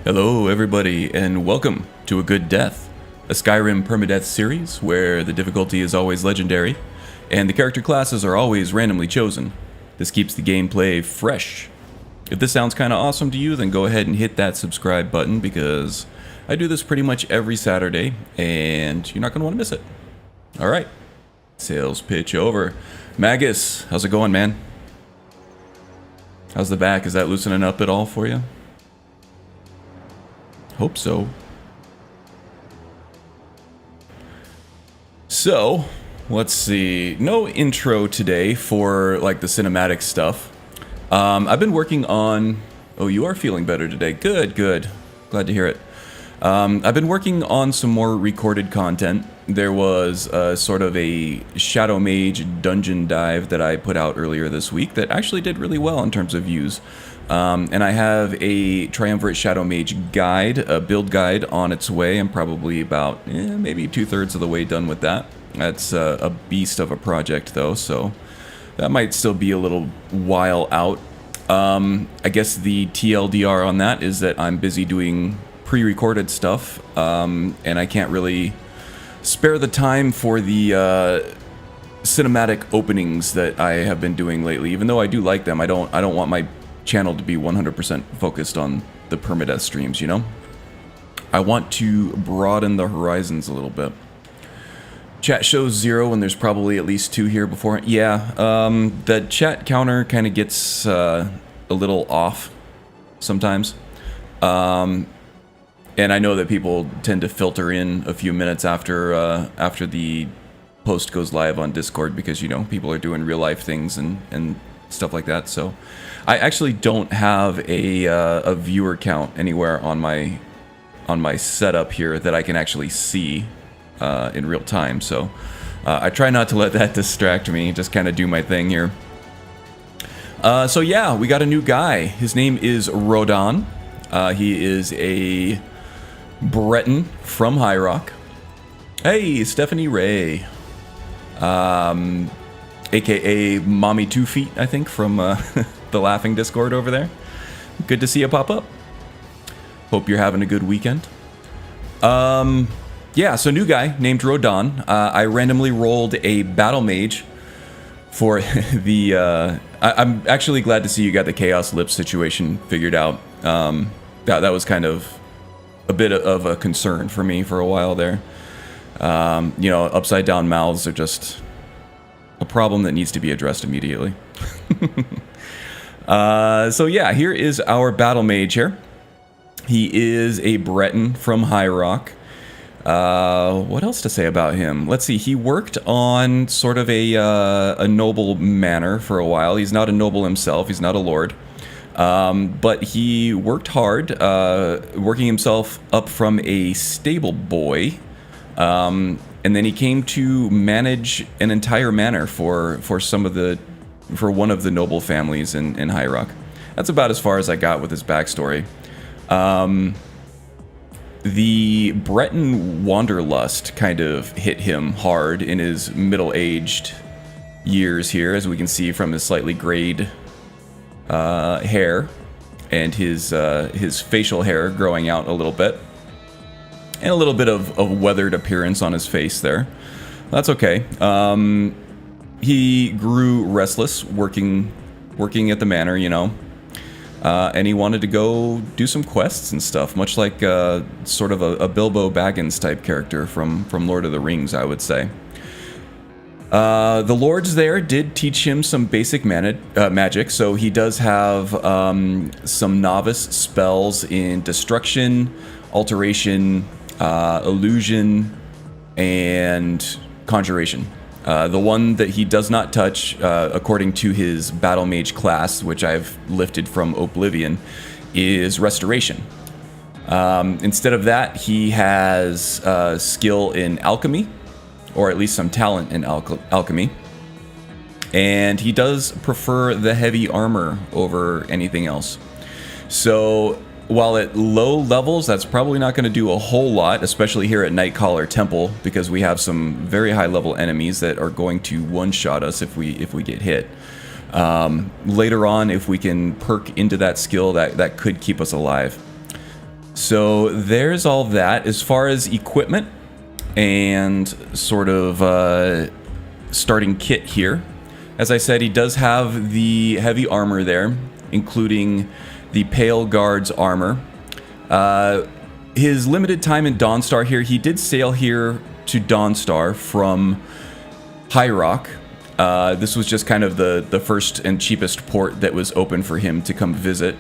Hello everybody, and welcome to A Good Death, a Skyrim Permadeath series where the difficulty is always legendary, and the character classes are always randomly chosen. This keeps the gameplay fresh. If this sounds kinda awesome to you, then go ahead and hit that subscribe button, because I do this pretty much every Saturday, and you're not gonna want to miss it. Alright, sales pitch over. Magus, how's it going, man? How's the back? Is that loosening up at all for you? Hope so. So, let's see. No intro today for like the cinematic stuff. I've been working on... Oh, you are feeling better today. Good, good. Glad to hear it. I've been working on some more recorded content. There was sort of a Shadow Mage dungeon dive that I put out earlier this week that actually did really well in terms of views. And I have a Triumvirate Shadow Mage guide, a build guide on its way. I'm probably about maybe 2/3 of the way done with that. That's a beast of a project though, so that might still be a little while out. I guess the TLDR on that is that I'm busy doing pre-recorded stuff, and I can't really spare the time for the cinematic openings that I have been doing lately. Even though I do like them, I don't want my channel to be 100% focused on the permadeath streams, you know? I want to broaden the horizons a little bit. Chat shows 0 and there's probably at least 2 here before. Yeah, the chat counter kind of gets a little off sometimes. And I know that people tend to filter in a few minutes after the post goes live on Discord because, you know, people are doing real life things and stuff like that. So I actually don't have a viewer count anywhere on my setup here that I can actually see in real time. So I try not to let that distract me. Just kind of do my thing here. So yeah, we got a new guy. His name is Rodan. He is a Breton from High Rock. Hey, Stephanie Ray. AKA Mommy 2 Feet, I think, from the Laughing Discord over there. Good to see you pop up. Hope you're having a good weekend. Yeah, so new guy named Rodan. I randomly rolled a Battlemage for the... I'm actually glad to see you got the Chaos Lip situation figured out. That was kind of a bit of a concern for me for a while there. You know, upside down mouths are just a problem that needs to be addressed immediately. So yeah, here is our battle mage here. He is a Breton from High Rock. What else to say about him? Let's see, he worked on sort of a noble manor for a while. He's not a noble himself, he's not a lord. But he worked hard, working himself up from a stable boy. And then he came to manage an entire manor for one of the noble families in High Rock. That's about as far as I got with his backstory. The Breton wanderlust kind of hit him hard in his middle-aged years here, as we can see from his slightly grayed hair and his facial hair growing out a little bit. And a little bit of weathered appearance on his face there. That's okay. He grew restless working at the manor, you know. And he wanted to go do some quests and stuff, much like sort of a Bilbo Baggins type character from Lord of the Rings, I would say. The lords there did teach him some basic magic, so he does have some novice spells in destruction, alteration, illusion, and conjuration. The one that he does not touch, according to his battle mage class, which I've lifted from Oblivion, is restoration. Instead of that, he has skill in alchemy, or at least some talent in alchemy. And he does prefer the heavy armor over anything else. So while at low levels, that's probably not going to do a whole lot, especially here at Nightcaller Temple, because we have some very high level enemies that are going to one-shot us if we get hit. Later on, if we can perk into that skill, that could keep us alive. So there's all that. As far as equipment and sort of starting kit here, as I said, he does have the heavy armor there, including the Pale Guard's armor. His limited time in Dawnstar here, he did sail here to Dawnstar from High Rock. This was just kind of the first and cheapest port that was open for him to come visit.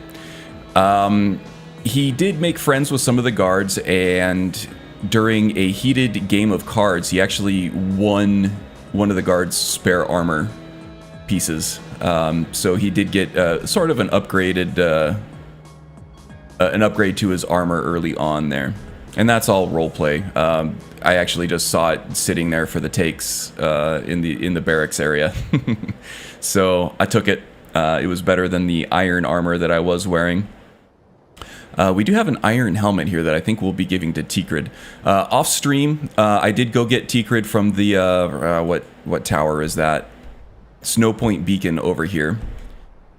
He did make friends with some of the guards, and during a heated game of cards, he actually won one of the guards' spare armor pieces. So he did get sort of an upgrade to his armor early on there, and that's all roleplay. I actually just saw it sitting there for the takes in the barracks area, so I took it. It was better than the iron armor that I was wearing. We do have an iron helmet here that I think we'll be giving to Tikrid. Off stream, I did go get Tikrid from the what tower is that? Snowpoint Beacon over here.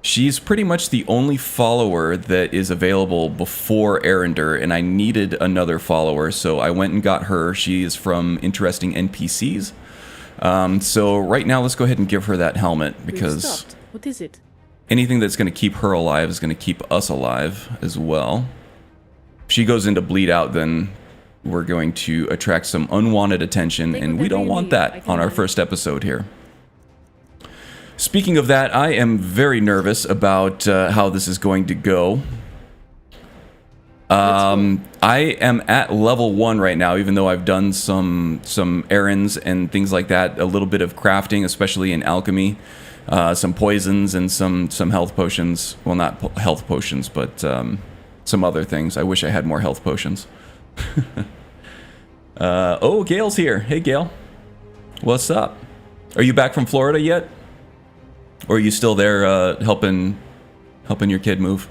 She's pretty much the only follower that is available before Arender, and I needed another follower, so I went and got her. She is from Interesting NPCs. So right now, let's go ahead and give her that helmet, because what is it? Anything that's going to keep her alive is going to keep us alive as well. If she goes into bleed out, then we're going to attract some unwanted attention, and we don't want that on our first episode here. Speaking of that, I am very nervous about how this is going to go. I am at level 1 right now, even though I've done some errands and things like that. A little bit of crafting, especially in alchemy. Some poisons and some health potions. Well, not health potions, but some other things. I wish I had more health potions. Oh, Gail's here. Hey, Gail. What's up? Are you back from Florida yet? Or are you still there helping your kid move?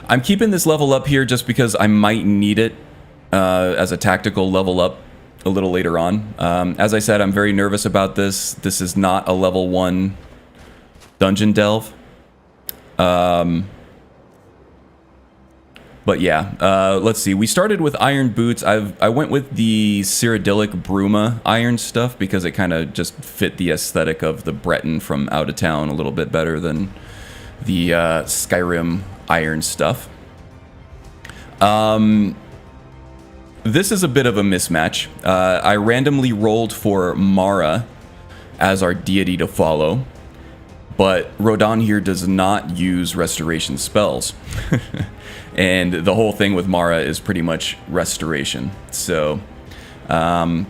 I'm keeping this level up here just because I might need it as a tactical level up a little later on. As I said, I'm very nervous about this. This is not a level 1 dungeon delve. But yeah, let's see. We started with iron boots. I went with the Cyrodiilic Bruma iron stuff because it kind of just fit the aesthetic of the Breton from out of town a little bit better than the Skyrim iron stuff. This is a bit of a mismatch. I randomly rolled for Mara as our deity to follow, but Rodan here does not use restoration spells. And the whole thing with Mara is pretty much restoration. So, I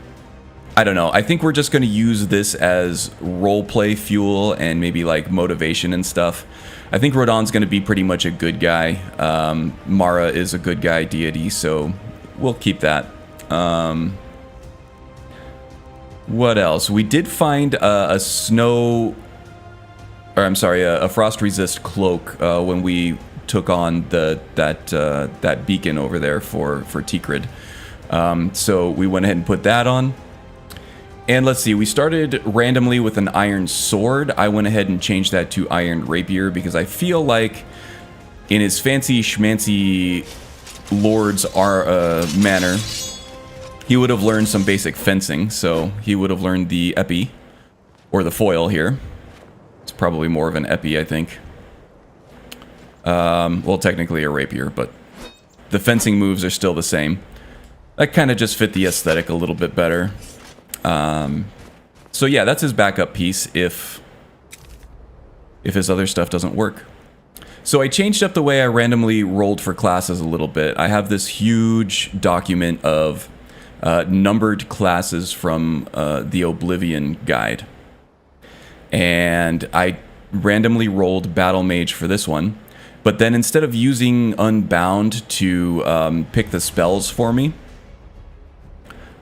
don't know. I think we're just going to use this as roleplay fuel and maybe like motivation and stuff. I think Rodan's going to be pretty much a good guy. Mara is a good guy deity, so we'll keep that. What else? We did find a frost resist cloak when we took on that beacon over there for Tikrid. So we went ahead and put that on. And let's see, we started randomly with an iron sword. I went ahead and changed that to iron rapier because I feel like in his fancy schmancy lord's manner, he would have learned some basic fencing. So he would have learned the epi, or the foil here. It's probably more of an epi, I think. Well, technically a rapier, but the fencing moves are still the same. That kind of just fit the aesthetic a little bit better. So yeah, that's his backup piece if his other stuff doesn't work. So I changed up the way I randomly rolled for classes a little bit. I have this huge document of numbered classes from the Oblivion guide. And I randomly rolled Battlemage for this one. But then instead of using Unbound to pick the spells for me,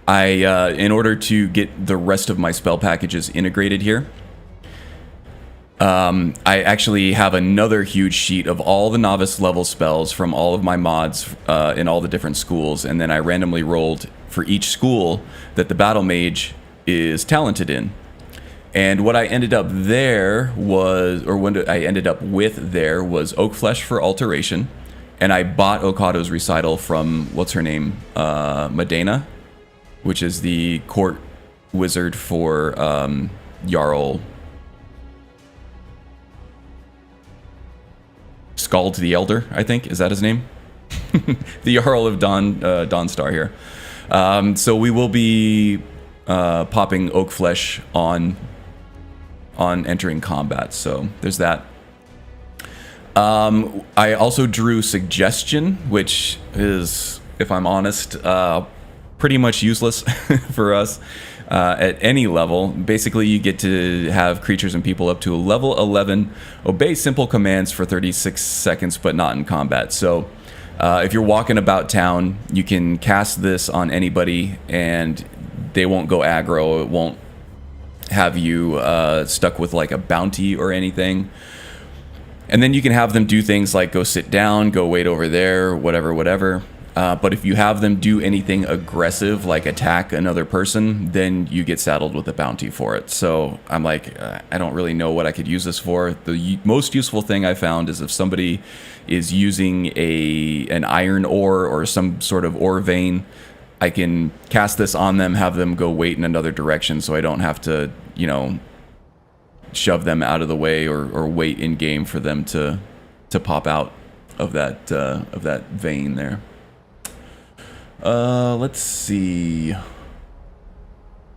in order to get the rest of my spell packages integrated here, I actually have another huge sheet of all the novice level spells from all of my mods in all the different schools, and then I randomly rolled for each school that the Battle Mage is talented in. And what I ended up there was, or what I ended up with there was Oak Flesh for Alteration, And I bought Okado's recital from, what's her name? Medena, which is the court wizard for Jarl Skald the Elder, I think. Is that his name? The Jarl of Dawnstar here. So we will be popping oak flesh on entering combat. So there's that. I also drew Suggestion, which is, if I'm honest, pretty much useless for us at any level. Basically, you get to have creatures and people up to level 11 obey simple commands for 36 seconds, but not in combat. So if you're walking about town, you can cast this on anybody, and they won't go aggro. It won't have you stuck with like a bounty or anything. And then you can have them do things like go sit down, go wait over there, whatever. But if you have them do anything aggressive, like attack another person, then you get saddled with a bounty for it. So I'm like, I don't really know what I could use this for. The most useful thing I found is if somebody is using an iron ore or some sort of ore vein, I can cast this on them, have them go wait in another direction, so I don't have to, you know, shove them out of the way or wait in game for them to pop out of that vein there. Let's see.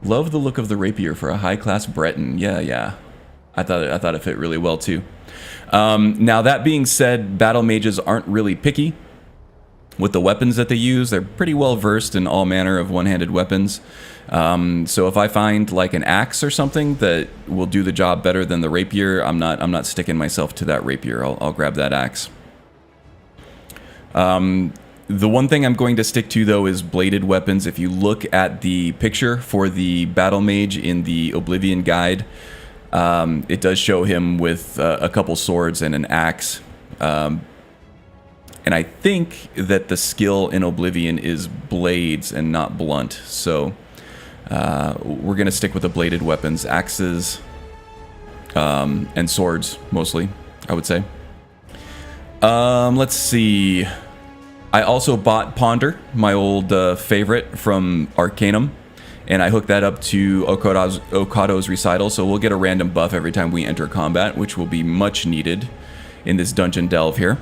Love the look of the rapier for a high-class Breton. Yeah. I thought it fit really well too. Now that being said, battle mages aren't really picky with the weapons that they use. They're pretty well versed in all manner of one-handed weapons. So if I find like an axe or something that will do the job better than the rapier, I'm not sticking myself to that rapier. I'll grab that axe. The one thing I'm going to stick to though is bladed weapons. If you look at the picture for the battle mage in the Oblivion guide, it does show him with a couple swords and an axe. And I think that the skill in Oblivion is blades and not blunt. So we're going to stick with the bladed weapons, axes, and swords mostly, I would say. Let's see. I also bought Ponder, my old favorite from Arcanum, and I hooked that up to Okado's recital, so we'll get a random buff every time we enter combat, which will be much needed in this dungeon delve here.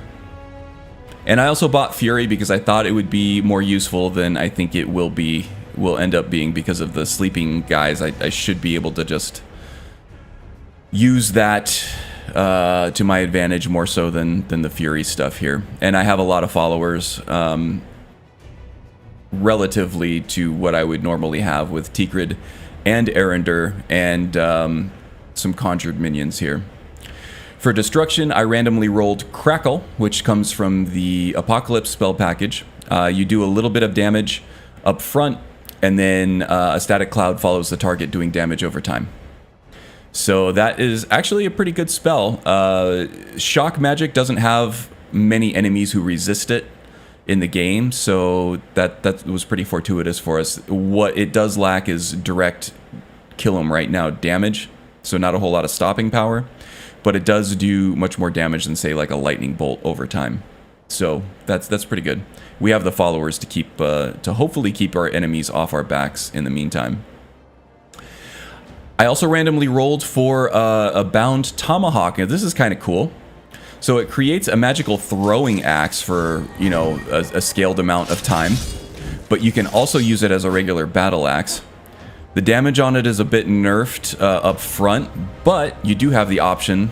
And I also bought Fury because I thought it would be more useful than I think it will end up being because of the sleeping guys. I should be able to just use that to my advantage more so than the Fury stuff here. And I have a lot of followers relatively to what I would normally have with Tikrid and Erender and some conjured minions here. For destruction, I randomly rolled Crackle, which comes from the Apocalypse spell package. You do a little bit of damage up front, and then a static cloud follows the target, doing damage over time. So that is actually a pretty good spell. Shock magic doesn't have many enemies who resist it in the game, so that was pretty fortuitous for us. What it does lack is direct kill 'em right now damage, so not a whole lot of stopping power. But it does do much more damage than, say, like a lightning bolt over time. So that's pretty good. We have the followers to keep to hopefully keep our enemies off our backs in the meantime. I also randomly rolled for a bound tomahawk. Now, this is kind of cool. So it creates a magical throwing axe for, you know, a scaled amount of time, but you can also use it as a regular battle axe. The damage on it is a bit nerfed up front, but you do have the option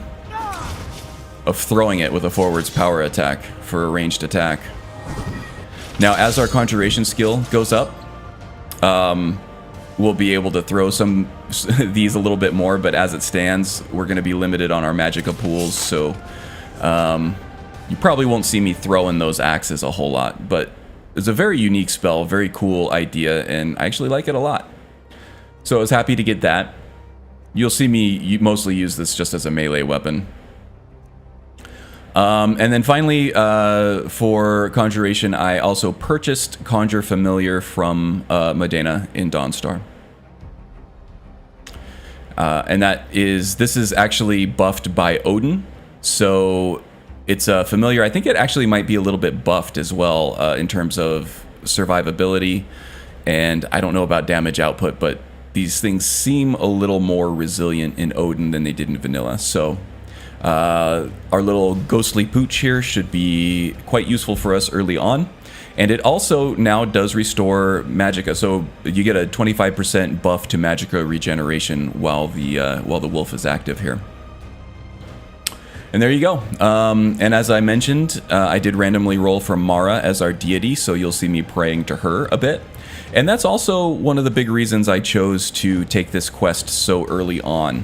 of throwing it with a forwards power attack for a ranged attack. Now, as our conjuration skill goes up, we'll be able to throw these a little bit more, but as it stands, we're going to be limited on our magicka pools, so you probably won't see me throwing those axes a whole lot, but it's a very unique spell, very cool idea, and I actually like it a lot. So I was happy to get that. You'll see me mostly use this just as a melee weapon. And then finally, for Conjuration, I also purchased Conjure Familiar from Medena in Dawnstar. And this is actually buffed by Odin. So it's familiar. I think it actually might be a little bit buffed as well in terms of survivability, and I don't know about damage output, but these things seem a little more resilient in Odin than they did in vanilla. So our little ghostly pooch here should be quite useful for us early on. And it also now does restore magicka, so you get a 25% buff to magicka regeneration while the wolf is active here. And there you go. And as I mentioned, I did randomly roll for Mara as our deity, so you'll see me praying to her a bit. And that's also one of the big reasons I chose to take this quest so early on.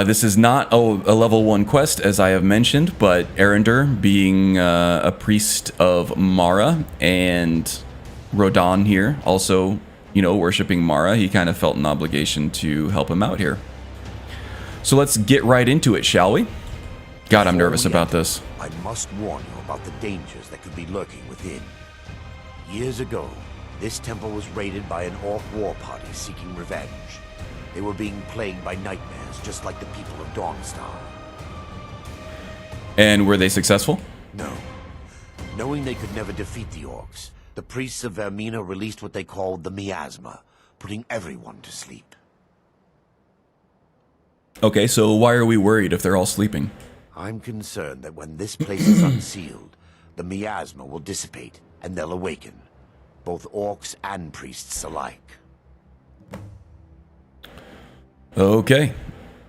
This is not a level 1 quest, as I have mentioned, but Erendur, being a priest of Mara, and Rodan here, also, you know, worshipping Mara, he kind of felt an obligation to help him out here. So let's get right into it, shall we? God, I'm nervous about this. I must warn you about the dangers that could be lurking within. Years ago, this temple was raided by an orc war party seeking revenge. They were being plagued by nightmares, just like the people of Dawnstar. And were they successful? No. Knowing they could never defeat the orcs, the priests of Vermina released what they called the miasma, putting everyone to sleep. Okay, so why are we worried if they're all sleeping? I'm concerned that when this place is unsealed, the miasma will dissipate, and they'll awaken. Both orcs and priests alike. Okay.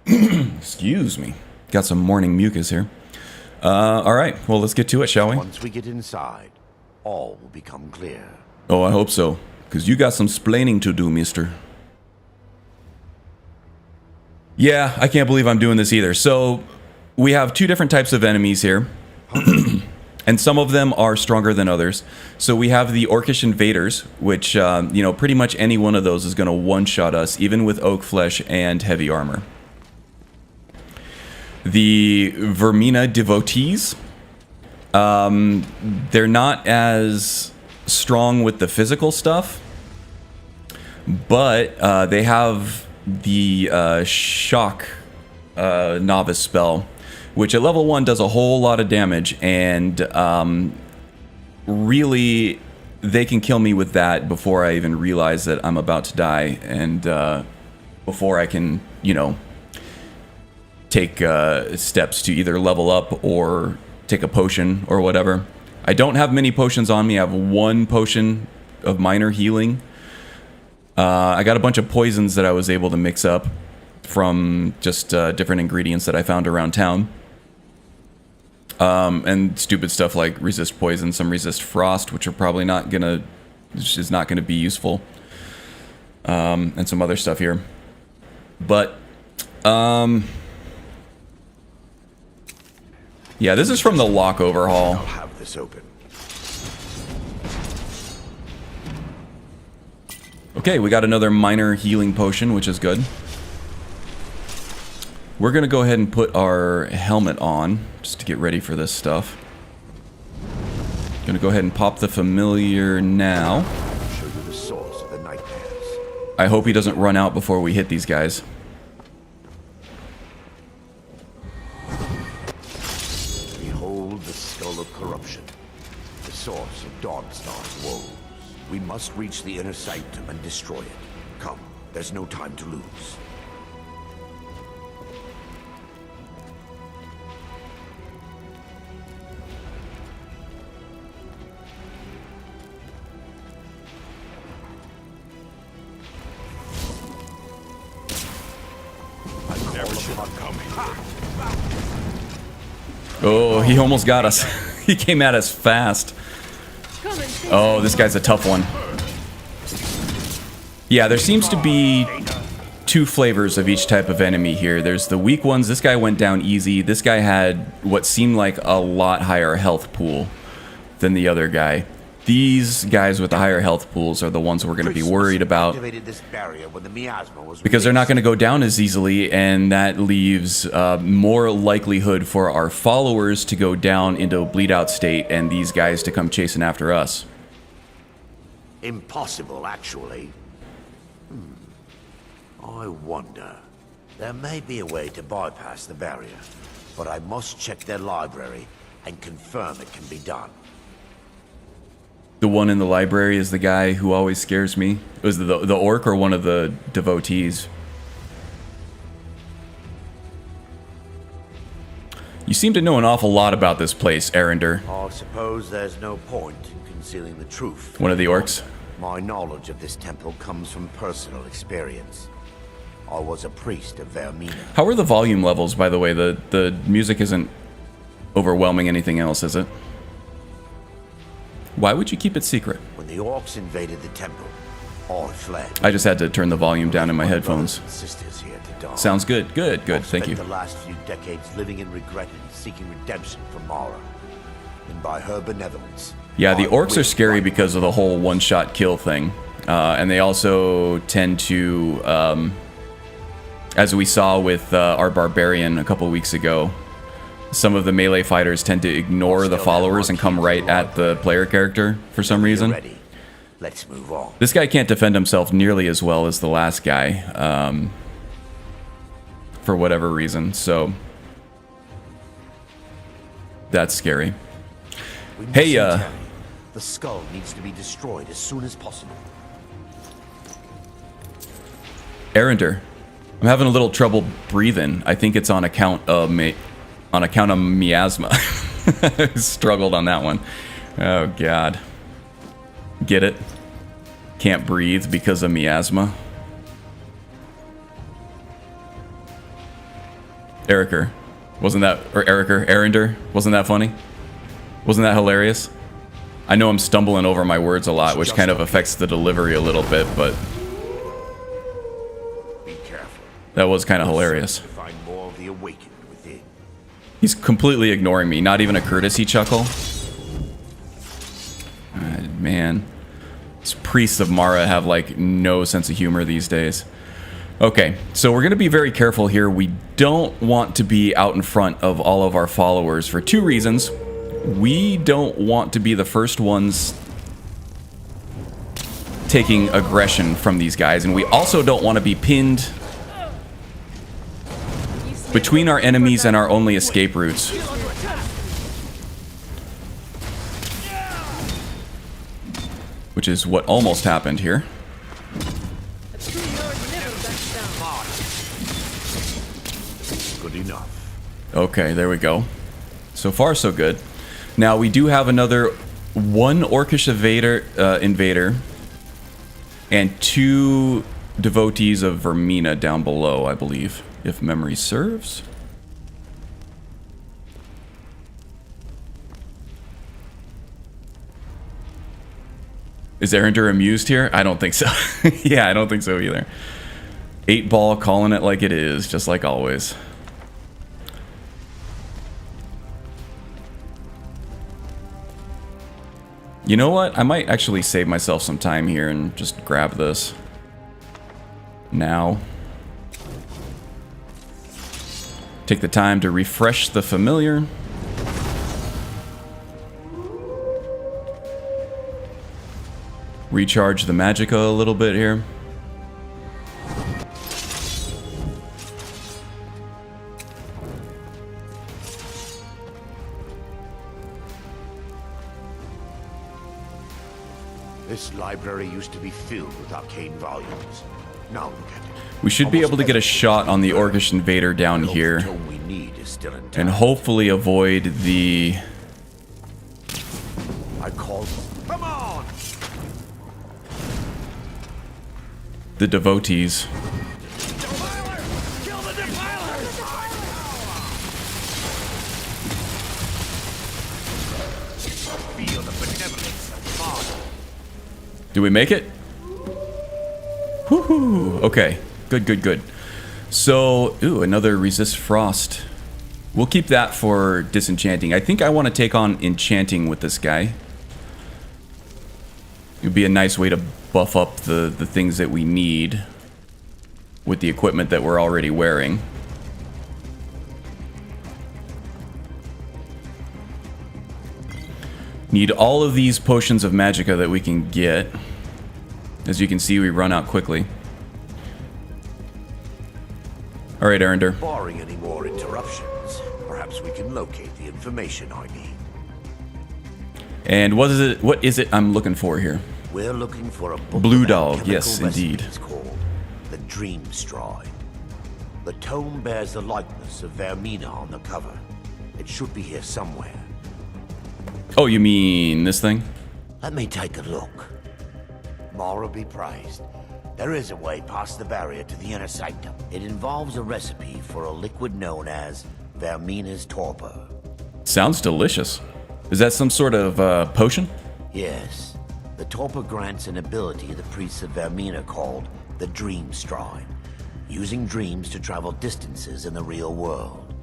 Excuse me. Got some morning mucus here. Alright, well, let's get to it, shall we? Once we get inside, all will become clear. Oh, I hope so. Because you got some splaining to do, mister. Yeah, I can't believe I'm doing this either. So, we have two different types of enemies here. And some of them are stronger than others. So we have the Orcish Invaders, which, you know, pretty much any one of those is going to one-shot us, even with oak flesh and heavy armor. The Vermina Devotees, they're not as strong with the physical stuff, but they have the Shock Novice spell, which at level 1 does a whole lot of damage, and really, they can kill me with that before I even realize that I'm about to die, and before I can, you know, take steps to either level up or take a potion or whatever. I don't have many potions on me. I have one potion of minor healing. I got a bunch of poisons that I was able to mix up from just different ingredients that I found around town. And stupid stuff like resist poison, some resist frost, which are probably not gonna, which is not gonna be useful. And some other stuff here. But, yeah, this is from the lock overhaul. I'll have this open. Okay, we got another minor healing potion, which is good. We're gonna go ahead and put our helmet on, just to get ready for this stuff. Gonna go ahead and pop the familiar now. Show you the source of the nightmares. I hope he doesn't run out before we hit these guys. Behold the skull of corruption, the source of Dawnstar's woes. We must reach the inner sanctum and destroy it. Come, there's no time to lose. Oh, he almost got us. He came at us fast. Oh, this guy's a tough one. Yeah, there seems to be two flavors of each type of enemy here. There's the weak ones. This guy went down easy. This guy had what seemed like a lot higher health pool than the other guy. These guys with the higher health pools are the ones we're going to be worried about, because they're not going to go down as easily, and that leaves more likelihood for our followers to go down into a bleed out state and these guys to come chasing after us. Impossible, actually. I wonder. There may be a way to bypass the barrier. but I must check their library and confirm it can be done. The one in the library is the guy who always scares me. Was the orc or one of the devotees? You seem to know an awful lot about this place, Arender. I suppose there's no point in concealing the truth. One of the orcs? My knowledge of this temple comes from personal experience. I was a priest of Vermina. How are the volume levels, by the way? The music isn't overwhelming anything else, is it? Why would you keep it secret? When the orcs invaded the temple, I fled. I just had to turn the volume down in my headphones. Sisters here to die. Sounds good. Good. Thank you. The last few decades living in regret and seeking redemption from Mara. And by her benevolence. Yeah, the orcs are scary because of the whole one-shot kill thing. And they also tend to, as we saw with our barbarian a couple weeks ago, some of the melee fighters tend to ignore the followers and come right at the player character for some reason. Ready. Let's move on. This guy can't defend himself nearly as well as the last guy, for whatever reason, so that's scary. Hey, the skull needs to be destroyed as soon as possible. Arender, I'm having a little trouble breathing. I think it's on account of miasma. I struggled on that one. Oh god. Get it? Can't breathe because of miasma. Arender, wasn't that funny? Wasn't that hilarious? I know I'm stumbling over my words a lot, which kind of affects the delivery a little bit, but be careful. That was kind of hilarious. Find more of the awakened within. He's completely ignoring me, not even a courtesy chuckle. Man, these priests of Mara have like no sense of humor these days. Okay, so we're going to be very careful here. We don't want to be out in front of all of our followers for two reasons. We don't want to be the first ones taking aggression from these guys, and we also don't want to be pinned between our enemies and our only escape routes. Which is what almost happened here. Good enough. Okay, there we go. So far, so good. Now, we do have another one orcish invader and two devotees of Vermina down below, I believe, if memory serves. Is Arender amused here? I don't think so. Yeah, I don't think so either. 8-ball calling it like it is, just like always. You know what? I might actually save myself some time here and just grab this now. Take the time to refresh the familiar. Recharge the magicka a little bit here. This library used to be filled with arcane volumes. Now look at it. We should be able to get a shot on the orcish invader down here. We need is still intact. And hopefully avoid the... I called. Come on! the devotees. Defiler! Kill the defiler! Feel the benevolence of Father. Do we make it? Woohoo! Okay. Good, good, good. So, ooh, another resist frost. We'll keep that for disenchanting. I think I want to take on enchanting with this guy. It would be a nice way to buff up the things that we need with the equipment that we're already wearing. Need all of these potions of magicka that we can get. As you can see, we run out quickly. Alright, Arender. Barring any more interruptions, perhaps perhaps we can locate the information I need. And what is it I'm looking for here? We're looking for a book Blue of Dog, alchemical yes, indeed. recipes called the Dream Stride. The tome bears the likeness of Vermina on the cover. It should be here somewhere. Oh, you mean this thing? Let me take a look. Mara be praised. There is a way past the barrier to the inner sanctum. It involves a recipe for a liquid known as Vermina's torpor. Sounds delicious. Is that some sort of potion? Yes. The torpor grants an ability the priests of Vermina called the Dream Stride, using dreams to travel distances in the real world.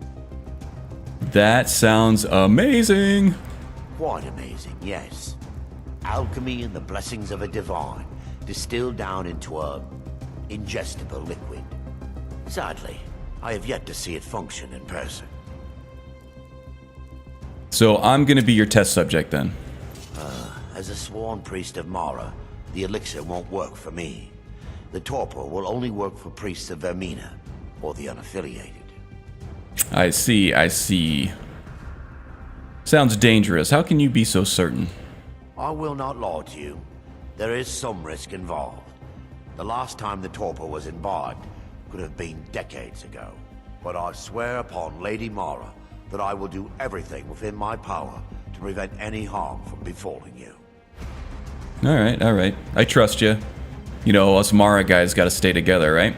That sounds amazing. Quite amazing, yes. Alchemy and the blessings of a divine, distilled down into a ingestible liquid. Sadly, I have yet to see it function in person. So I'm gonna be your test subject then. As a sworn priest of Mara, the elixir won't work for me. The torpor will only work for priests of Vermina, or the unaffiliated. I see, I see. Sounds dangerous. How can you be so certain? I will not lie to you. There is some risk involved. The last time the torpor was imbibed could have been decades ago. But I swear upon Lady Mara that I will do everything within my power to prevent any harm from befalling you. All right. I trust you. You know, us Mara guys gotta stay together, right?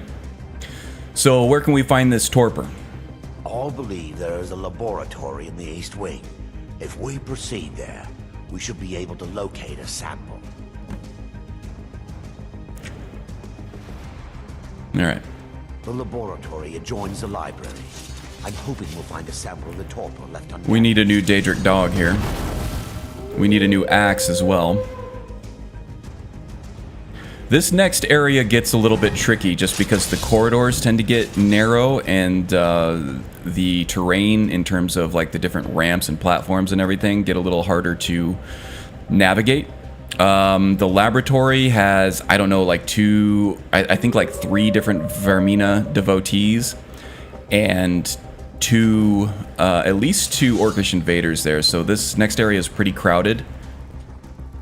So where can we find this torpor? I believe there is a laboratory in the East Wing. If we proceed there, we should be able to locate a sample. All right. The laboratory adjoins the library. I'm hoping we'll find a sample of the torpor left on. We need a new Daedric dog here. We need a new axe as well. This next area gets a little bit tricky just because the corridors tend to get narrow and the terrain in terms of like the different ramps and platforms and everything get a little harder to navigate. The laboratory has, I don't know, like I think like 3 different Vermina devotees and at least 2 Orcish invaders there. So this next area is pretty crowded.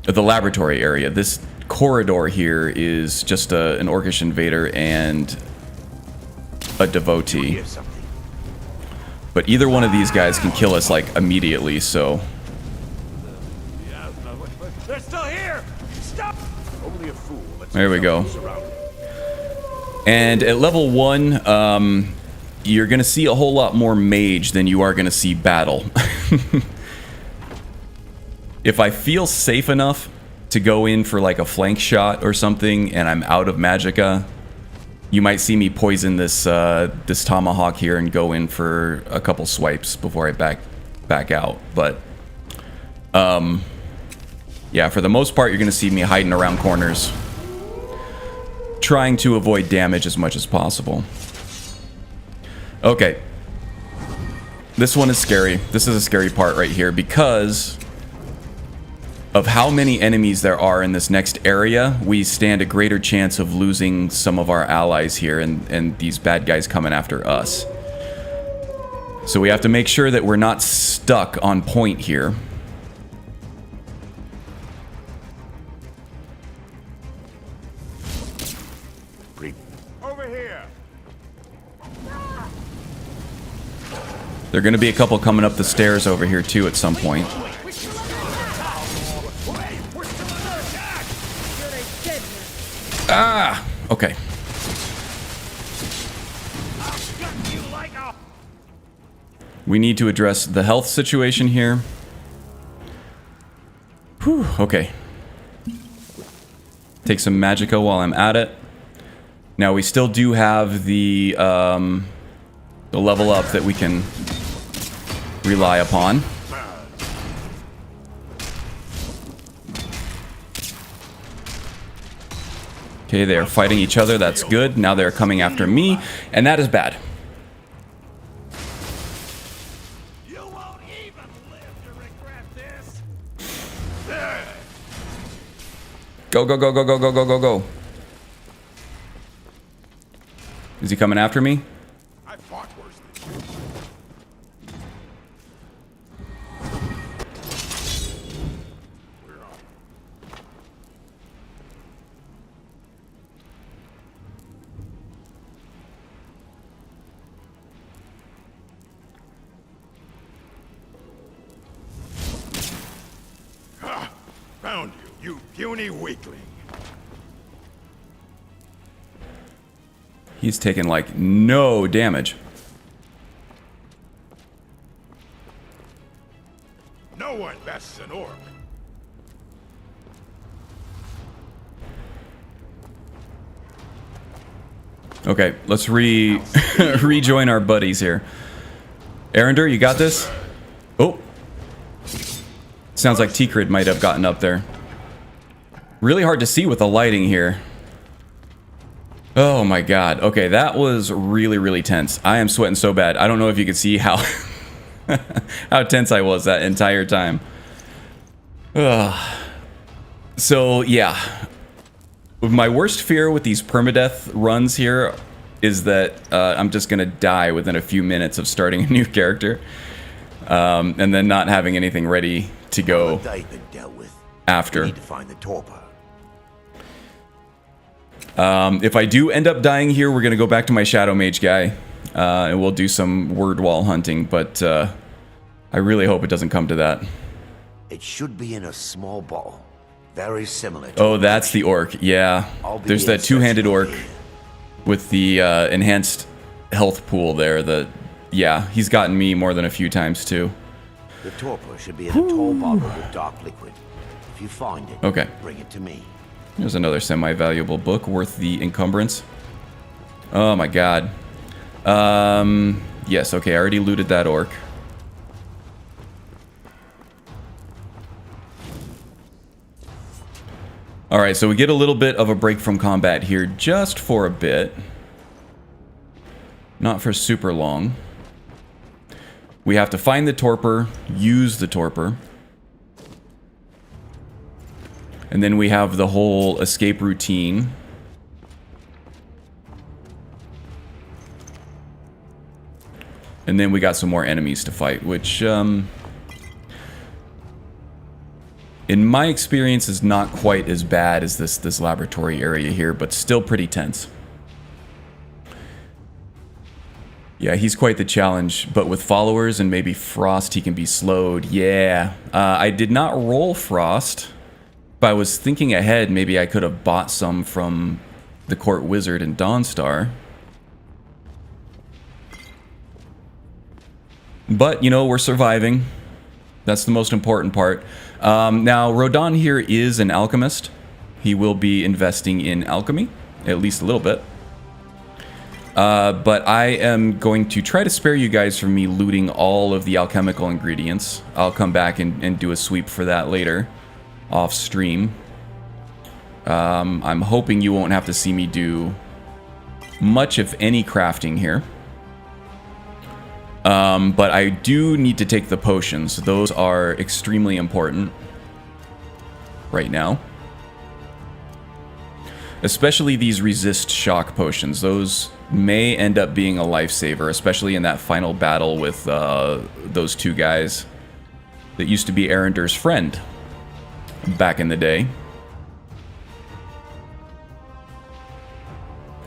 The laboratory area. This corridor here is just an Orcish invader and a devotee. But either one of these guys can kill us like immediately, so. They're still here! Stop! Only a fool. There we go. And at level 1, you're gonna see a whole lot more mage than you are gonna see battle. If I feel safe enough to go in for like a flank shot or something and I'm out of magicka, you might see me poison this this tomahawk here and go in for a couple swipes before I back out. But yeah, for the most part you're gonna see me hiding around corners, trying to avoid damage as much as possible. Okay, this one is scary. This is a scary part right here because of how many enemies there are in this next area. We stand a greater chance of losing some of our allies here and these bad guys coming after us. So we have to make sure that we're not stuck on point here. Over here! There are going to be a couple coming up the stairs over here too at some point. Ah! Okay. We need to address the health situation here. Whew, okay. Take some magicka while I'm at it. Now we still do have the level up that we can rely upon. Okay, they're fighting each other. That's good. Now they're coming after me, and that is bad. You won't even live to regret this. Go, go, go, go, go, go, go, go, go. Is he coming after me? I fought worse than You puny weakling. He's taken like no damage. No one bests an orc. Okay, let's rejoin our buddies here. Arender, you got this? Oh. Sounds like T-Crid might have gotten up there. Really hard to see with the lighting here. Oh my god. Okay, that was really, really tense. I am sweating so bad. I don't know if you could see how how tense I was that entire time. Ugh. So, yeah. My worst fear with these permadeath runs here is that I'm just going to die within a few minutes of starting a new character. And then not having anything ready to go They've been dealt with. after. We need to find the torpor. If I do end up dying here, we're going to go back to my Shadow Mage guy. And we'll do some word wall hunting, but I really hope it doesn't come to that. It should be in a small bottle. Very similar to Oh, that's the orc. Yeah. There's that two-handed orc with the enhanced health pool there. Yeah, he's gotten me more than a few times too. The torpor should be in a tall bottle with dark liquid. If you find it, okay, bring it to me. There's another semi-valuable book worth the encumbrance. Oh my god. Yes, okay, I already looted that orc. Alright, so we get a little bit of a break from combat here, just for a bit. Not for super long. We have to find the torpor, use the torpor. And then we have the whole escape routine. And then we got some more enemies to fight, which, in my experience, is not quite as bad as this laboratory area here, but still pretty tense. Yeah, he's quite the challenge, but with followers and maybe Frost, he can be slowed. Yeah, I did not roll Frost. If I was thinking ahead, maybe I could have bought some from the Court Wizard and Dawnstar. But, you know, we're surviving. That's the most important part. Now, Rodan here is an alchemist. He will be investing in alchemy, at least a little bit. But I am going to try to spare you guys from me looting all of the alchemical ingredients. I'll come back and do a sweep for that later, off stream. I'm hoping you won't have to see me do much, if any, crafting here. But I do need to take the potions. Those are extremely important right now. Especially these resist shock potions. Those may end up being a lifesaver, especially in that final battle with those two guys that used to be Arender's friend back in the day.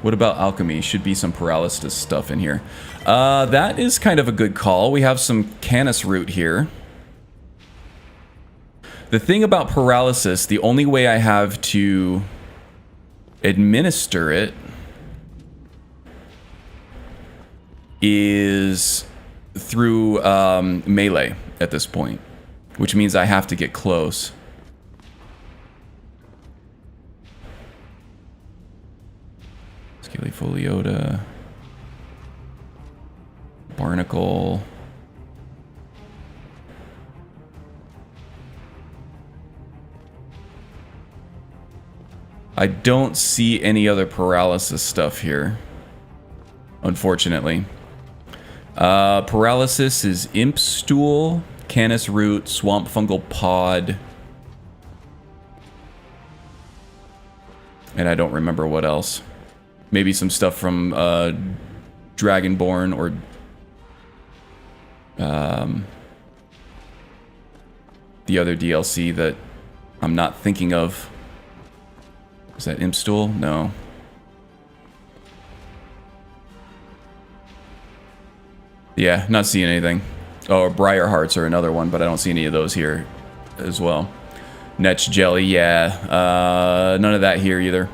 What about alchemy? Should be some paralysis stuff in here. That is kind of a good call. We have some canis root here. The thing about paralysis, the only way I have to administer it is through melee at this point, which means I have to get close. Scalifoliota, Barnacle. I don't see any other paralysis stuff here, unfortunately. Paralysis is Imp Stool, Canis Root, Swamp Fungal Pod, and I don't remember what else. Maybe some stuff from Dragonborn or the other DLC that I'm not thinking of. Is that Imp Stool? No. Yeah, not seeing anything. Oh, Briar Hearts are another one, but I don't see any of those here as well. Netch jelly, yeah. None of that here either.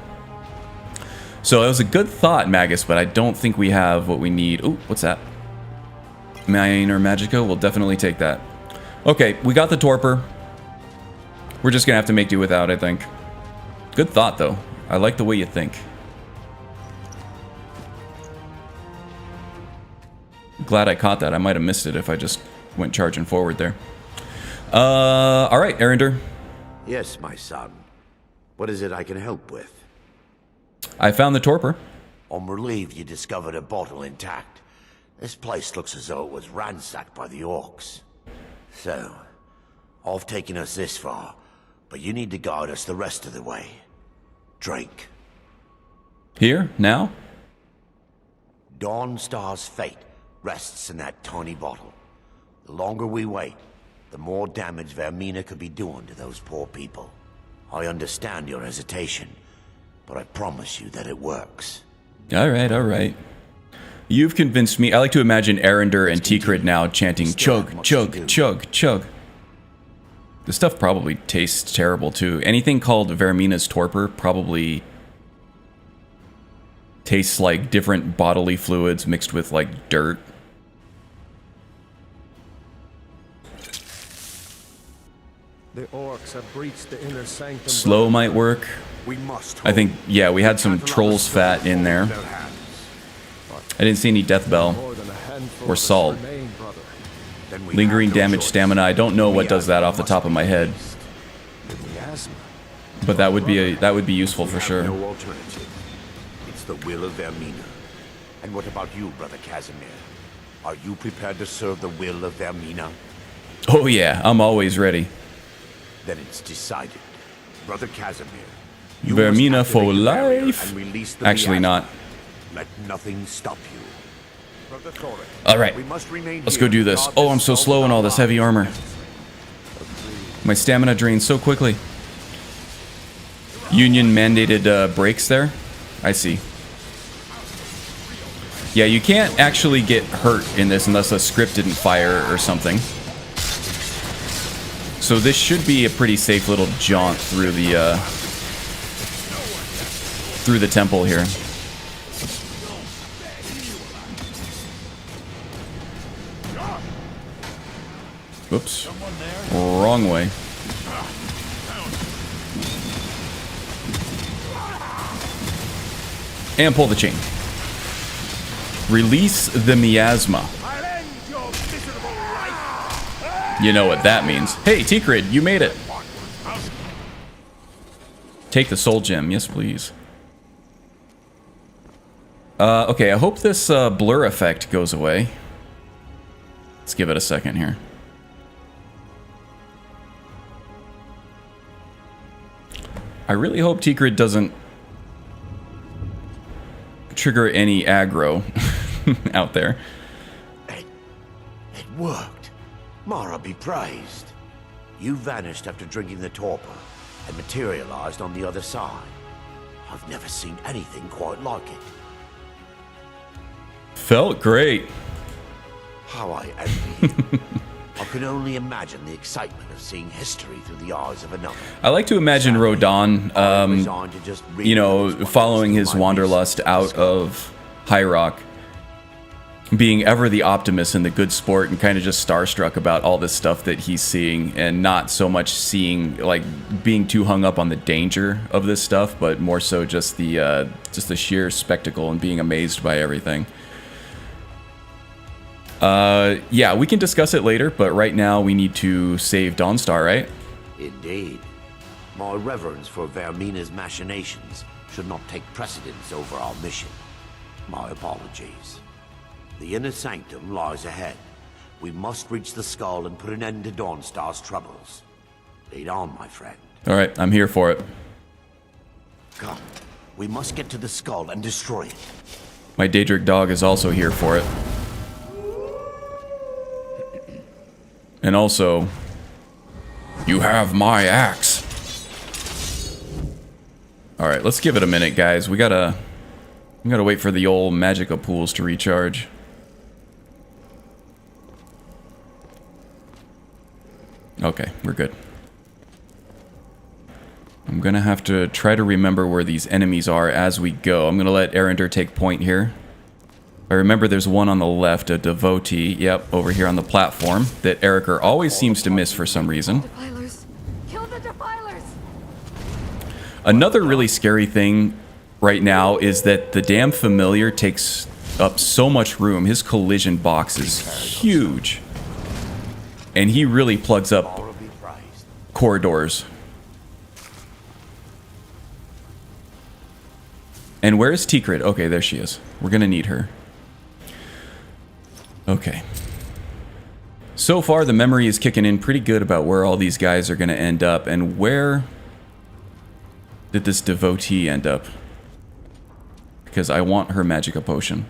So it was a good thought, Magus, but I don't think we have what we need. Ooh, what's that? Minor Magica? We'll definitely take that. Okay, we got the torpor. We're just gonna have to make do without, I think. Good thought, though. I like the way you think. Glad I caught that. I might have missed it if I just went charging forward there. Alright, Erender. Yes, my son. What is it I can help with? I found the torpor. I'm relieved you discovered a bottle intact. This place looks as though it was ransacked by the orcs. So, I've taken us this far, but you need to guide us the rest of the way. Drink. Here? Now? Dawnstar's fate rests in that tiny bottle. The longer we wait, the more damage Vermina could be doing to those poor people. I understand your hesitation, but I promise you that it works. Alright, alright. You've convinced me. I like to imagine Erender and Tikrid now chanting chug, chug, chug, chug. This stuff probably tastes terrible too. Anything called Vermina's torpor probably tastes like different bodily fluids mixed with like dirt. The orcs have breached the inner sanctum. Slow might work. We must. I think, yeah, we had some troll's fat in there. I didn't see any death bell or salt. Lingering damage stamina. I don't know what does that off the top of my head, but that would be useful for sure. No alternative. It's the will of Vermina. And what about you, Brother Casimir? Are you prepared to serve the will of Vermina? Oh yeah, I'm always ready. Then it's decided. Brother Casimir. Vermina for life. Actually not. Let nothing stop you. Alright, let's go do this. Oh, I'm so slow in all this heavy armor. My stamina drains so quickly. Union mandated breaks there? I see. Yeah, you can't actually get hurt in this unless a script didn't fire or something. So this should be a pretty safe little jaunt through the temple here. Oops. Wrong way. And pull the chain. Release the miasma. You know what that means. Hey, Tikrid, you made it. Take the soul gem. Yes, please. Okay, I hope this blur effect goes away. Let's give it a second here. I really hope Tikrid doesn't trigger any aggro out there. It worked. Mara be praised. You vanished after drinking the torpor and materialized on the other side. I've never seen anything quite like it. Felt great. How I envy you. I can only imagine the excitement of seeing history through the eyes of another. I like to imagine Rodan, you know, following his wanderlust out of High Rock, being ever the optimist and the good sport and kind of just starstruck about all this stuff that he's seeing and not so much seeing, like, being too hung up on the danger of this stuff, but more so just the sheer spectacle and being amazed by everything. Yeah, we can discuss it later, but right now we need to save Dawnstar, right? Indeed. My reverence for Vermina's machinations should not take precedence over our mission. My apologies. The inner sanctum lies ahead. We must reach the skull and put an end to Dawnstar's troubles. Lead on, my friend. Alright, I'm here for it. Come. We must get to the skull and destroy it. My Daedric dog is also here for it. And also, you have my axe. Alright, let's give it a minute, guys. We gotta wait for the old magica pools to recharge. Okay, we're good. I'm going to have to try to remember where these enemies are as we go. I'm going to let Arender take point here. I remember there's one on the left, a devotee. Yep, over here on the platform that Eriker always seems to miss for some reason. Defilers! Kill the defilers! Another really scary thing right now is that the damn familiar takes up so much room. His collision box is huge. And he really plugs up corridors. And where is Tikrit? Okay, there she is. We're gonna need her. Okay. So far, the memory is kicking in pretty good about where all these guys are gonna end up. And where did this devotee end up? Because I want her Magicka potion.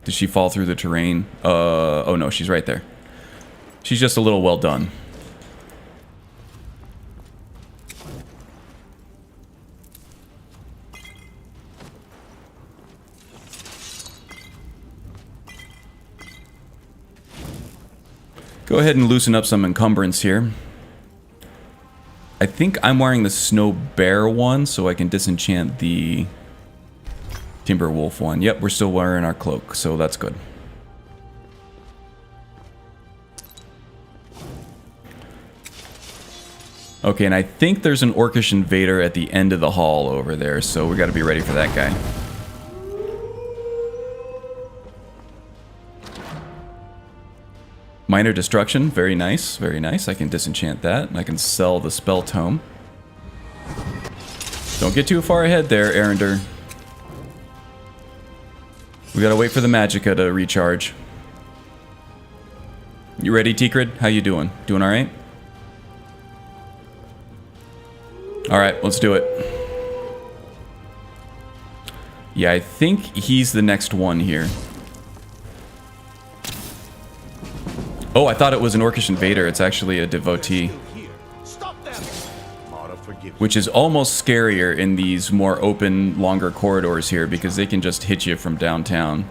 Did she fall through the terrain? Oh no, she's right there. She's just a little well done. Go ahead and loosen up some encumbrance here. I think I'm wearing the Snow Bear one, so I can disenchant the Timber Wolf one. Yep, we're still wearing our cloak, so that's good. Okay, and I think there's an Orcish invader at the end of the hall over there, so we gotta be ready for that guy. Minor destruction, very nice, very nice. I can disenchant that, and I can sell the spell tome. Don't get too far ahead there, Arender. We gotta wait for the Magicka to recharge. You ready, Tikrit? How you doing? Doing alright? Alright, let's do it. Yeah, I think he's the next one here. Oh, I thought it was an Orcish invader. It's actually a devotee. Which is almost scarier in these more open, longer corridors here, because they can just hit you from downtown.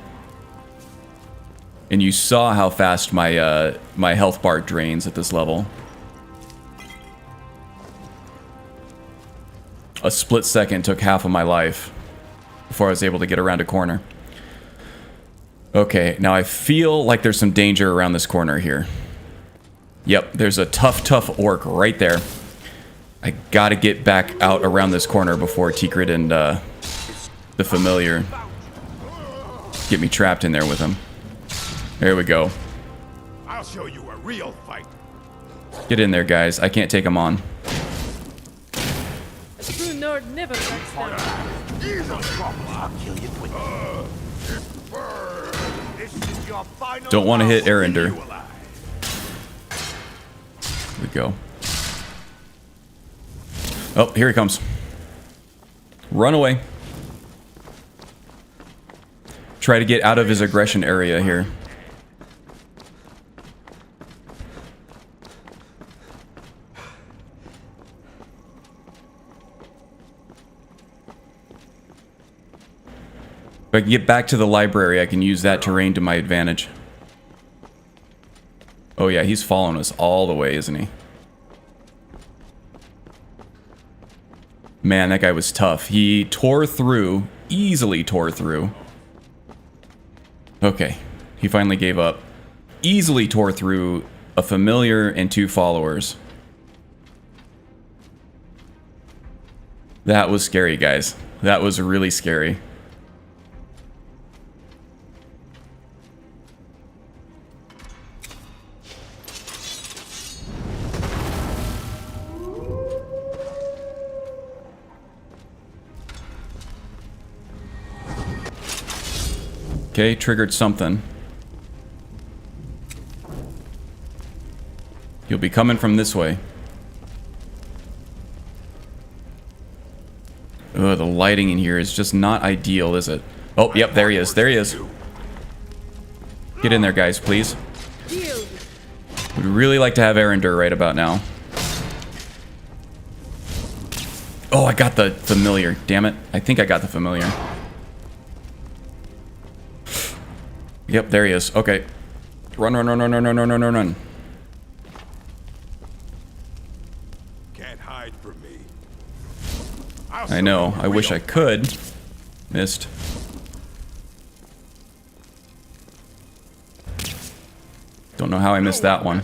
And you saw how fast my my health bar drains at this level. A split second took half of my life before I was able to get around a corner. Okay, now I feel like there's some danger around this corner here. Yep, there's a tough orc right there. I gotta get back out around this corner before Tikrit and the familiar get me trapped in there with him. There we go. I'll show you a real fight. Get in there, guys. I can't take him on. A true nerd never backs down. I'll kill you quickly. Don't want to hit Arender. Here we go. Oh, here he comes. Run away. Try to get out of his aggression area here. If I can get back to the library, I can use that terrain to my advantage. Oh yeah, he's following us all the way, isn't he? Man, that guy was tough. He tore through, easily tore through. Okay, he finally gave up. Easily tore through a familiar and 2 followers. That was scary, guys. That was really scary. Okay, triggered something. He'll be coming from this way. Ugh, the lighting in here is just not ideal, is it? Oh, yep, there he is. There he is. Get in there, guys, please. Would really like to have Arender right about now. Oh, I got the familiar. Damn it. I think I got the familiar. Yep, there he is. Okay. Run, run, run, run, run, run, run, run, run. I know. I wish I could. Missed. Don't know how I missed that one.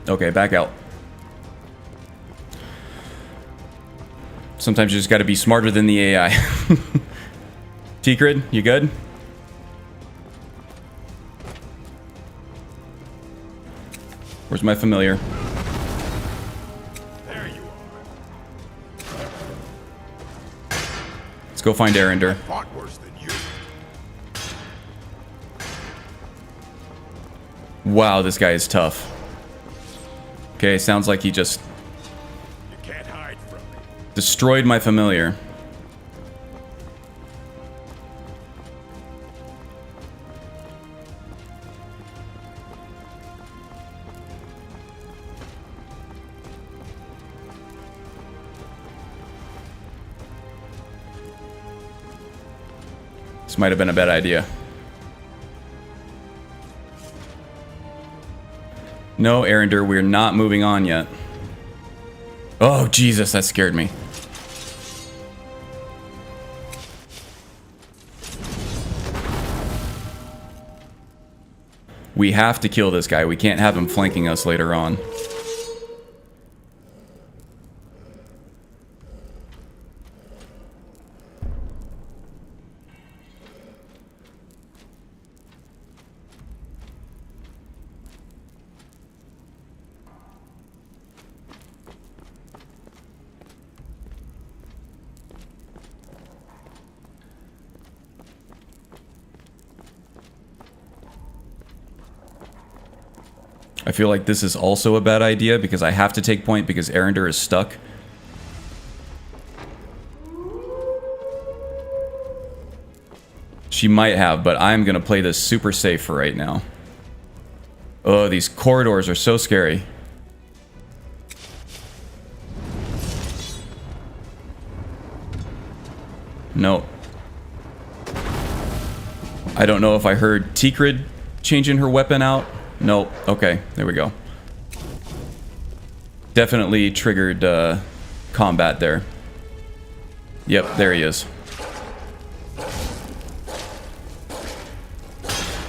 Okay, back out. Sometimes you just gotta be smarter than the AI. T-Crid, you good? Where's my familiar? There you are. Let's go find Arender. Fought worse than you. Wow, this guy is tough. Okay, sounds like he just You can't hide from me. destroyed my familiar. This might have been a bad idea. No, Arender, we're not moving on yet. Oh, Jesus, that scared me. We have to kill this guy. We can't have him flanking us later on. I feel like this is also a bad idea because I have to take point because Arender is stuck. She might have, but I'm going to play this super safe for right now. Oh, these corridors are so scary. No. I don't know if I heard T-Crid changing her weapon out. Nope. Okay, there we go. Definitely triggered combat there. Yep, there he is.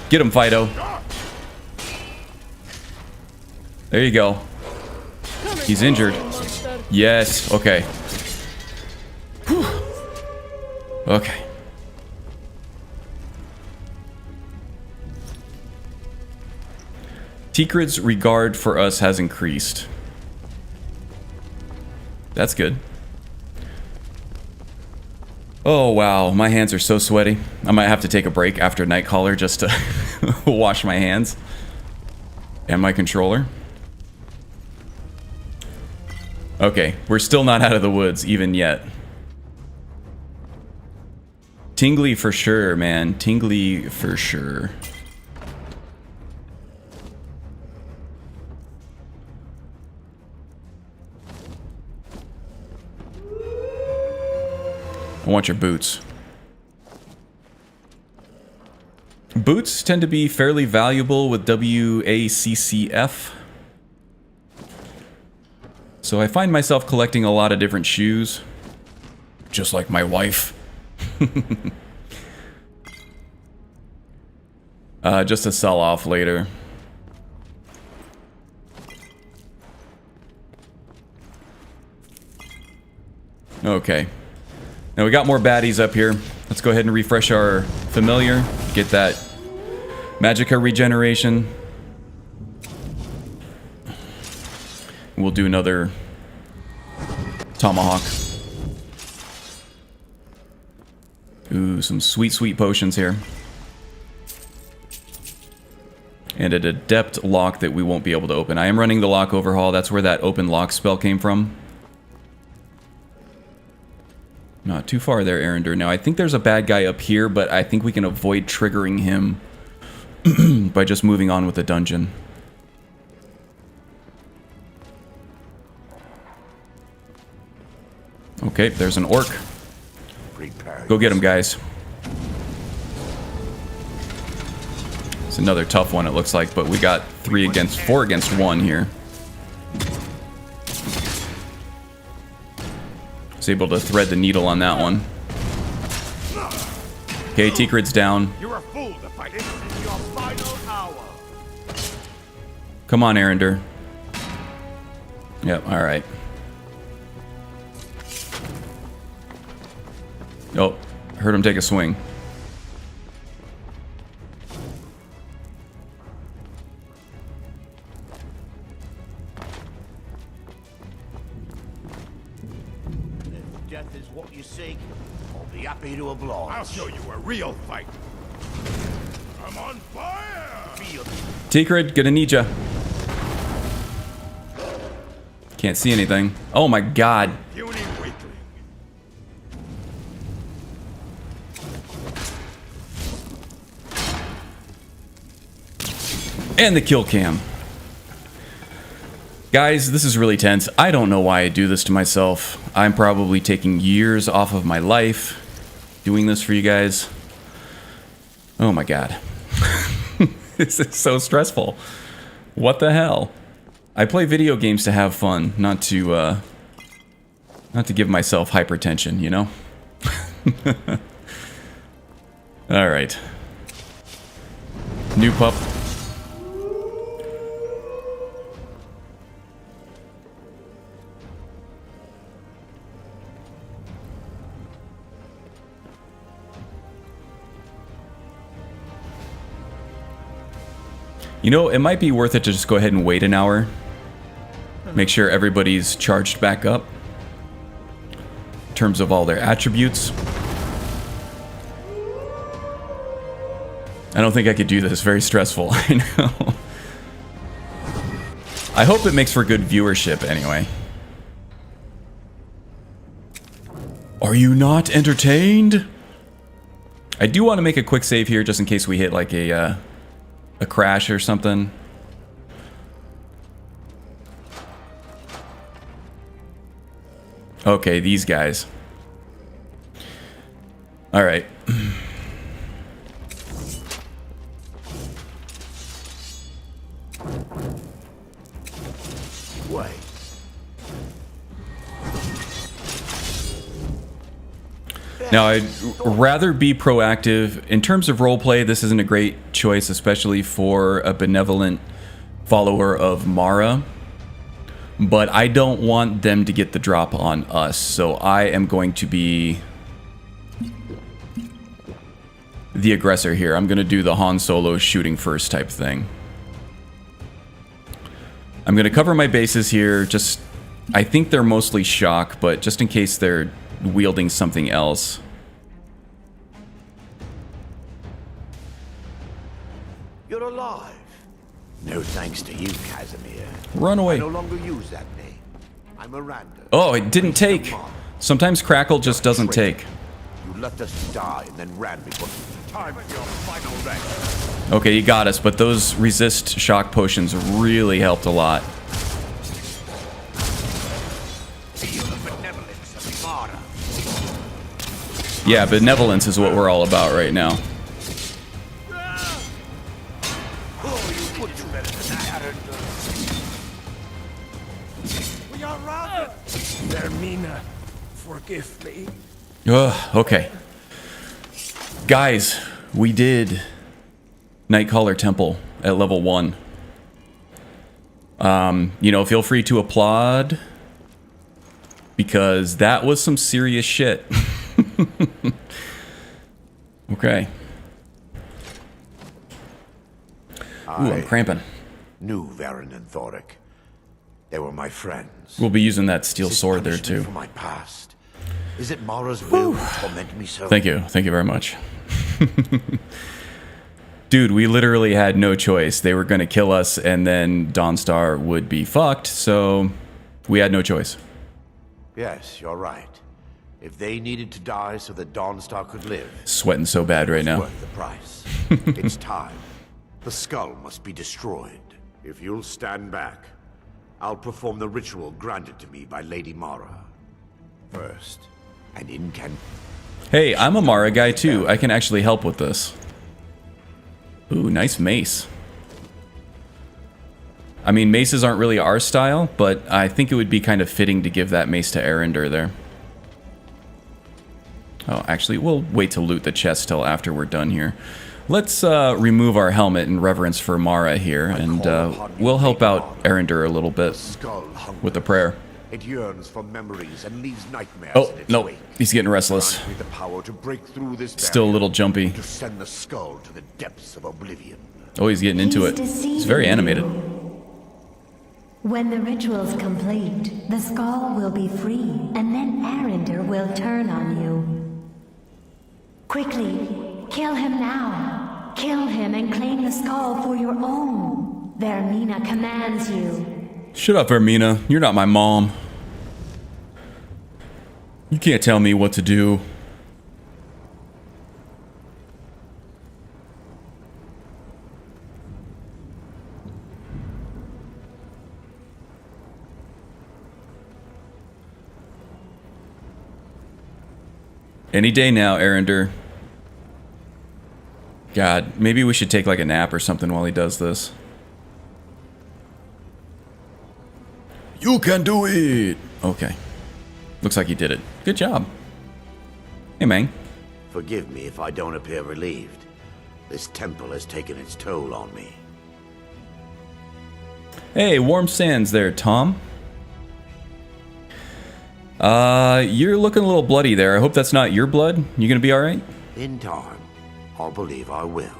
Get him, Fido. There you go. He's injured. Yes, okay. Whew. Okay. T-Crid's regard for us has increased. That's good. Oh wow, my hands are so sweaty. I might have to take a break after Nightcaller just to wash my hands. And my controller. Okay, we're still not out of the woods even yet. Tingly for sure, man. Tingly for sure. I want your boots. Boots tend to be fairly valuable with WACCF. So I find myself collecting a lot of different shoes. Just like my wife. Just to sell off later. Okay. Now we got more baddies up here. Let's go ahead and refresh our familiar. Get that magicka regeneration. We'll do another tomahawk. Ooh, some sweet, sweet potions here. And an adept lock that we won't be able to open. I am running the lock overhaul. That's where that open lock spell came from. Not too far there, Arender. Now, I think there's a bad guy up here, but I think we can avoid triggering him by just moving on with the dungeon. Okay, there's an orc. Go get him, guys. It's another tough one, it looks like, but we got 4 against 1 here. Was able to thread the needle on that one. Okay, Tikrid's down. You're a fool to fight. This is your final hour. Come on, Arender. Yep, alright. Oh, heard him take a swing. If death is what you seek, I'll be happy to oblige. I'll show you a real fight. I'm on fire. Feel Tikrid, gonna need ya. Can't see anything. Oh my god. Puny weakling. And the kill cam. Guys, this is really tense. I don't know why I do this to myself. I'm probably taking years off of my life doing this for you guys. Oh my god. This is so stressful. What the hell? I play video games to have fun, not to give myself hypertension, you know? Alright. New pup. You know, it might be worth it to just go ahead and wait an hour. Make sure everybody's charged back up in terms of all their attributes. I don't think I could do this. Very stressful. I know. I hope it makes for good viewership anyway. Are you not entertained? I do want to make a quick save here just in case we hit like a crash or something. Okay, these guys. All right. Wait. Now, I'd rather be proactive. In terms of roleplay, this isn't a great choice, especially for a benevolent follower of Mara. But I don't want them to get the drop on us, so I am going to be the aggressor here. I'm going to do the Han Solo shooting first type thing. I'm going to cover my bases here. Just, I think they're mostly shock, but just in case they're wielding something else. You're alive. No thanks to you, Casimir. Run I away. no longer use that name. I'm Miranda. Oh, it didn't take. Sometimes Crackle just doesn't take. You left us die and then ran before. Time for your final rest. Okay, you got us, but those resist shock potions really helped a lot. Feel the benevolence of Mara. Yeah, benevolence is what we're all about right now. Oh, you would do better than that. We are routed. Vermina, forgive me. Ugh, okay. Guys, we did Nightcaller Temple at level 1. You know, feel free to applaud, because that was some serious shit. Okay. Ooh, I'm cramping. Knew Varen and Thoric. They were my friends. We'll be using that steel Is it sword there punishment too. For my past. Is it Mara's will to torment me so? Thank you very much. Dude, we literally had no choice. They were going to kill us, and then Dawnstar would be fucked, so we had no choice. Yes, you're right. If they needed to die so that Dawnstar could live, Sweating so bad right it's now. worth the price. It's time. The skull must be destroyed. If you'll stand back, I'll perform the ritual granted to me by Lady Mara. First, an incantation. Hey, I'm a Mara guy too. I can actually help with this. Ooh, nice mace. I mean, maces aren't really our style, but I think it would be kind of fitting to give that mace to Arender there. Oh, actually, we'll wait to loot the chest till after we're done here. Let's remove our helmet in reverence for Mara here, and we'll help out Erender a little bit with the prayer. It yearns for memories and leaves nightmares Oh, in its no, wake. he's getting restless. Grant me the power to break through this Still a barrier, little jumpy. to send the skull to the depths of oblivion. Oh, he's getting into it. He's very animated. When the ritual's complete, the skull will be free, and then Arender will turn on you. Quickly, kill him now. Kill him and claim the skull for your own. Vermina commands you. Shut up, Vermina. You're not my mom. You can't tell me what to do. Any day now, Erender. God, maybe we should take like a nap or something while he does this. You can do it! Okay. Looks like he did it. Good job. Hey, man. Forgive me if I don't appear relieved. This temple has taken its toll on me. Hey, warm sands there, Tom. You're looking a little bloody there. I hope that's not your blood. You gonna be alright? In time, I believe I will.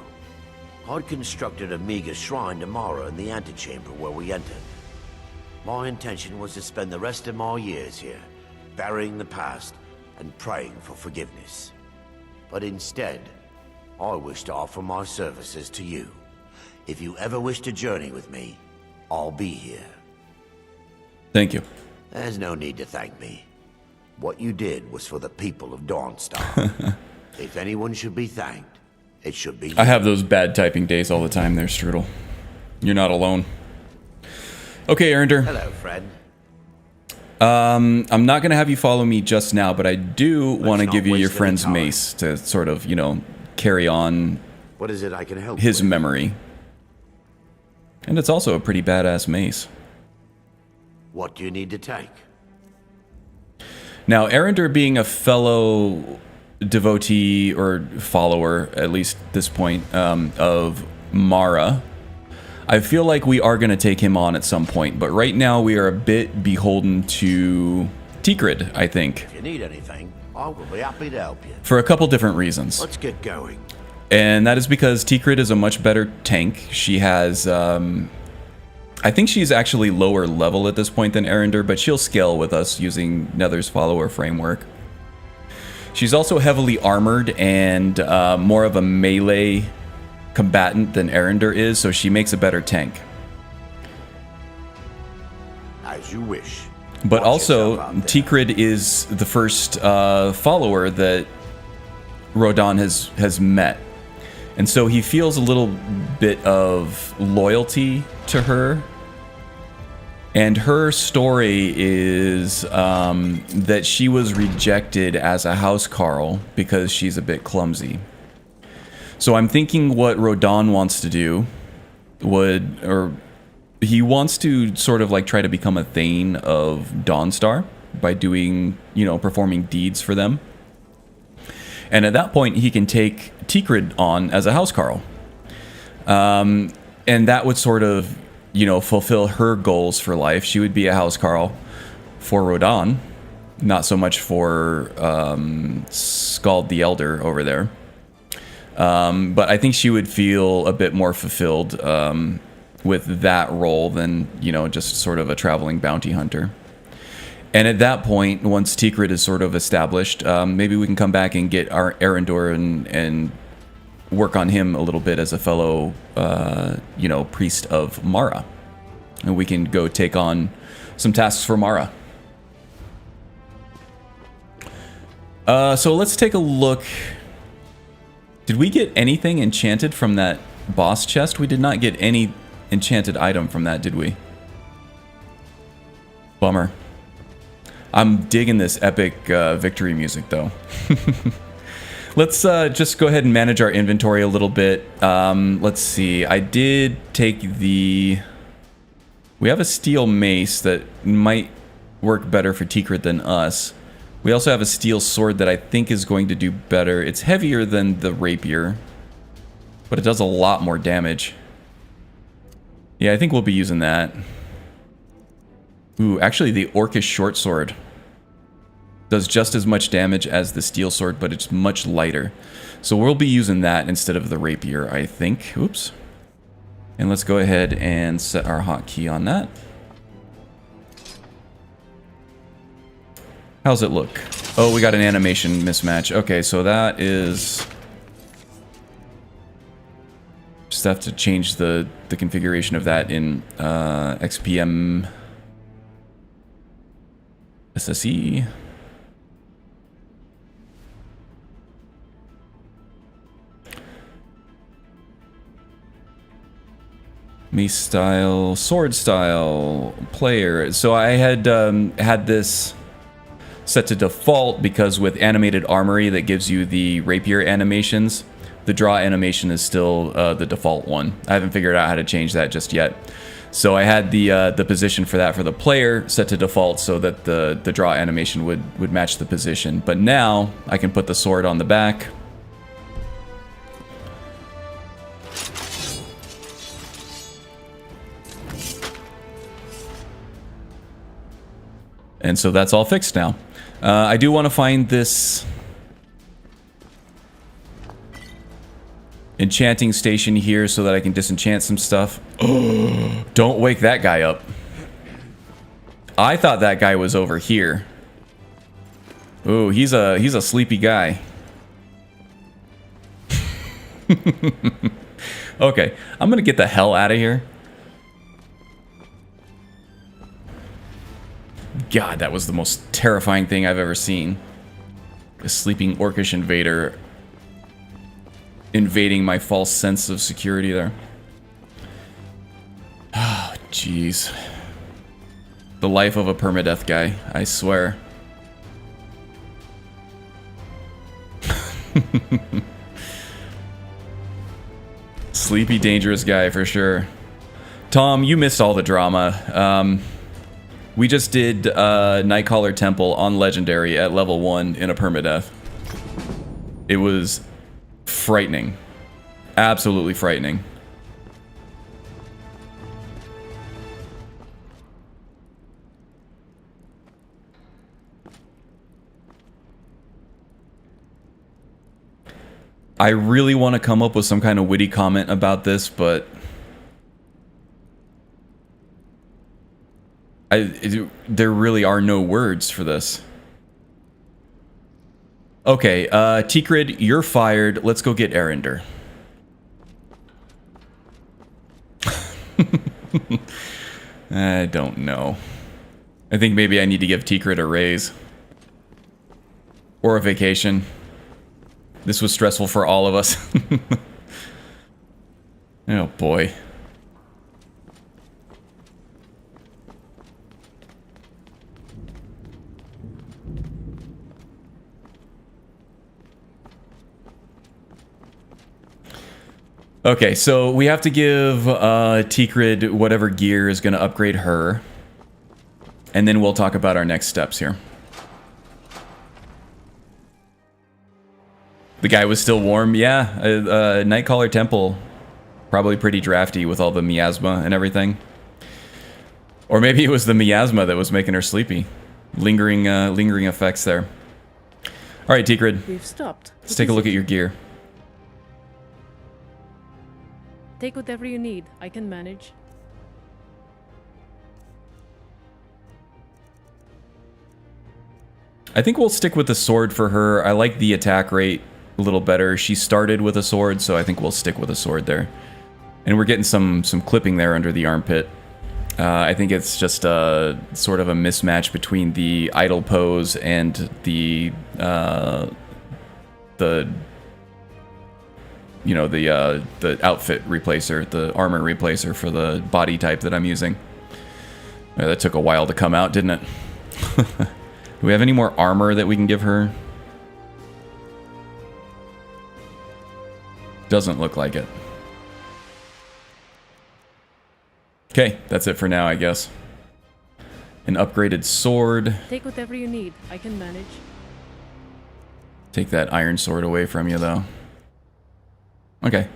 I'd constructed a meager shrine to Mara in the antechamber where we entered. My intention was to spend the rest of my years here, burying the past and praying for forgiveness. But instead, I wish to offer my services to you. If you ever wish to journey with me, I'll be here. Thank you. There's no need to thank me. What you did was for the people of Dawnstar. If anyone should be thanked, it should be you. I have those bad typing days all the time there, Strudel. You're not alone. Okay, Erender. Hello, friend. I'm not going to have you follow me just now, but I do want to not give you your waste any friend's time. mace to sort of, you know, carry on What is it I can help his with? memory. And it's also a pretty badass mace. What do you need to take? Now, Erender being a fellow devotee or follower, at least this point, of Mara, I feel like we are going to take him on at some point. But right now, we are a bit beholden to Tikrid, I think, If you need anything, I will be happy to help you. for a couple different reasons. Let's get going. And that is because Tikrid is a much better tank. She has, I think she's actually lower level at this point than Erender, but she'll scale with us using Nether's follower framework. She's also heavily armored and more of a melee combatant than Erender is, so she makes a better tank. As you wish. But Watch also, yourself out there. Tikrid is the first follower that Rodon has met. And so he feels a little bit of loyalty to her. And her story is that she was rejected as a housecarl because she's a bit clumsy. So I'm thinking what Rodon wants to do he wants to sort of like try to become a Thane of Dawnstar by doing, you know, performing deeds for them. And at that point, he can take Tikrid on as a housecarl. And that would sort of, you know, fulfill her goals for life. She would be a housecarl for Rodon, not so much for Skald the Elder over there. But I think she would feel a bit more fulfilled with that role than, you know, just sort of a traveling bounty hunter. And at that point, once Tikrid is sort of established, maybe we can come back and get our Erendor and work on him a little bit as a fellow, you know, priest of Mara. And we can go take on some tasks for Mara. So let's take a look. Did we get anything enchanted from that boss chest? We did not get any enchanted item from that, did we? Bummer. I'm digging this epic victory music, though. Let's just go ahead and manage our inventory a little bit. Let's see. I did take the... We have a steel mace that might work better for Tikrit than us. We also have a steel sword that I think is going to do better. It's heavier than the rapier, but it does a lot more damage. Yeah, I think we'll be using that. Ooh, actually the Orcish short sword does just as much damage as the steel sword, but it's much lighter. So we'll be using that instead of the rapier, I think. Oops. And let's go ahead and set our hotkey on that. How's it look? Oh, we got an animation mismatch. Okay, so that is... Just have to change the configuration of that in XPM SSE. Me style, sword style, player. So I had had this set to default because with animated armory that gives you the rapier animations, the draw animation is still the default one. I haven't figured out how to change that just yet. So I had the position for that for the player set to default so that the draw animation would match the position. But now I can put the sword on the back. And so that's all fixed now. I do want to find this enchanting station here so that I can disenchant some stuff. Don't wake that guy up. I thought that guy was over here. Ooh, he's a sleepy guy. Okay, I'm gonna get the hell out of here. God, that was the most terrifying thing I've ever seen. A sleeping Orcish invader invading my false sense of security there. Oh, jeez. The life of a permadeath guy, I swear. Sleepy, dangerous guy for sure. Tom, you missed all the drama. We just did Nightcaller Temple on Legendary at level 1 in a permadeath. It was frightening. Absolutely frightening. I really want to come up with some kind of witty comment about this, but there really are no words for this. Okay, Tikrid, you're fired. Let's go get Arender. I don't know. I think maybe I need to give Tikrid a raise. Or a vacation. This was stressful for all of us. Oh boy. Okay, so we have to give Tikrid whatever gear is going to upgrade her. And then we'll talk about our next steps here. The guy was still warm? Yeah, Nightcaller Temple. Probably pretty drafty with all the miasma and everything. Or maybe it was the miasma that was making her sleepy. Lingering effects there. Alright, Tikrid. We've stopped. Let's take a look at your gear. Take whatever you need. I can manage. I think we'll stick with the sword for her. I like the attack rate a little better. She started with a sword, so I think we'll stick with a sword there. And we're getting some clipping there under the armpit. I think it's just a sort of a mismatch between the idle pose and the you know, the outfit replacer, the armor replacer for the body type that I'm using. Yeah, that took a while to come out, didn't it? Do we have any more armor that we can give her? Doesn't look like it. Okay, that's it for now, I guess. An upgraded sword. Take whatever you need. I can manage. Take that iron sword away from you, though. Okay.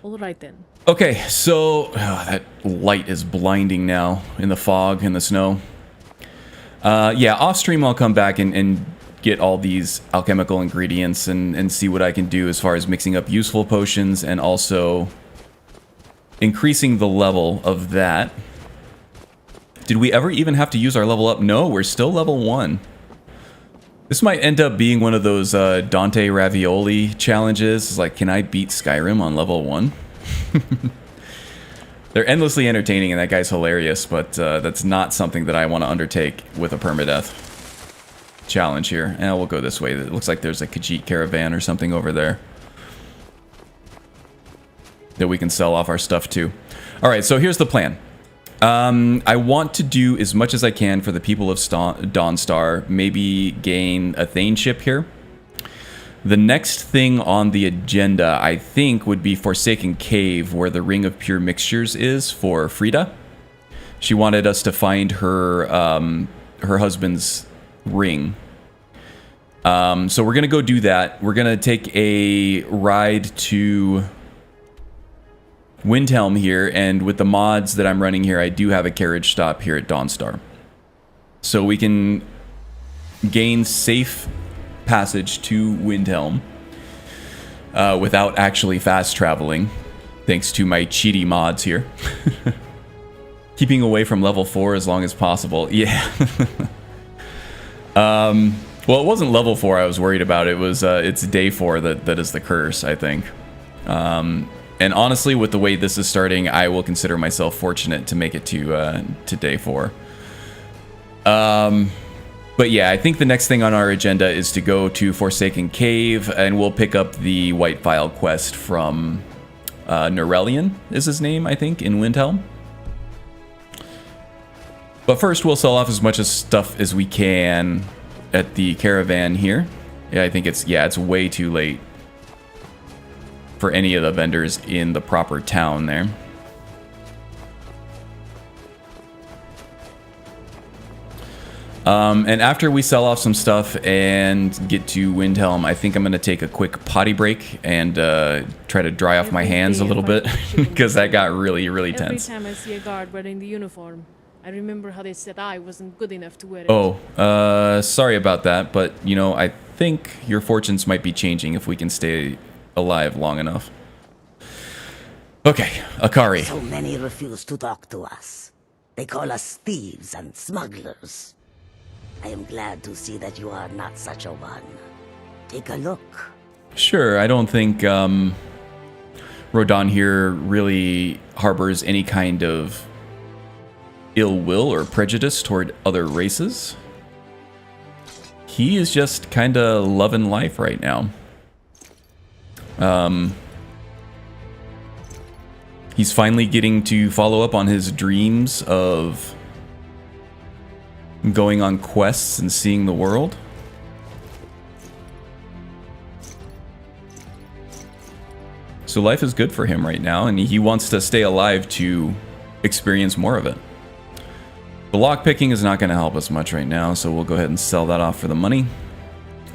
Alright then. Okay, so... that light is blinding now in the fog, in the snow. Yeah, off-stream I'll come back and get all these alchemical ingredients and see what I can do as far as mixing up useful potions and also increasing the level of that. Did we ever even have to use our level up? No, we're still level 1. This might end up being one of those Dante Ravioli challenges. It's like, can I beat Skyrim on level 1? They're endlessly entertaining and that guy's hilarious, but that's not something that I want to undertake with a permadeath challenge here. And we'll go this way. It looks like there's a Khajiit caravan or something over there that we can sell off our stuff to. Alright, so here's the plan. I want to do as much as I can for the people of Dawnstar, maybe gain a Thane ship here. The next thing on the agenda, I think, would be Forsaken Cave, where the Ring of Pure Mixtures is for Frida. She wanted us to find her her husband's ring. So we're going to go do that. We're going to take a ride to Windhelm here, and with the mods that I'm running here, I do have a carriage stop here at Dawnstar. So we can gain safe passage to Windhelm without actually fast traveling, thanks to my cheaty mods here. Keeping away from level 4 as long as possible. Yeah. Well, it wasn't level 4 I was worried about. It was it's day 4 that is the curse, I think. And honestly, with the way this is starting, I will consider myself fortunate to make it to day 4. But yeah, I think the next thing on our agenda is to go to Forsaken Cave, and we'll pick up the White File quest from Norelian, is his name, I think, in Windhelm. But first, we'll sell off as much as stuff as we can at the caravan here. Yeah, I think it's way too late for any of the vendors in the proper town there. And after we sell off some stuff and get to Windhelm, I think I'm going to take a quick potty break and try to dry off my hands a little bit, because that got really, really tense. Every time I see a guard wearing the uniform, I remember how they said I wasn't good enough to wear it. Oh, sorry about that, but, you know, I think your fortunes might be changing if we can stay alive long enough. Okay, Akari. So many refuse to talk to us. They call us thieves and smugglers. I am glad to see that you are not such a one. Take a look. Sure, I don't think Rodan here really harbors any kind of ill will or prejudice toward other races. He is just kind of loving life right now. He's finally getting to follow up on his dreams of going on quests and seeing the world. So life is good for him right now, and he wants to stay alive to experience more of it. The lockpicking is not going to help us much right now, so we'll go ahead and sell that off for the money.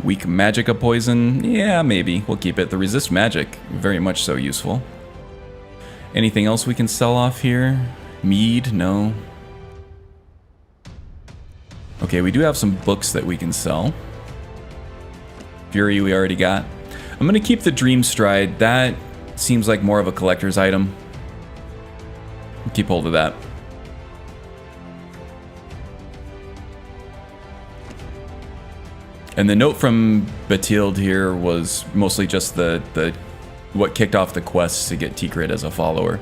Weak Magicka Poison, yeah, maybe. We'll keep it. The Resist Magic, very much so useful. Anything else we can sell off here? Mead, no. Okay, we do have some books that we can sell. Fury we already got. I'm going to keep the Dream Stride. That seems like more of a collector's item. We'll keep hold of that. And the note from Batilde here was mostly just the what kicked off the quest to get Tikrit as a follower.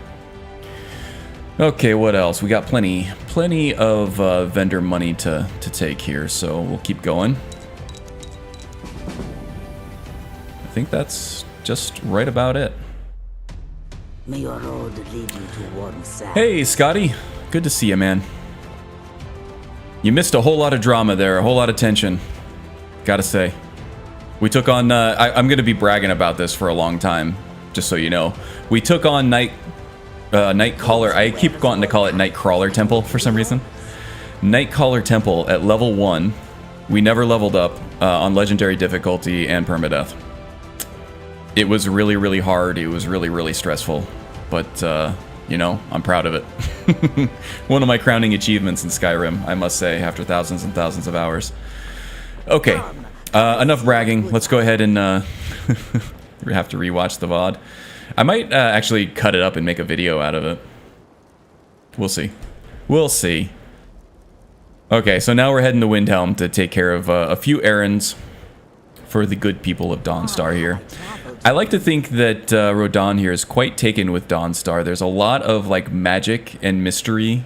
Okay, what else? We got plenty of vendor money to take here, so we'll keep going. I think that's just right about it. May your road lead you to warm sand. Hey, Scotty. Good to see you, man. You missed a whole lot of drama there, a whole lot of tension. Gotta say. We took on, I'm gonna be bragging about this for a long time, just so you know. We took on Nightcaller, I keep wanting to call it Nightcrawler Temple for some reason. Nightcaller Temple at level 1 We never leveled up on legendary difficulty and permadeath. It was really, really hard. It was really, really stressful. But, you know, I'm proud of it. One of my crowning achievements in Skyrim, I must say, after thousands and thousands of hours. Okay, enough bragging. Let's go ahead and we have to rewatch the VOD. I might actually cut it up and make a video out of it. We'll see. We'll see. Okay, so now we're heading to Windhelm to take care of a few errands for the good people of Dawnstar here. I like to think that Rodan here is quite taken with Dawnstar. There's a lot of like magic and mystery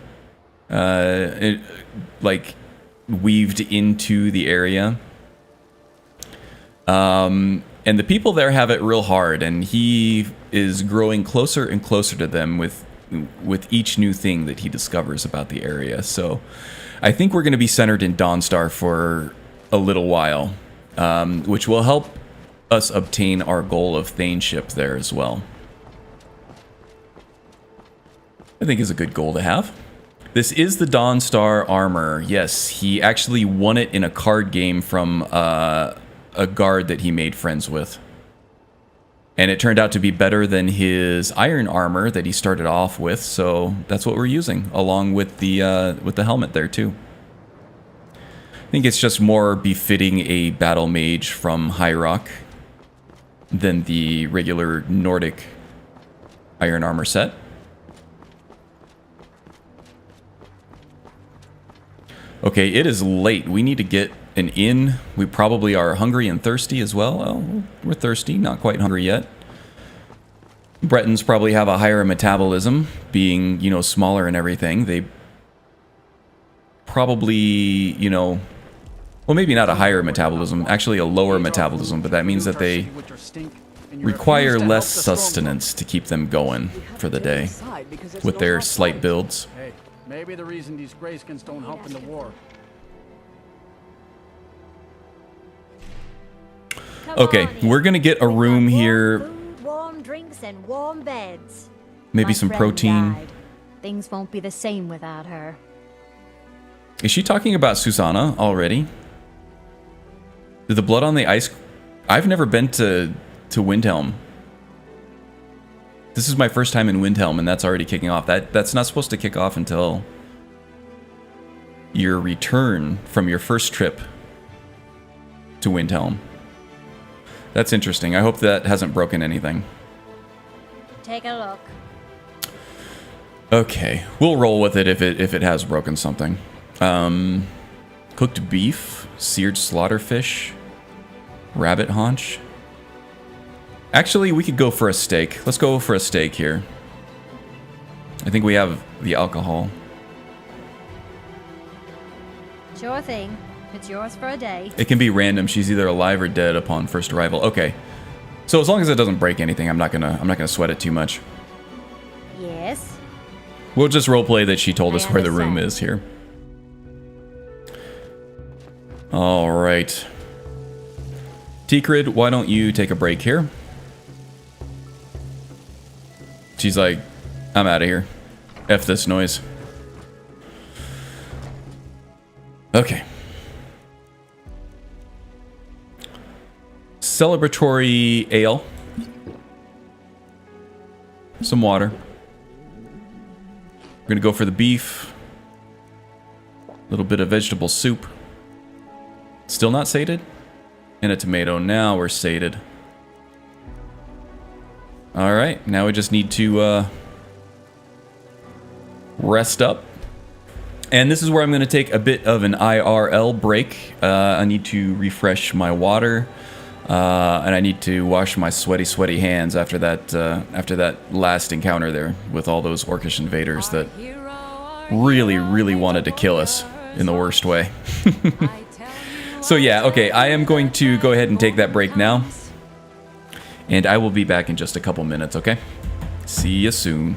like weaved into the area. And the people there have it real hard, and he is growing closer and closer to them with each new thing that he discovers about the area. So I think we're going to be centered in Dawnstar for a little while, which will help us obtain our goal of Thainship there as well. I think is a good goal to have. This is the Dawnstar armor. Yes, he actually won it in a card game from a guard that he made friends with. And it turned out to be better than his iron armor that he started off with, so that's what we're using, along with the helmet there too. I think it's just more befitting a battle mage from High Rock than the regular Nordic iron armor set. Okay, it is late. We need to get an inn. We probably are hungry and thirsty as well. Well, we're thirsty, not quite hungry yet. Bretons probably have a higher metabolism, being, you know, smaller and everything. They probably, you know, well, maybe not a higher metabolism, actually a lower metabolism, but that means that they require less sustenance to keep them going for the day with their slight builds. Hey, maybe the reason these Greyskins don't help in the war. Okay, we're gonna get a room here. Food, warm drinks and warm beds. Maybe My some friend protein. died. Things won't be the same without her. Is she talking about Susanna already? Did the blood on the ice... I've never been to Windhelm. This is my first time in Windhelm, and that's already kicking off. That's not supposed to kick off until your return from your first trip to Windhelm. That's interesting. I hope that hasn't broken anything. Take a look. Okay, we'll roll with it if it has broken something. Cooked beef, seared slaughterfish, rabbit haunch. Actually, we could go for a steak. Let's go for a steak here. I think we have the alcohol. Sure thing. It's yours for a day. It can be random. She's either alive or dead upon first arrival. Okay. So as long as it doesn't break anything, I'm not gonna sweat it too much. Yes. We'll just roleplay that she told us where the room is here. All right. Tikrid, why don't you take a break here? She's like, I'm out of here. F this noise. Okay. Celebratory ale. Some water. We're gonna go for the beef. A little bit of vegetable soup. Still not sated? And a tomato. Now we're sated. Alright, now we just need to rest up. And this is where I'm going to take a bit of an IRL break. I need to refresh my water. And I need to wash my sweaty hands after that last encounter there with all those Orcish invaders that really wanted to kill us in the worst way. So yeah, okay, I am going to go ahead and take that break now. And I will be back in just a couple minutes, okay? See you soon.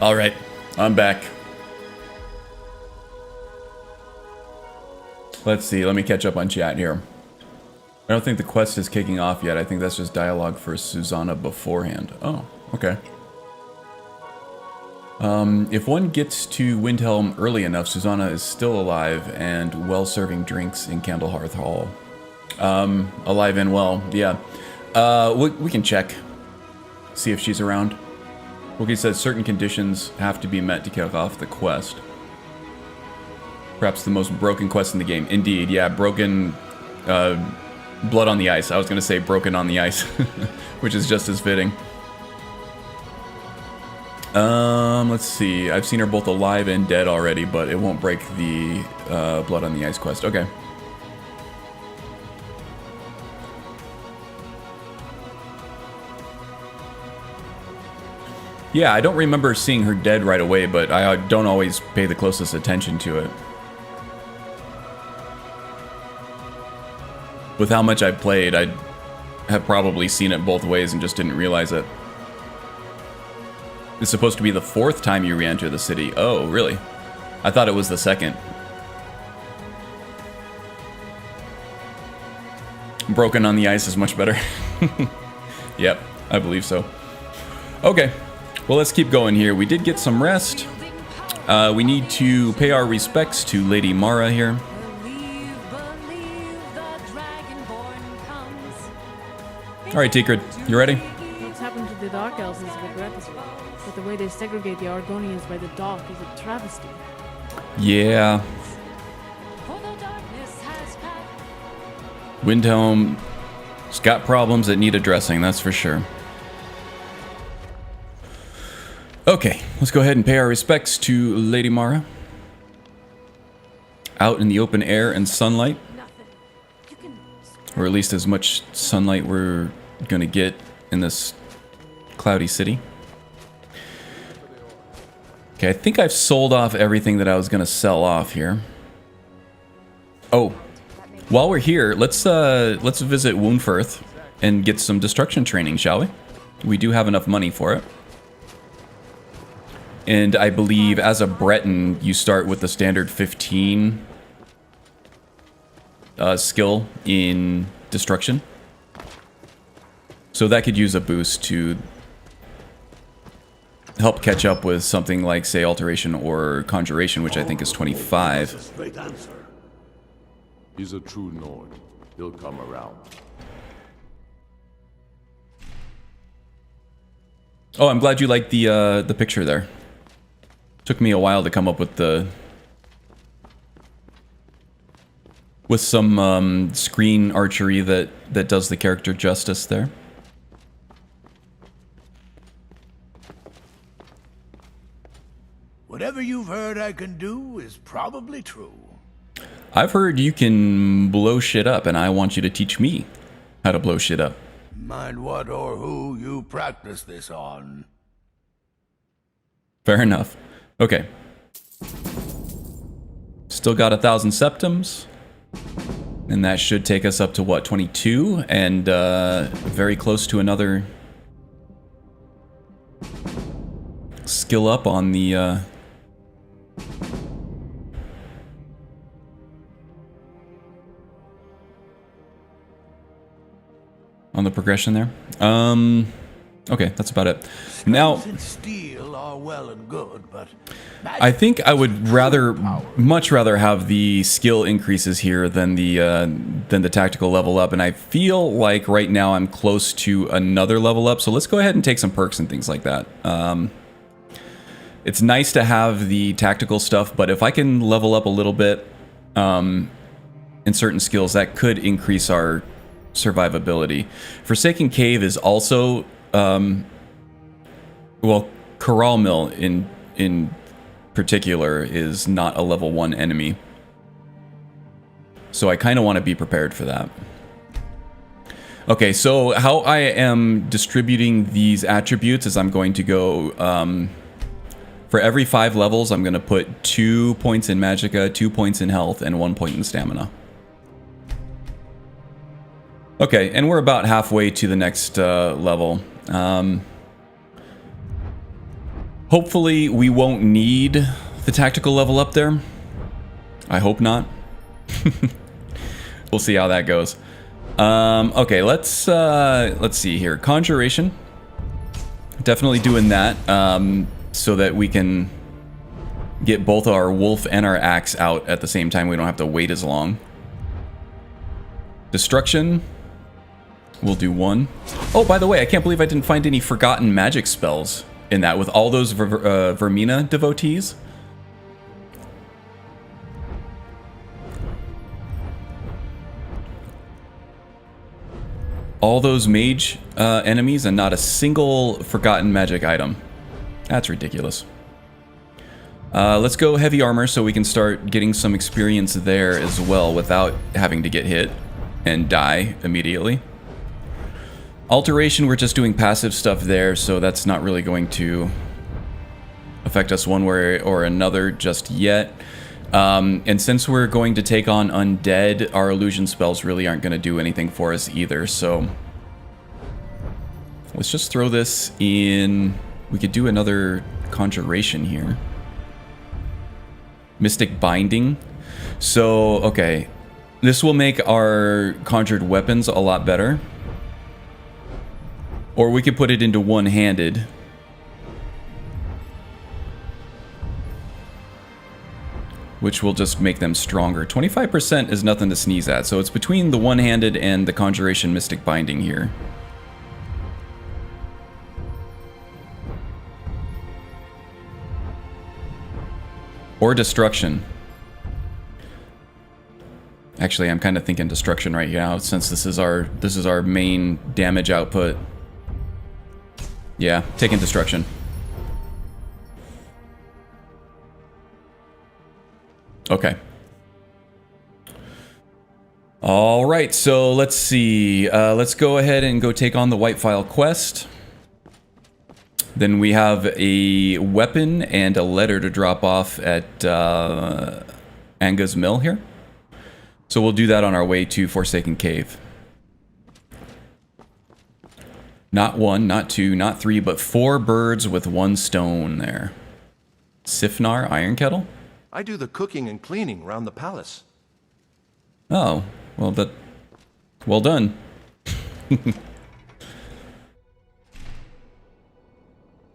All right, I'm back. Let's see, let me catch up on chat here. I don't think the quest is kicking off yet. I think that's just dialogue for Susanna beforehand. Oh, okay. If one gets to Windhelm early enough, Susanna is still alive and well serving drinks in Candlehearth Hall. Alive and well, yeah. We can check. See if she's around. Wookie says certain conditions have to be met to kick off the quest. Perhaps the most broken quest in the game. Indeed, yeah, broken... Blood on the Ice. I was going to say broken on the ice, which is just as fitting. Let's see. I've seen her both alive and dead already, but it won't break the Blood on the Ice quest. Okay. Yeah, I don't remember seeing her dead right away, but I don't always pay the closest attention to it. With how much I've played, I have probably seen it both ways and just didn't realize it. It's supposed to be the 4th time you re-enter the city. Oh, really? I thought it was the 2nd. Broken on the Ice is much better. Yep, I believe so. Okay, well, let's keep going here. We did get some rest. We need to pay our respects to Lady Mara here. Alright, Tikrid, you ready? What's happened to the Dark Elves is regrettable, but the way they segregate the Argonians by the dock is a travesty. Yeah. Windhelm's got problems that need addressing, that's for sure. Okay, let's go ahead and pay our respects to Lady Mara. Out in the open air and sunlight. Or at least as much sunlight we're gonna get in this cloudy city. Okay, I think I've sold off everything that I was gonna sell off here. Oh, while we're here, let's visit Woundfirth and get some destruction training, shall we? We do have enough money for it. And I believe as a Breton, you start with the standard 15 skill in destruction. So that could use a boost to help catch up with something like, say, Alteration or Conjuration, which I think is 25. That's a straight answer. He's a true Nord. He'll come around. Oh, I'm glad you liked the picture there. Took me a while to come up with some screen archery that does the character justice there. Whatever you've heard I can do is probably true. I've heard you can blow shit up, and I want you to teach me how to blow shit up. Mind what or who you practice this on. Fair enough. Okay. Still got 1,000 septums. And that should take us up to, what, 22? And very close to another skill up on the... on the progression there. Okay, that's about it. Now, Steel are well and good, but I think I would much rather have the skill increases here than the tactical level up, and I feel like right now I'm close to another level up. So let's go ahead and take some perks and things like that. It's nice to have the tactical stuff, but if I can level up a little bit in certain skills, that could increase our survivability. Forsaken Cave is also, well, Corral Mill in particular is not a level 1 enemy. So I kind of want to be prepared for that. Okay, so how I am distributing these attributes is I'm going to go, for every 5 levels, I'm going to put 2 points in Magicka, 2 points in Health, and 1 point in Stamina. Okay, and we're about halfway to the next level. Hopefully we won't need the tactical level up there. I hope not. We'll see how that goes. Okay, let's see here. Conjuration. Definitely doing that so that we can get both our wolf and our axe out at the same time. We don't have to wait as long. Destruction. We'll do one. Oh, by the way, I can't believe I didn't find any forgotten magic spells in that with all those Vermina devotees. All those mage enemies and not a single forgotten magic item. That's ridiculous. Let's go heavy armor so we can start getting some experience there as well without having to get hit and die immediately. Alteration, we're just doing passive stuff there, so that's not really going to affect us one way or another just yet. And since we're going to take on undead, our illusion spells really aren't going to do anything for us either, so let's just throw this in. We could do another conjuration here. Mystic Binding. So, okay. This will make our conjured weapons a lot better. Or we could put it into one-handed. Which will just make them stronger. 25% is nothing to sneeze at, so it's between the one-handed and the Conjuration Mystic Binding here. Or Destruction. Actually, I'm kind of thinking Destruction right now, since this is our main damage output. Yeah, taking Destruction. Okay. All right, so let's see. Let's go ahead and go take on the White File quest. Then we have a weapon and a letter to drop off at Anga's Mill here. So we'll do that on our way to Forsaken Cave. Not one, not two, not three, but 4 birds with 1 stone there. Sifnar Iron Kettle? I do the cooking and cleaning around the palace. Oh, well, well done.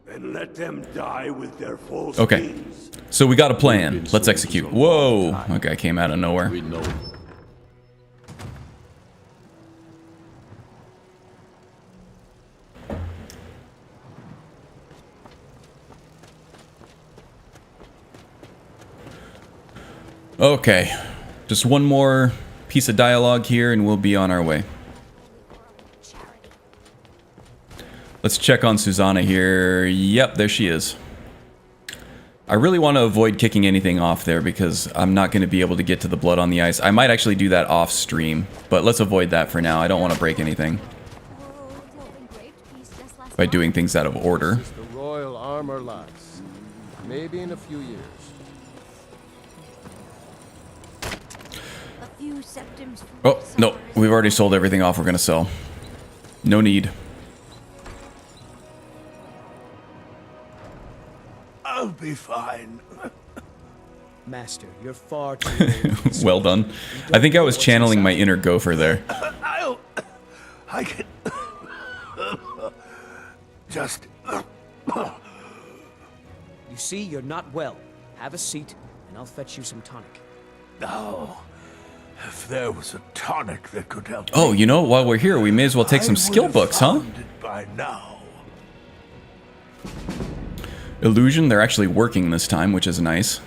And let them die with their full Okay, skins. so we got a plan. Let's execute. Whoa, okay, came out of nowhere. We know. Okay, just one more piece of dialogue here and we'll be on our way. Let's check on Susanna here. Yep, there she is. I really want to avoid kicking anything off there because I'm not going to be able to get to the blood on the ice. I might actually do that off stream, but let's avoid that for now. I don't want to break anything by doing things out of order. This is the royal armor lads. Maybe in a few years. Oh, no, we've already sold everything off we're going to sell. No need. I'll be fine. Master, you're far too old. Well done. I think I was channeling my inner gopher there. I can just. You see, you're not well. Have a seat, and I'll fetch you some tonic. No. If there was a tonic that could help. Oh, you know, while we're here, we may as well take some skill books, huh? By now. Illusion, they're actually working this time, which is nice.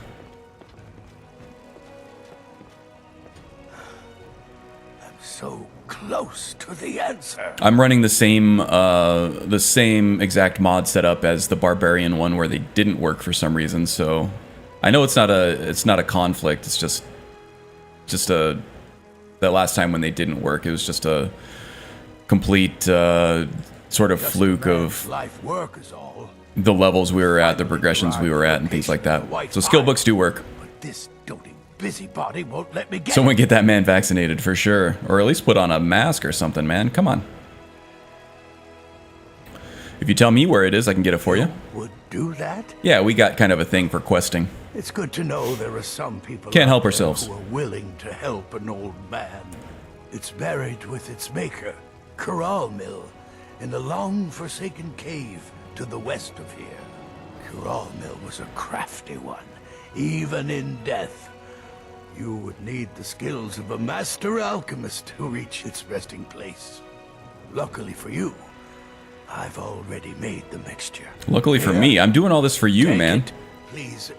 I'm so close to the answer. I'm running the same exact mod setup as the Barbarian one where they didn't work for some reason, so I know it's not a conflict, it's just that last time when they didn't work, it was just a complete sort of fluke of life work is all. The levels we were at, the progressions we were at, and things like that. So skill books do work. But this doting busybody won't let me get Someone get that man vaccinated for sure, or at least put on a mask or something, man. Come on. If you tell me where it is, I can get it for you. Would do that? Yeah, we got kind of a thing for questing. It's good to know there are some people Can't out help there ourselves. who are willing to help an old man. It's buried with its maker, Corral Mill, in a long-forsaken cave to the west of here. Corral Mill was a crafty one, even in death. You would need the skills of a master alchemist to reach its resting place. Luckily for you, I've already made the mixture. Luckily for me, I'm doing all this for you, man. Please,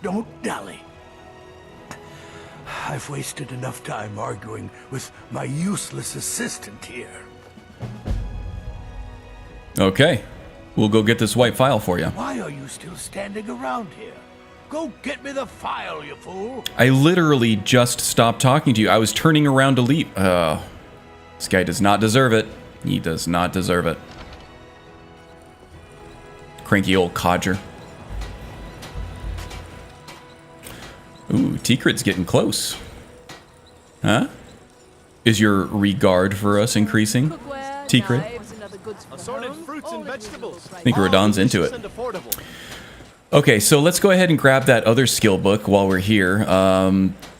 don't dally. I've wasted enough time arguing with my useless assistant here. Okay. We'll go get this white file for you. Why are you still standing around here? Go get me the file, you fool! I literally just stopped talking to you. I was turning around to leave. This guy does not deserve it. He does not deserve it. Cranky old codger. Ooh, T-Crit's getting close. Huh? Is your regard for us increasing? T-Crit? Assorted fruits and vegetables. I think Rodon's into it. Okay, so let's go ahead and grab that other skill book while we're here.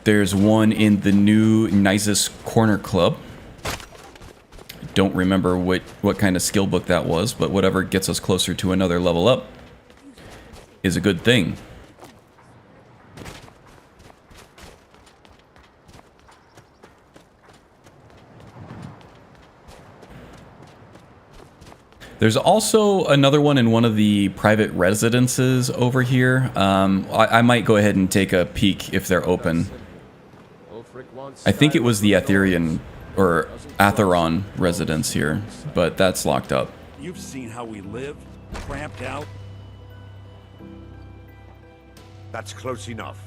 There's one in the new Nisus Corner Club. Don't remember what kind of skill book that was, but whatever gets us closer to another level up is a good thing. There's also another one in one of the private residences over here. I might go ahead and take a peek if they're open. I think it was the Aetherian or Atheron residence here, but that's locked up. You've seen how we live, cramped out. That's close enough.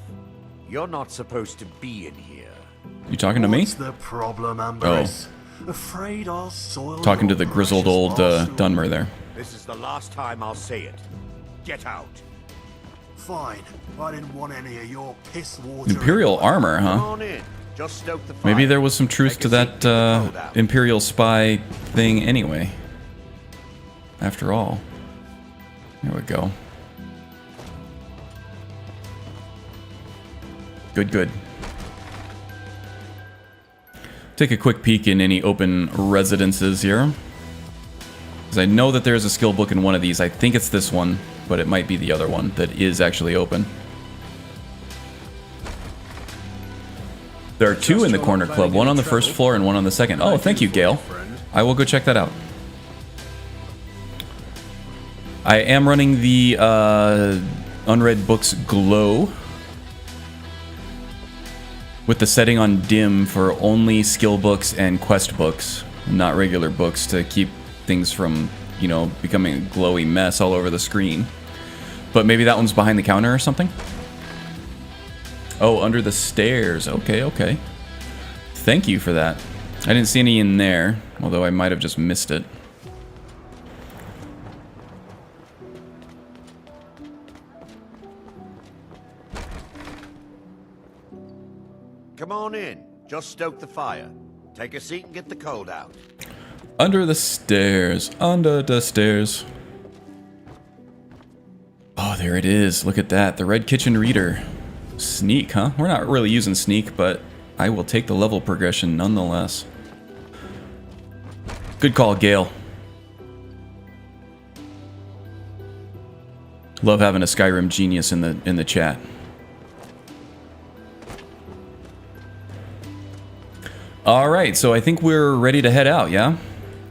You're not supposed to be in here. You talking to me? What's the problem, Ambrose? Afraid I'll soil Talking to your the grizzled precious old arsenal? Dunmer there. This is the last time I'll say it. Get out. Fine. I didn't want any of your piss water. Imperial armor, Come huh? on in. Just stoke the fire. Maybe there was some truth to that Imperial spy thing anyway. After all. There we go. Good, good. Take a quick peek in any open residences here. Because I know that there's a skill book in one of these. I think it's this one, but it might be the other one that is actually open. There are two in the corner club, one on the first floor and one on the second. Oh, thank you, Gale. I will go check that out. I am running the Unread Books Glow with the setting on dim for only skill books and quest books, not regular books, to keep things from, you know, becoming a glowy mess all over the screen. But maybe that one's behind the counter or something? Oh, under the stairs. Okay, okay. Thank you for that. I didn't see any in there, although I might have just missed it. Come on in. Just stoke the fire. Take a seat and get the cold out. Under the stairs. Under the stairs. Oh, there it is. Look at that. The Red Kitchen Reader. Sneak, huh? We're not really using sneak, but I will take the level progression nonetheless. Good call, Gale. Love having a Skyrim genius in the chat. All right, so I think we're ready to head out, yeah?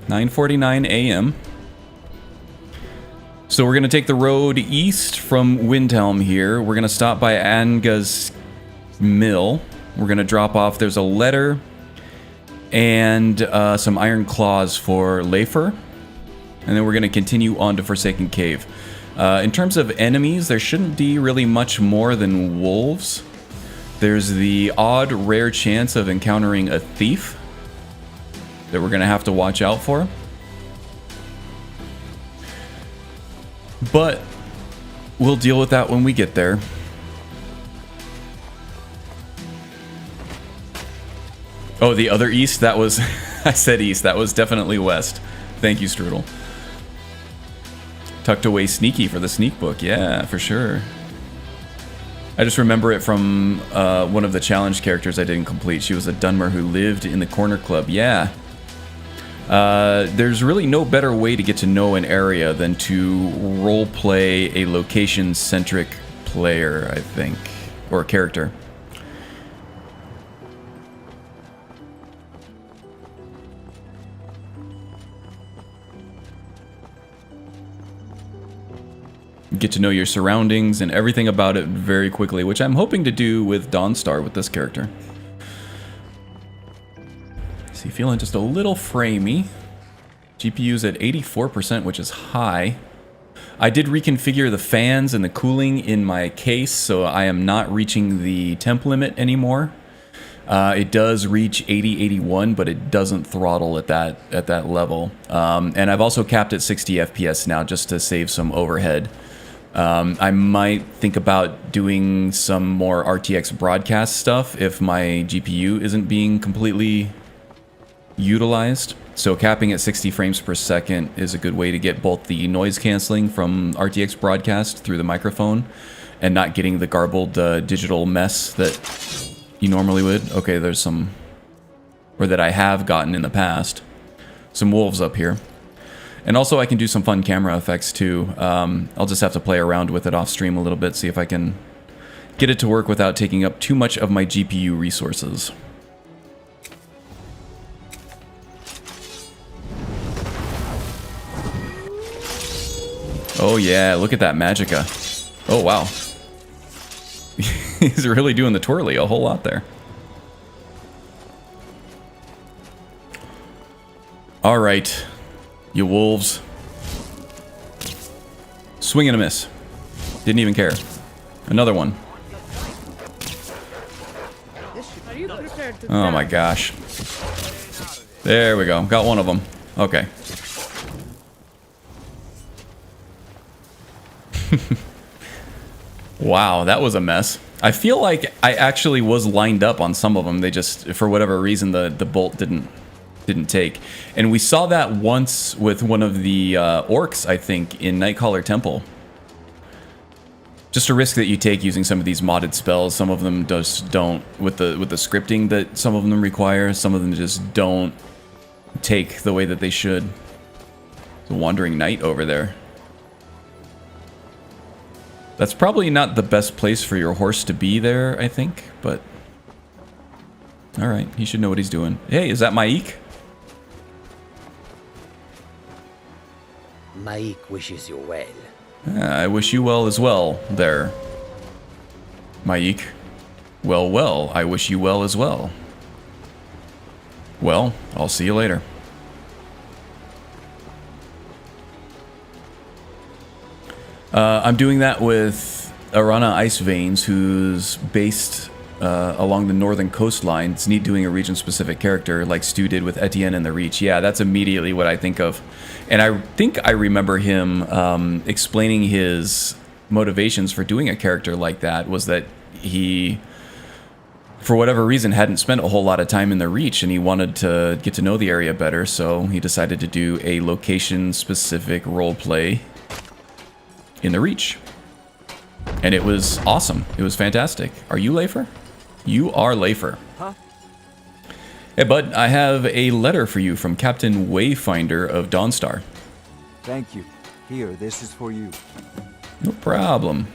9:49 a.m. So we're going to take the road east from Windhelm here. We're going to stop by Anga's Mill. We're going to drop off. There's a letter and some iron claws for Leifer. And then we're going to continue on to Forsaken Cave. In terms of enemies, there shouldn't be really much more than wolves. There's the odd, rare chance of encountering a thief that we're going to have to watch out for. But we'll deal with that when we get there. Oh, the other east? That was... I said east. That was definitely west. Thank you, Strudel. Tucked away sneaky for the sneak book. Yeah, for sure. I just remember it from one of the challenge characters I didn't complete. She was a Dunmer who lived in the corner club. Yeah. There's really no better way to get to know an area than to roleplay a location-centric player, I think. Or character. Get to know your surroundings and everything about it very quickly, which I'm hoping to do with Dawnstar with this character. See, feeling just a little framey. GPU's at 84%, which is high. I did reconfigure the fans and the cooling in my case, so I am not reaching the temp limit anymore. It does reach 80, 81, but it doesn't throttle at that level. And I've also capped at 60 FPS now, just to save some overhead. I might think about doing some more RTX broadcast stuff if my GPU isn't being completely utilized. So capping at 60 frames per second is a good way to get both the noise canceling from RTX broadcast through the microphone and not getting the garbled digital mess that you normally would. Okay, there's some, or that I have gotten in the past. Some wolves up here. And also I can do some fun camera effects too. I'll just have to play around with it off stream a little bit, see if I can get it to work without taking up too much of my GPU resources. Oh yeah, look at that Magicka. Oh wow. He's really doing the twirly a whole lot there. Alright. You wolves. Swing and a miss. Didn't even care. Another one. Are you prepared to Oh die? my gosh. There we go. Got one of them. Okay. Wow, that was a mess. I feel like I actually was lined up on some of them. They just, for whatever reason, the bolt didn't take. And we saw that once with one of the orcs, I think, in Nightcaller Temple. Just a risk that you take using some of these modded spells. Some of them just don't, with the scripting that some of them require, some of them just don't take the way that they should. The Wandering Knight over there. That's probably not the best place for your horse to be there, I think, but... Alright, he should know what he's doing. Hey, is that Maik? Maik wishes you well. I wish you well as well, there. Maik. Well, well, I wish you well as well. Well, I'll see you later. I'm doing that with Arana Ice Veins, who's based along the northern coastline. It's neat doing a region-specific character like Stu did with Etienne in the Reach. Yeah, that's immediately what I think of. And I think I remember him explaining his motivations for doing a character like that was that he, for whatever reason, hadn't spent a whole lot of time in the Reach and he wanted to get to know the area better, so he decided to do a location-specific roleplay in the Reach. And it was awesome. It was fantastic. Are you Leifer? You are Leifer. Huh? Hey, bud, I have a letter for you from Captain Wayfinder of Dawnstar. Thank you. Here, this is for you. No problem.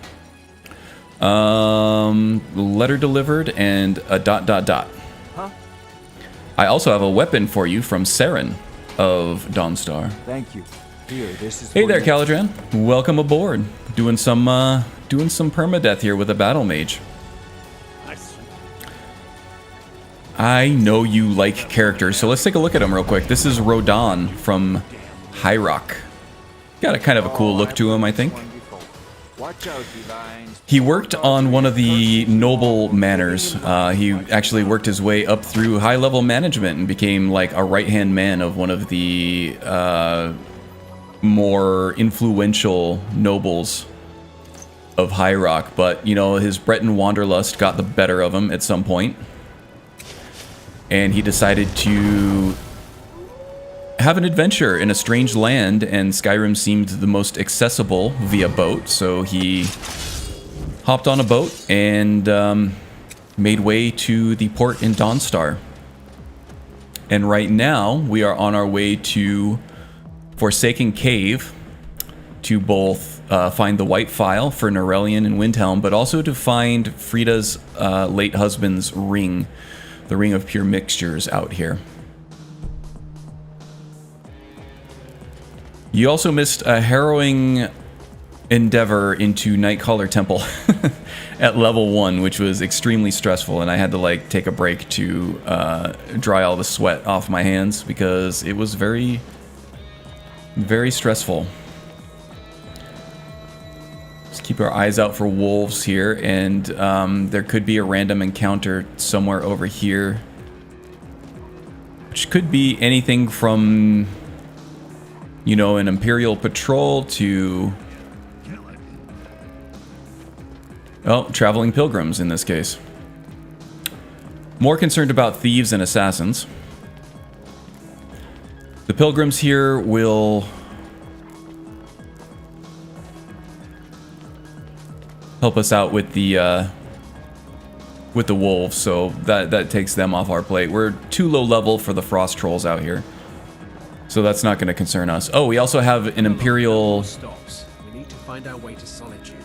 Letter delivered and a ... Huh? I also have a weapon for you from Saren of Dawnstar. Thank you. Here, this is Hey for there, you. Caladran. Welcome aboard. Doing some permadeath here with a Battlemage. I know you like characters, so let's take a look at him real quick. This is Rodan from High Rock. Got a kind of a cool look to him, I think. He worked on one of the noble manors. He actually worked his way up through high-level management and became like a right-hand man of one of the more influential nobles of High Rock. But, you know, his Breton wanderlust got the better of him at some point. And he decided to have an adventure in a strange land, and Skyrim seemed the most accessible via boat, so he hopped on a boat and made way to the port in Dawnstar. And right now, we are on our way to Forsaken Cave to both find the White Phial for Norellian and Windhelm, but also to find Frida's late husband's ring, the Ring of Pure Mixtures out here. You also missed a harrowing endeavor into Nightcaller Temple at level 1, which was extremely stressful, and I had to like take a break to dry all the sweat off my hands because it was very, very stressful. Let's keep our eyes out for wolves here, and there could be a random encounter somewhere over here, which could be anything from, you know, an Imperial patrol to, well, traveling pilgrims in this case. More concerned about thieves and assassins. The pilgrims here will help us out with the wolves, so that takes them off our plate. We're too low level for the frost trolls out here, so that's not going to concern us. Oh, we also have an Imperial We need to find our way to solitude.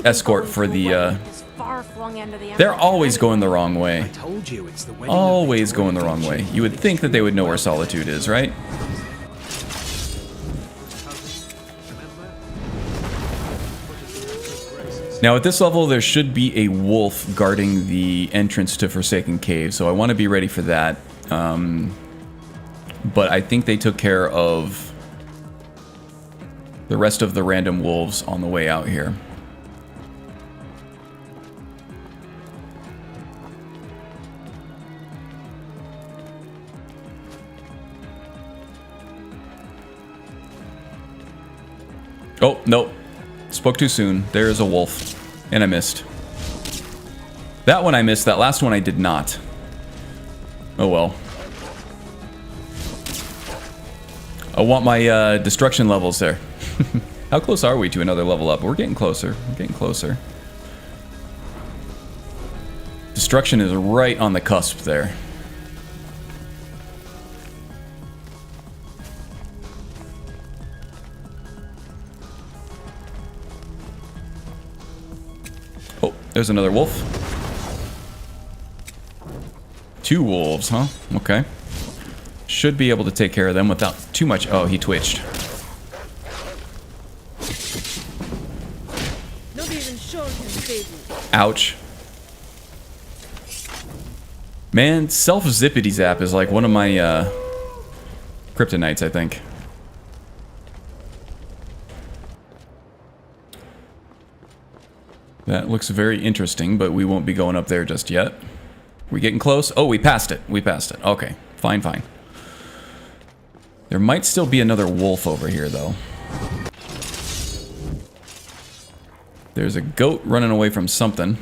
escort for the they're always going the wrong way. Always going the wrong way. You would think that they would know where Solitude is, right? Now at this level there should be a wolf guarding the entrance to Forsaken Cave, so I want to be ready for that. But I think they took care of the rest of the random wolves on the way out here. Oh, no. Spoke too soon. There is a wolf. And I missed. That one I missed. That last one I did not. Oh well. I want my destruction levels there. How close are we to another level up? We're getting closer. We're getting closer. Destruction is right on the cusp there. Oh, there's another wolf. 2 wolves, huh? Okay. Should be able to take care of them without too much... Oh, he twitched. Not even sure can save you. Ouch. Man, self-zippity zap is like one of my kryptonites, I think. That looks very interesting, but we won't be going up there just yet. We getting close? Oh, we passed it. We passed it. Okay, fine, fine. There might still be another wolf over here, though. There's a goat running away from something.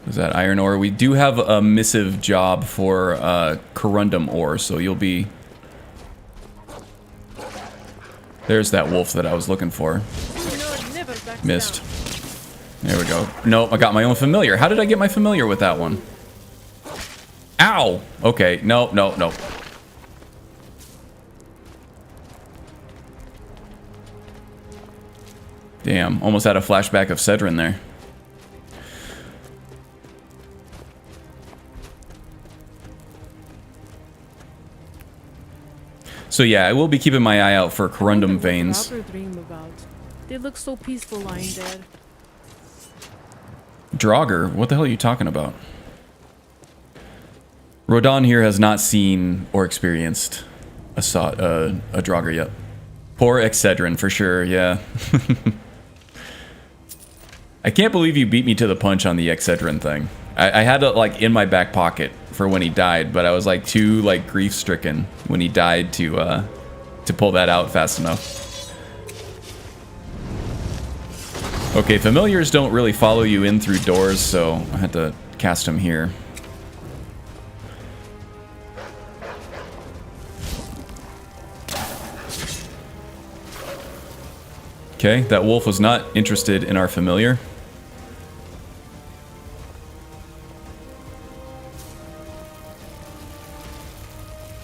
Is that iron ore? We do have a missive job for corundum ore, so you'll be... There's that wolf that I was looking for. Missed. There we go. Nope, I got my own familiar. How did I get my familiar with that one? Ow! Okay, no, no, no. Damn, almost had a flashback of Cedrin there. So yeah, I will be keeping my eye out for corundum veins. They look so peaceful lying there. Draugr? What the hell are you talking about? Rodan here has not seen or experienced a Draugr yet. Poor Excedrin for sure, yeah. I can't believe you beat me to the punch on the Excedrin thing. I had it like in my back pocket for when he died, but I was like too like grief-stricken when he died to pull that out fast enough. Okay, familiars don't really follow you in through doors, so I had to cast him here. Okay, that wolf was not interested in our familiar.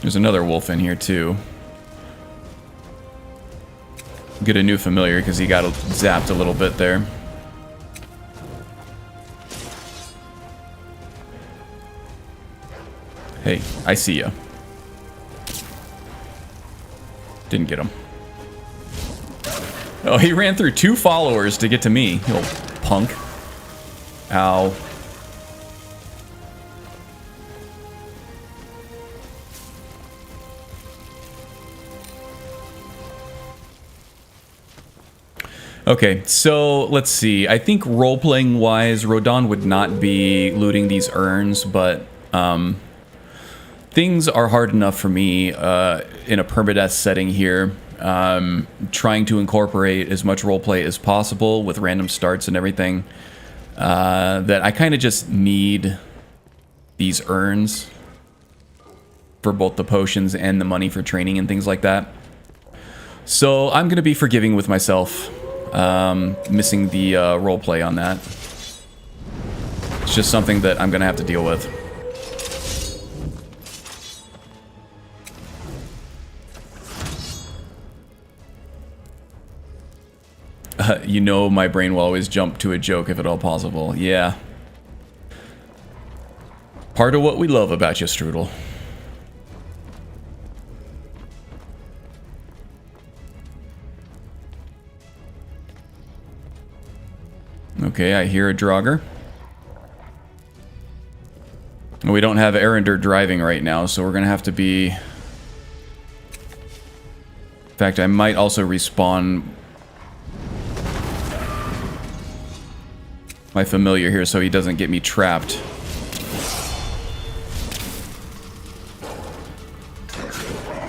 There's another wolf in here too. Get a new familiar because he got zapped a little bit there. Hey, I see ya. Didn't get him. Oh, he ran through 2 followers to get to me, you little punk. Ow. Okay, so let's see. I think role-playing wise, Rodon would not be looting these urns, but things are hard enough for me in a permadeath setting here. Trying to incorporate as much roleplay as possible with random starts and everything. That I kind of just need these urns for both the potions and the money for training and things like that. So I'm going to be forgiving with myself. Missing the roleplay on that. It's just something that I'm gonna have to deal with. You know my brain will always jump to a joke if at all possible. Yeah. Part of what we love about you, Strudel. Okay, I hear a Draugr. We don't have Arender driving right now, so we're gonna have to be... In fact, I might also respawn my familiar here so he doesn't get me trapped.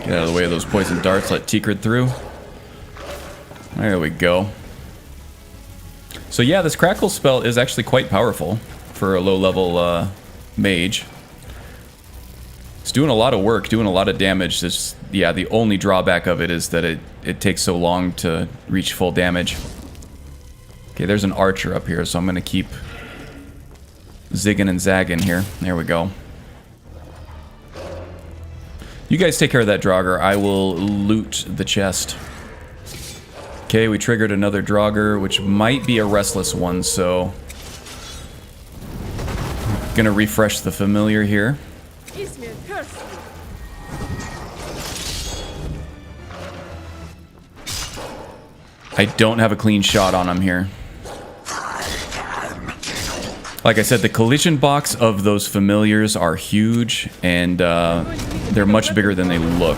Get out of the way of those poison darts, let Tikrid through. There we go. So yeah, this Crackle spell is actually quite powerful for a low-level mage. It's doing a lot of work, doing a lot of damage. This, yeah, the only drawback of it is that it takes so long to reach full damage. Okay, there's an archer up here, so I'm going to keep zigging and zagging here. There we go. You guys take care of that Draugr. I will loot the chest. Okay, we triggered another Draugr, which might be a restless one, so... Gonna refresh the familiar here. I don't have a clean shot on him here. Like I said, the collision box of those familiars are huge, and they're much bigger than they look.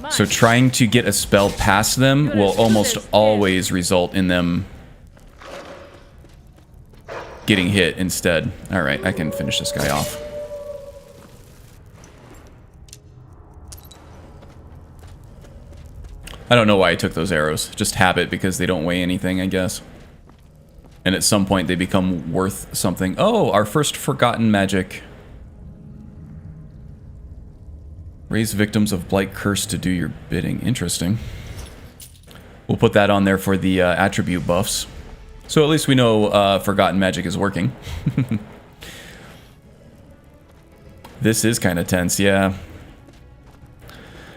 So trying to get a spell past them will almost always result in them getting hit instead. Alright, I can finish this guy off. I don't know why I took those arrows. Just habit, because they don't weigh anything, I guess. And at some point they become worth something. Oh, our first forgotten magic. Raise victims of Blight Curse to do your bidding. Interesting. We'll put that on there for the attribute buffs. So at least we know forgotten magic is working. This is kind of tense, yeah.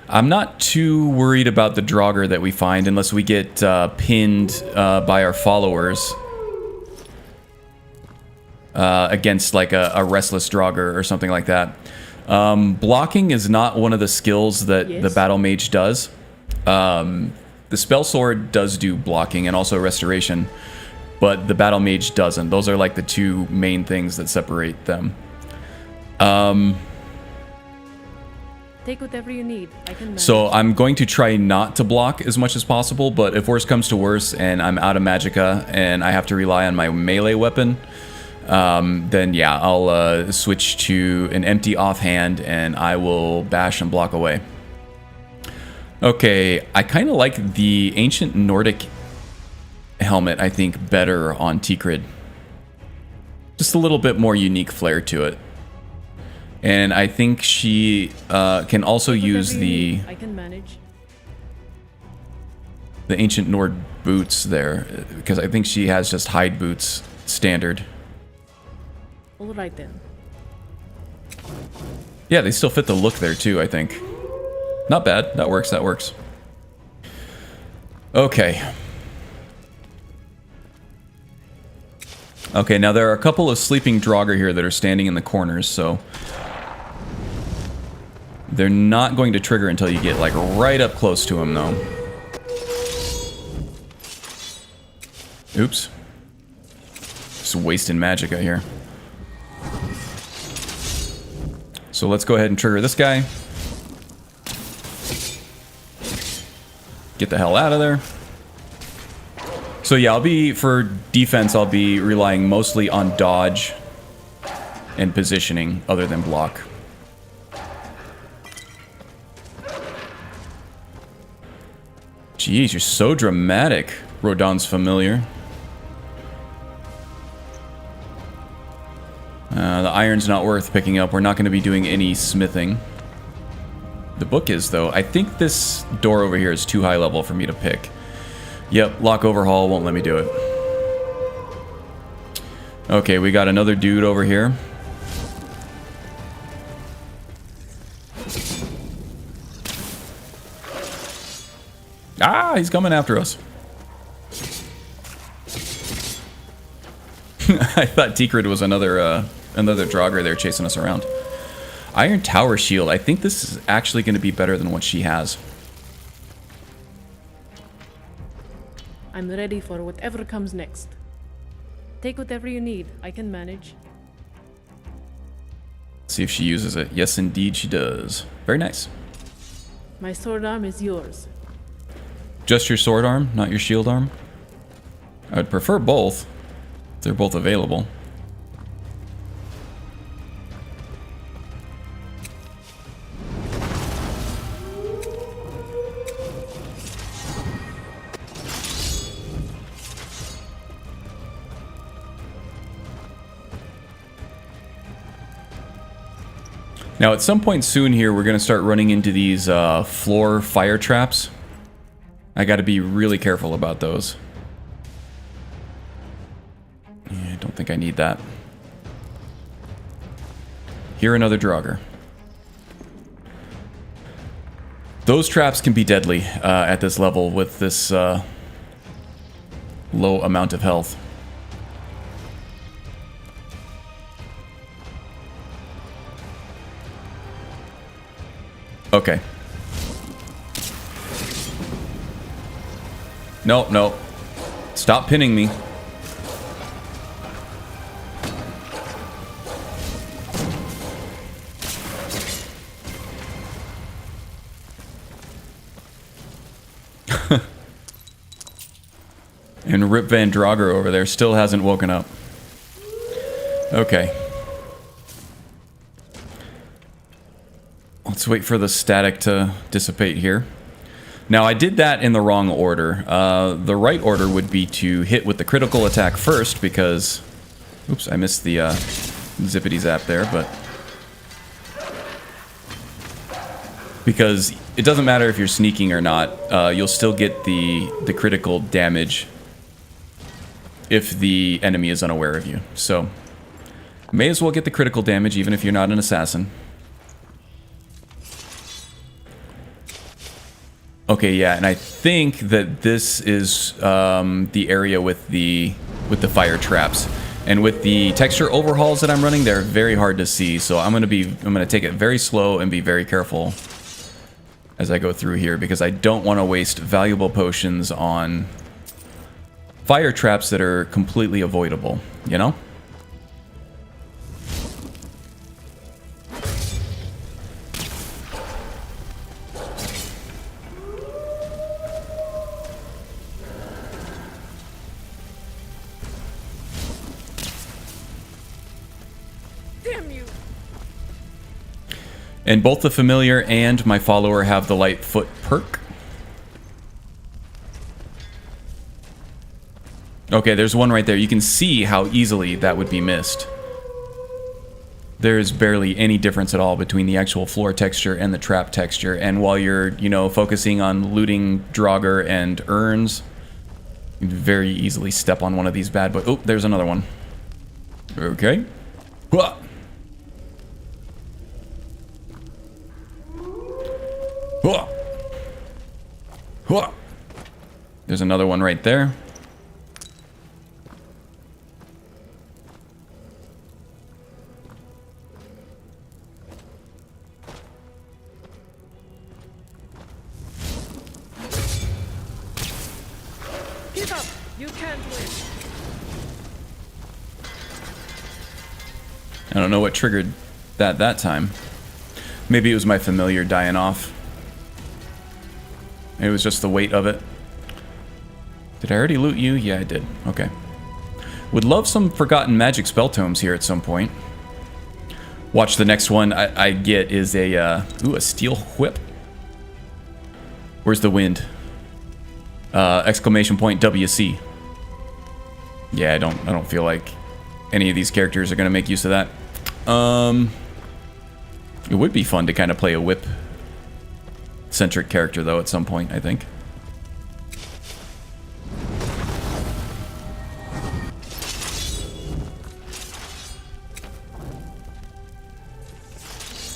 I'm not too worried about the Draugr that we find unless we get pinned by our followers against like a restless Draugr or something like that. Blocking is not one of the skills that the Battlemage does. The Spell Sword does do blocking and also restoration, but the Battlemage doesn't. Those are like the two main things that separate them. Take whatever you need. I can manage. So I'm going to try not to block as much as possible, but if worse comes to worse and I'm out of magicka and I have to rely on my melee weapon, then yeah, I'll switch to an empty offhand and I will bash and block away. Okay, I kind of like the ancient Nordic helmet, I think, better on Tikrid. Just a little bit more unique flair to it. And I think she can also use the... I can manage. the ancient Nord boots there, because I think she has just hide boots standard. Alright then. Yeah, they still fit the look there too, I think. Not bad. That works, that works. Okay. Okay, now there are a couple of sleeping Draugr here that are standing in the corners, so they're not going to trigger until you get like right up close to them, though. Oops. Just wasting magic out here. So let's go ahead and trigger this guy. Get the hell out of there. So yeah, for defense, I'll be relying mostly on dodge and positioning other than block. Jeez, you're so dramatic, Rodon's familiar. The iron's not worth picking up. We're not going to be doing any smithing. The book is, though. I think this door over here is too high level for me to pick. Yep, lock overhaul won't let me do it. Okay, we got another dude over here. Ah, he's coming after us. I thought Tikrid was another Draugr there chasing us around. Iron Tower Shield. I think this is actually going to be better than what she has. I'm ready for whatever comes next. Take whatever you need. I can manage. See if she uses it. Yes, indeed she does. Very nice. My sword arm is yours. Just your sword arm, not your shield arm? I would prefer both. If they're both available. Now, at some point soon here, we're going to start running into these floor fire traps. I got to be really careful about those. Yeah, I don't think I need that. Here, another Draugr. Those traps can be deadly at this level with this low amount of health. Okay. No, no. Stop pinning me. And Rip Van Draugr over there still hasn't woken up. Okay. Let's wait for the static to dissipate here. Now, I did that in the wrong order. The right order would be to hit with the critical attack first because... Oops, I missed the zippity zap there, but... Because it doesn't matter if you're sneaking or not, you'll still get the critical damage if the enemy is unaware of you. So, may as well get the critical damage even if you're not an assassin. Okay, yeah, and I think that this is the area with the fire traps, and with the texture overhauls that I'm running, they're very hard to see. So I'm gonna take it very slow and be very careful as I go through here because I don't want to waste valuable potions on fire traps that are completely avoidable. You know. And both the familiar and my follower have the light foot perk. Okay, there's one right there. You can see how easily that would be missed. there's barely any difference at all between the actual floor texture and the trap texture. And while you're, you know, focusing on looting Draugr and urns, you can very easily step on one of these bad boys. Oh, there's another one. Okay. Hua. Hua. Hua. There's another one right there. Give up! You can't win. I don't know what triggered that time. Maybe it was my familiar dying off. It was just the weight of it. Did I already loot you? Yeah, I did. Okay. Would love some Forgotten Magic spell tomes here at some point. Watch the next one I get is a steel whip. Where's the wind? Exclamation point WC. Yeah, I don't feel like any of these characters are gonna make use of that. It would be fun to kind of play a whip centric character though at some point, I think.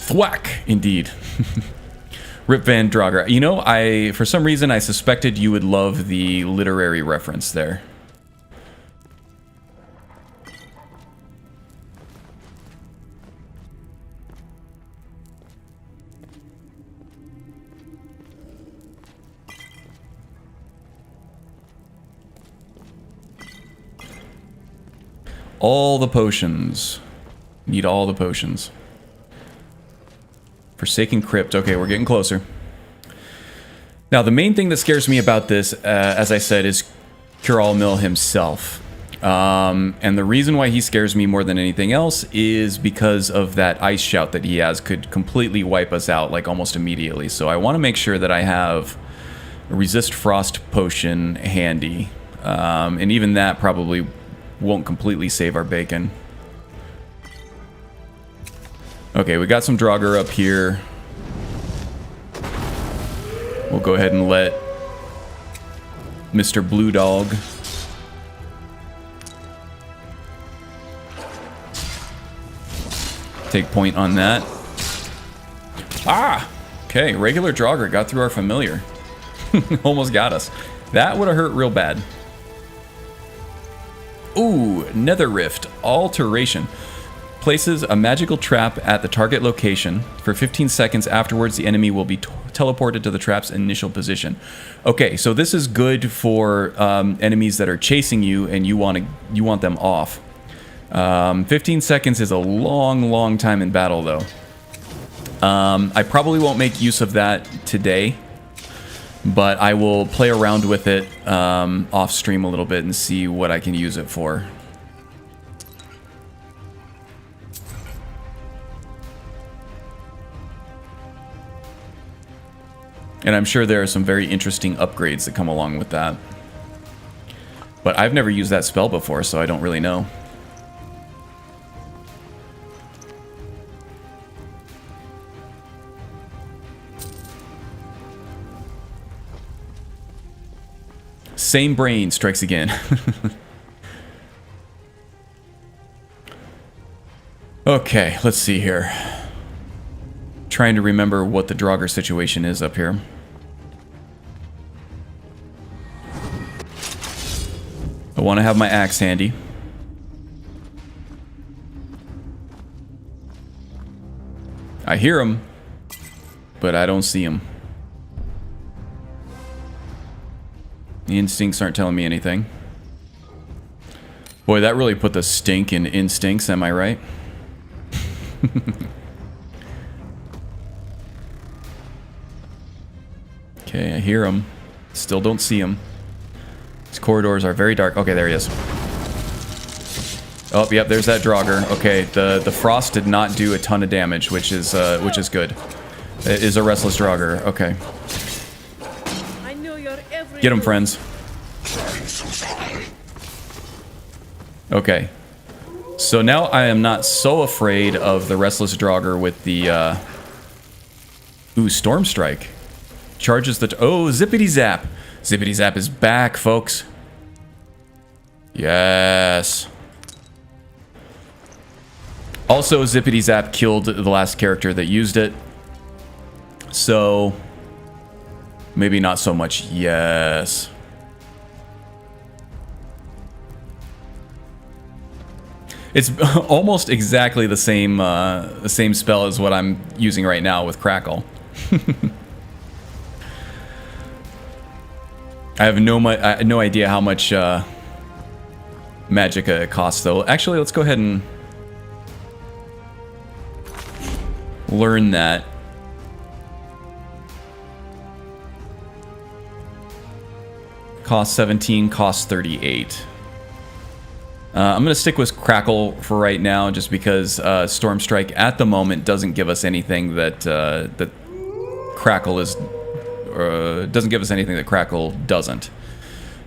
Thwack, indeed. Rip Van Draugr. You know, for some reason I suspected you would love the literary reference there. All the potions. Need all the potions. Forsaken Crypt. Okay, we're getting closer. Now, the main thing that scares me about this, as I said, is Cure-All Mill himself. And the reason why he scares me more than anything else is because of that ice shout that he has could completely wipe us out, like, almost immediately. So I want to make sure that I have a Resist Frost potion handy. And even that probably won't completely save our bacon. Okay, we got some Draugr up here. We'll go ahead and let Mr. Blue Dog take point on that. Ah! Okay, regular Draugr got through our familiar. Almost got us. That would have hurt real bad. Ooh, Nether Rift. Alteration. Places a magical trap at the target location. For 15 seconds afterwards, the enemy will be teleported to the trap's initial position. Okay, so this is good for enemies that are chasing you and you want them off. 15 seconds is a long time in battle, though. I probably won't make use of that today, but I will play around with it off stream a little bit and see what I can use it for. And I'm sure there are some very interesting upgrades that come along with that. But I've never used that spell before, so I don't really know. Same brain strikes again. Okay, let's see here. Trying to remember what the Draugr situation is up here. I want to have my axe handy. I hear him, but I don't see him. The instincts aren't telling me anything. Boy, that really put the stink in instincts, am I right? Okay, I hear him. Still don't see him. These corridors are very dark. Okay, there he is. Oh, yep, there's that Draugr. Okay, the frost did not do a ton of damage, which is good. It is a restless Draugr. Okay. Get him, friends. Okay. So now I am not so afraid of the Restless Draugr with the... Ooh, Storm Strike. Charges the... Oh, Zippity Zap. Zippity Zap is back, folks. Yes. Also, Zippity Zap killed the last character that used it. So... maybe not so much. Yes. It's almost exactly the same spell as what I'm using right now with Crackle. I have no idea how much Magicka it costs, though. Actually, let's go ahead and learn that. Cost 17, cost 38. I'm going to stick with Crackle for right now, just because Storm Strike at the moment doesn't give us anything that that Crackle is doesn't give us anything that Crackle doesn't.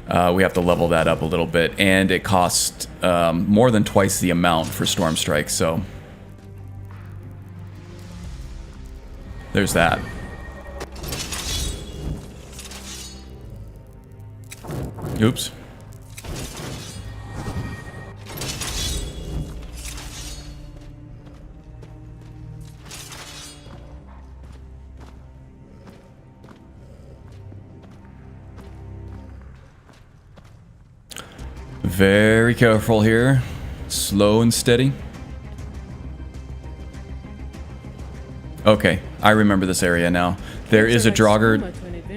We have to level that up a little bit, and it costs more than twice the amount for Storm Strike. So there's that. Oops. Very careful here. Slow and steady. Okay, I remember this area now. There is a Draugr.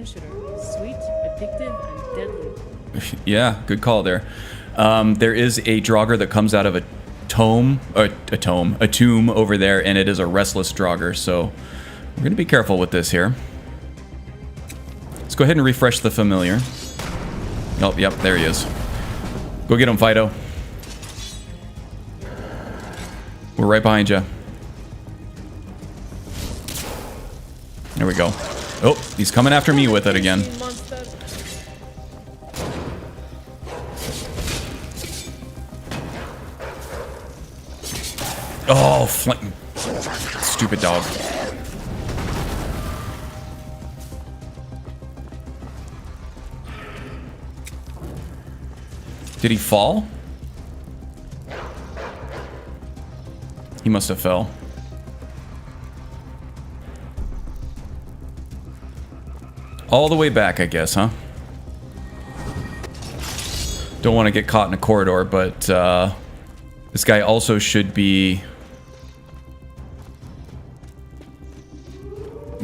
Sweet, addictive, and deadly. Yeah, good call there. There is a Draugr that comes out of a tomb over there, and it is a restless Draugr. So we're gonna be careful with this here. Let's go ahead and refresh the familiar. Oh, yep, there he is. Go get him, Fido. We're right behind you. There we go. Oh, he's coming after me with it again. Oh, stupid dog. Did he fall? He must have fell. All the way back, I guess, huh? Don't want to get caught in a corridor, but this guy also should be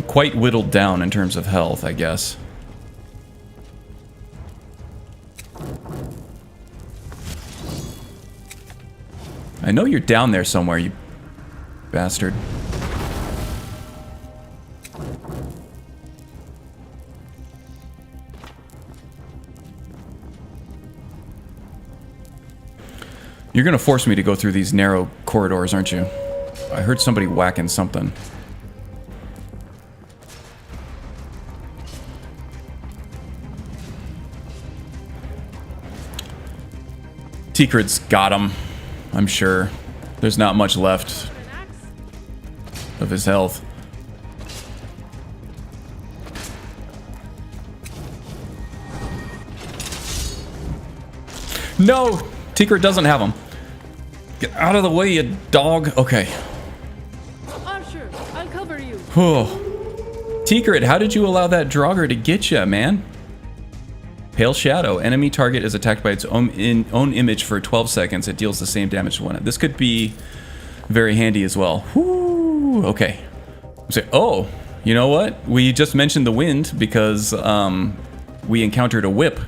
quite whittled down in terms of health, I guess. I know you're down there somewhere, you bastard. You're gonna force me to go through these narrow corridors, aren't you? I heard somebody whacking something. Tikrit's got him. I'm sure. There's not much left of his health. No! Tikrit doesn't have him. Get out of the way, you dog. Okay. Archer, I'll cover you. Tikrit, how did you allow that Draugr to get you, man? Pale Shadow. Enemy target is attacked by its own image for 12 seconds. It deals the same damage to one. This could be very handy as well. Whoo! Okay. Oh, you know what? We just mentioned the wind because we encountered a whip.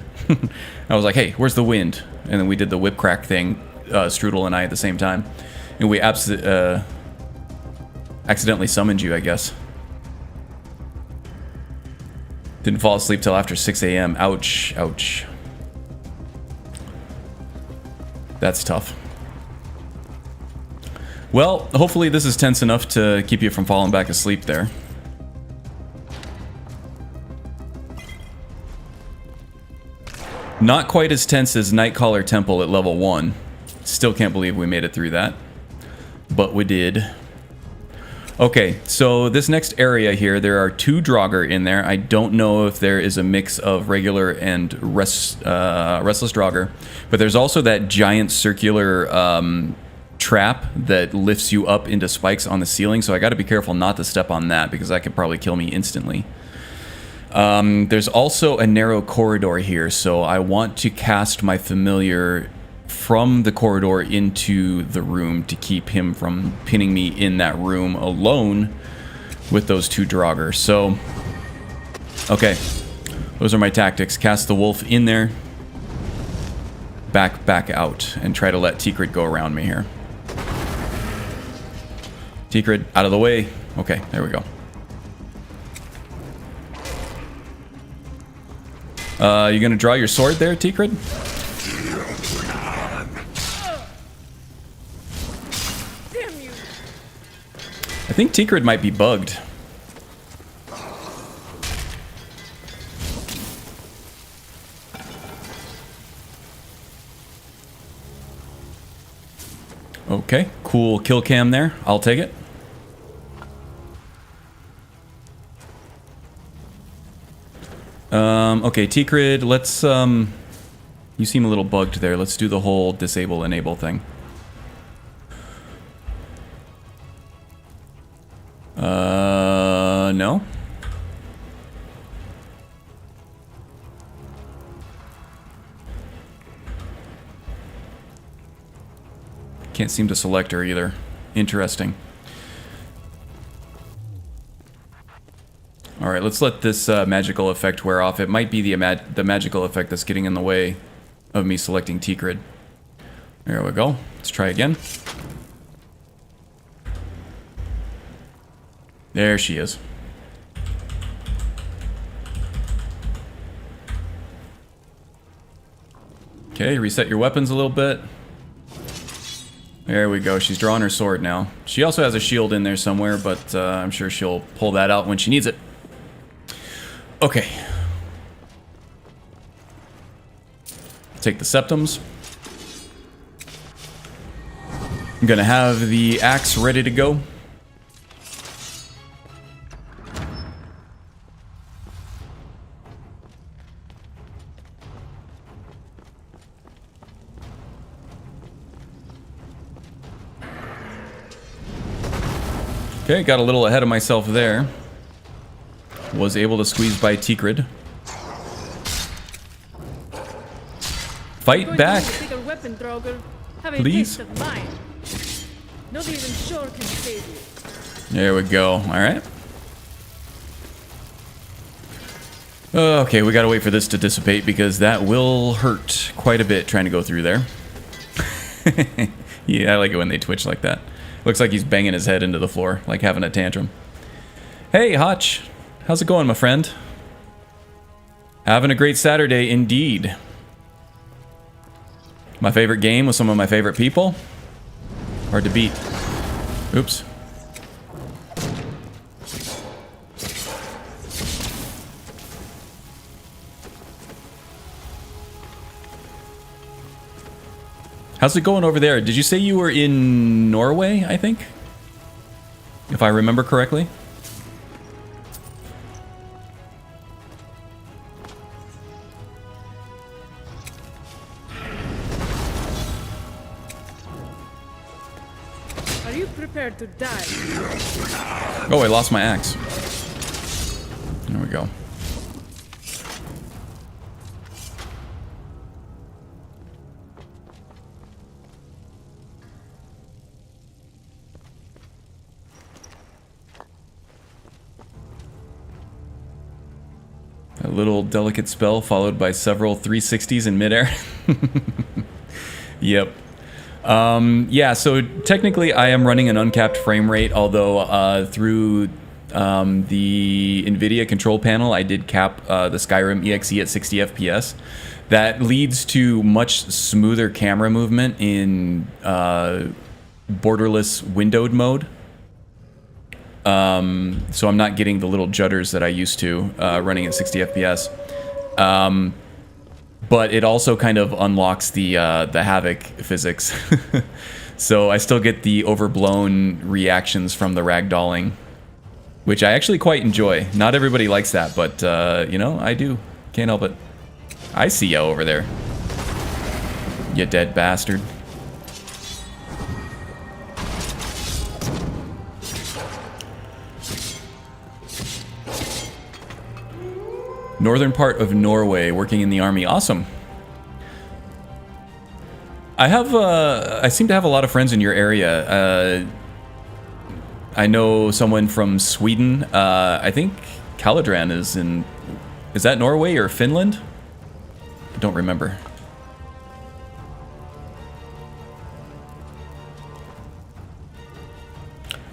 I was like, hey, where's the wind? And then we did the whip crack thing, Strudel and I at the same time. And we accidentally summoned you, I guess. Didn't fall asleep till after 6 a.m. Ouch, ouch. That's tough. Well, hopefully this is tense enough to keep you from falling back asleep there. Not quite as tense as Nightcaller Temple at level 1. Still can't believe we made it through that. But we did. Okay, so this next area here, there are 2 Draugr in there. I don't know if there is a mix of regular and restless Draugr, but there's also that giant circular trap that lifts you up into spikes on the ceiling, so I got to be careful not to step on that because that could probably kill me instantly. There's also a narrow corridor here, so I want to cast my familiar from the corridor into the room to keep him from pinning me in that room alone with those 2 Draugr. So, okay, those are my tactics. Cast the wolf in there, back out, and try to let Tikrit go around me here. Tikrit, out of the way. Okay, there we go. You gonna draw your sword there, Tikrit? I think Tikrit might be bugged. Okay, cool kill cam there. I'll take it. Okay, Tikrit, let's, you seem a little bugged there. Let's do the whole disable, enable thing. No? Can't seem to select her either. Interesting. Alright, let's let this magical effect wear off. It might be the magical effect that's getting in the way of me selecting Tikrit. There we go. Let's try again. There she is. Okay, reset your weapons a little bit. There we go. She's drawing her sword now. She also has a shield in there somewhere, but I'm sure she'll pull that out when she needs it. Okay. Take the septums. I'm gonna have the axe ready to go. Okay, got a little ahead of myself there. Was able to squeeze by Tikrit. Fight back! Please. Not even sure can save you. There we go. Alright. Okay, we gotta wait for this to dissipate because that will hurt quite a bit trying to go through there. Yeah, I like it when they twitch like that. Looks like he's banging his head into the floor, like having a tantrum. Hey, Hotch. How's it going, my friend? Having a great Saturday, indeed. My favorite game with some of my favorite people. Hard to beat. Oops. How's it going over there? Did you say you were in Norway, I think? If I remember correctly? Are you prepared to die? Oh, I lost my axe. There we go. A little delicate spell followed by several 360s in midair. Yep. Yeah, so technically I am running an uncapped frame rate, although through the NVIDIA control panel I did cap the Skyrim EXE at 60 FPS. That leads to much smoother camera movement in borderless windowed mode. So I'm not getting the little judders that I used to running at 60 FPS. but it also kind of unlocks the havoc physics. So I still get the overblown reactions from the ragdolling, which I actually quite enjoy. Not everybody likes that, but you know, I do. Can't help it. I see you over there, you dead bastard. Northern part of Norway, working in the army. Awesome. I seem to have a lot of friends in your area. I know someone from Sweden. I think Caladran is in... Is that Norway or Finland? I don't remember.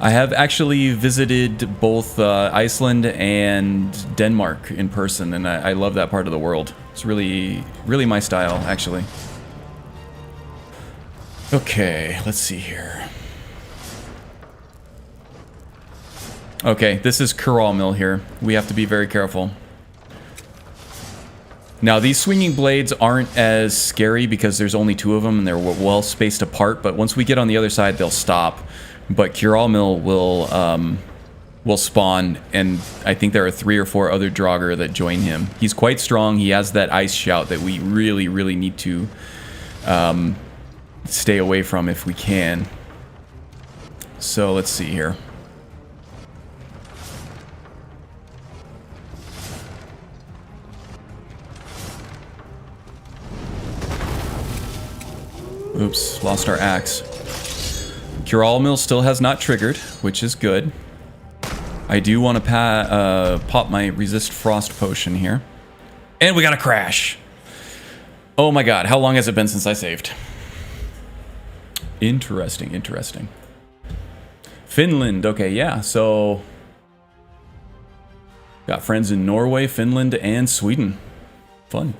I have actually visited both Iceland and Denmark in person, and I love that part of the world. It's really, really my style, actually. Okay, let's see here. Okay, this is Corral Mill here. We have to be very careful. Now, these swinging blades aren't as scary because there's only 2 of them and they're well spaced apart, but once we get on the other side, they'll stop. But Corral Mill will spawn, and I think there are 3 or 4 other Draugr that join him. He's quite strong. He has that ice shout that we really, really need to stay away from if we can. So let's see here. Oops, lost our axe. Corral Mill still has not triggered, which is good. I do want to pop my resist frost potion here. And we got a crash. Oh my god, how long has it been since I saved? Interesting, interesting. Finland, okay, yeah, so... Got friends in Norway, Finland, and Sweden. Fun.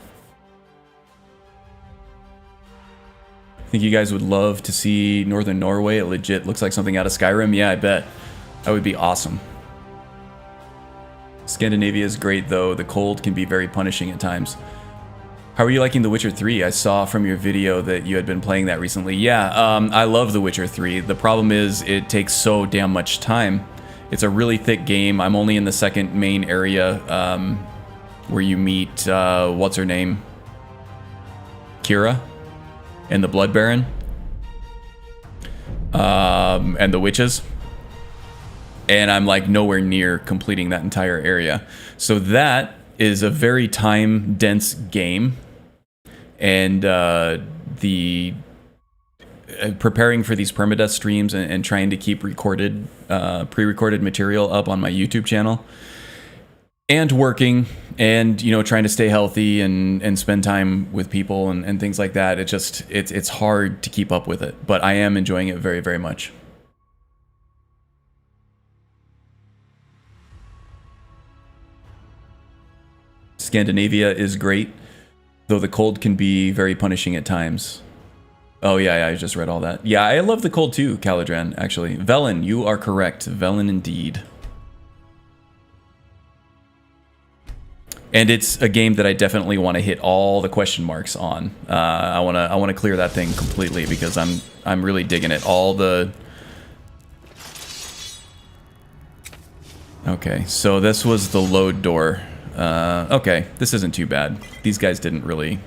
Think you guys would love to see Northern Norway. It legit looks like something out of Skyrim. Yeah, I bet. That would be awesome. Scandinavia is great, though. The cold can be very punishing at times. How are you liking The Witcher 3? I saw from your video that you had been playing that recently. Yeah, I love The Witcher 3. The problem is it takes so damn much time. It's a really thick game. I'm only in the second main area where you meet, what's her name? Kira? And the Blood Baron, and the witches, and I'm like nowhere near completing that entire area. So that is a very time-dense game, and the preparing for these permadeath streams and trying to keep recorded, pre-recorded material up on my YouTube channel, and working, and you know, trying to stay healthy and spend time with people and things like that. It just it's hard to keep up with it, but I am enjoying it very, very much. Scandinavia is great, though the cold can be very punishing at times. Oh yeah, I just read all that. Yeah, I love the cold too, Caladran, actually. Velen, you are correct. Velen indeed. And it's a game that I definitely want to hit all the question marks on. I want to clear that thing completely because I'm really digging it. All the... Okay, so this was the load door. Okay, this isn't too bad. These guys didn't really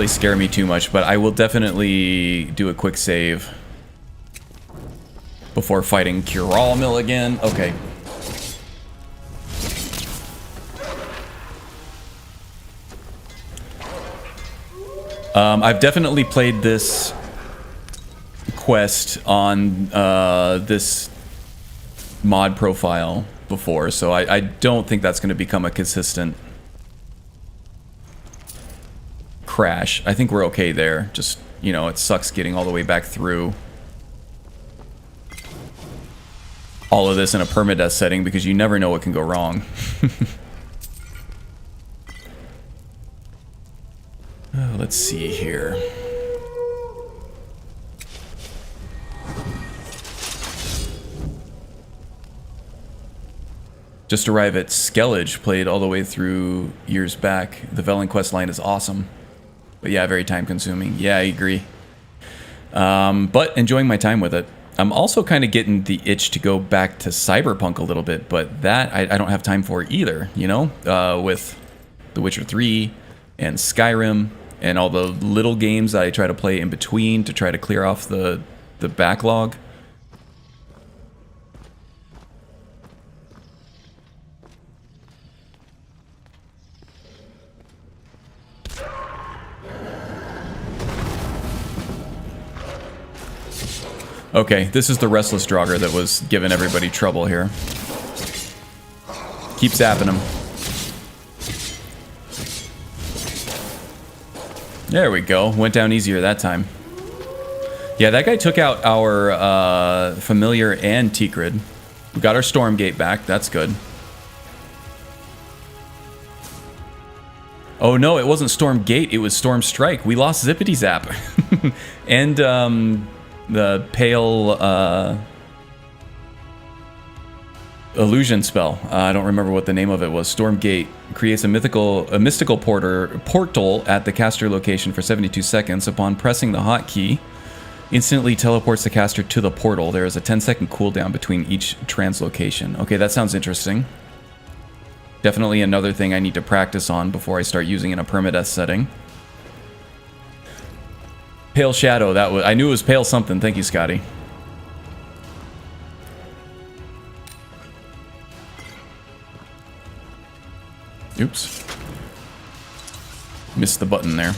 scare me too much, but I will definitely do a quick save before fighting Corral Mill again. Okay. I've definitely played this quest on this mod profile before, so I don't think that's going to become a consistent crash. I think we're okay there. Just, you know, it sucks getting all the way back through all of this in a permadeath setting because you never know what can go wrong. Let's see here. Just arrived at Skellige, played all the way through years back. The Velen quest line is awesome. But yeah, very time consuming. Yeah, I agree. But enjoying my time with it. I'm also kind of getting the itch to go back to Cyberpunk a little bit, but that I don't have time for either, you know? With The Witcher 3 and Skyrim and all the little games that I try to play in between to try to clear off the backlog. Okay, this is the Restless Draugr that was giving everybody trouble here. Keep zapping him. There we go. Went down easier that time. Yeah, that guy took out our Familiar and Tikrid. We got our Stormgate back. That's good. Oh no, it wasn't Stormgate. It was Storm Strike. We lost Zippity Zap. And the Pale illusion spell. I don't remember what the name of it was. Stormgate creates a mystical portal at the caster location for 72 seconds. Upon pressing the hotkey, instantly teleports the caster to the portal. There is a 10-second cooldown between each translocation. Okay, that sounds interesting. Definitely another thing I need to practice on before I start using in a permadeath setting. Pale Shadow, that was, I knew it was Pale something. Thank you, Scotty. Oops. Missed the button there.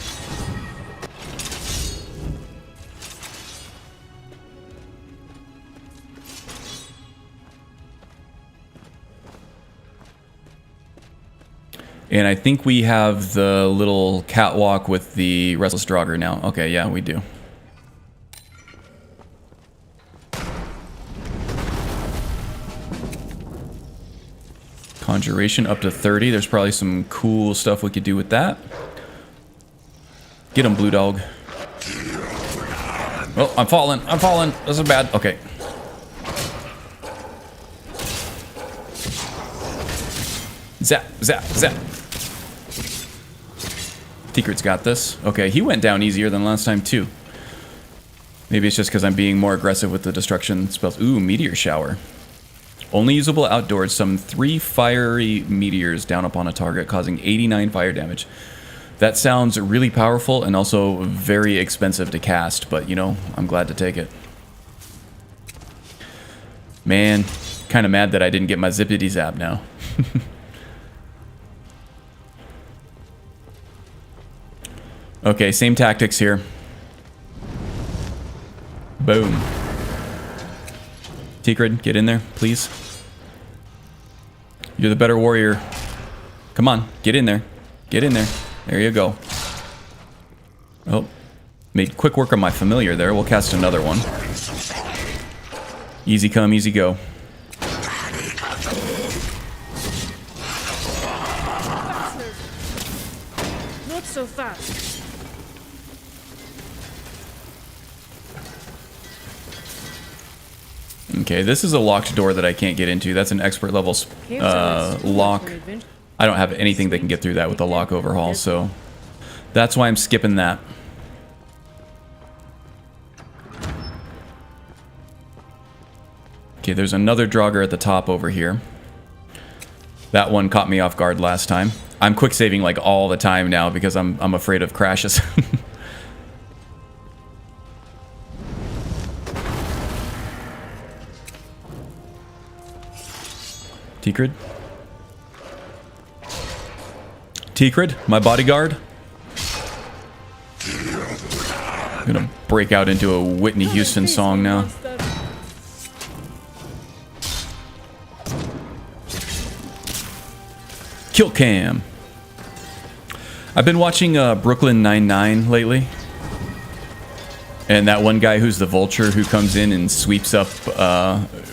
And I think we have the little catwalk with the Restless Draugr now. Okay, yeah, we do. Conjuration up to 30. There's probably some cool stuff we could do with that. Get him, Blue Dog. Oh, I'm falling. I'm falling. This is bad. Okay. Zap, zap, zap. Tikrid's got this. Okay, he went down easier than last time, too. Maybe it's just because I'm being more aggressive with the destruction spells. Ooh, Meteor Shower. Only usable outdoors, some 3 fiery meteors down upon a target, causing 89 fire damage. That sounds really powerful and also very expensive to cast, but, you know, I'm glad to take it. Man, kind of mad that I didn't get my Zippity Zap now. Okay, same tactics here. Boom. Tikrid, get in there, please. You're the better warrior. Come on, get in there. Get in there. There you go. Oh, made quick work of my Familiar there. We'll cast another one. Easy come, easy go. Not so fast. Okay, this is a locked door that I can't get into. That's an expert level lock. I don't have anything that can get through that with the lock overhaul, so that's why I'm skipping that. Okay, there's another Draugr at the top over here. That one caught me off guard last time. I'm quick saving like all the time now because I'm afraid of crashes. Tikrid? Tikrid, my bodyguard? I'm gonna break out into a Whitney Houston song now. Kill cam. I've been watching Brooklyn Nine-Nine lately. And that one guy who's the vulture who comes in and sweeps up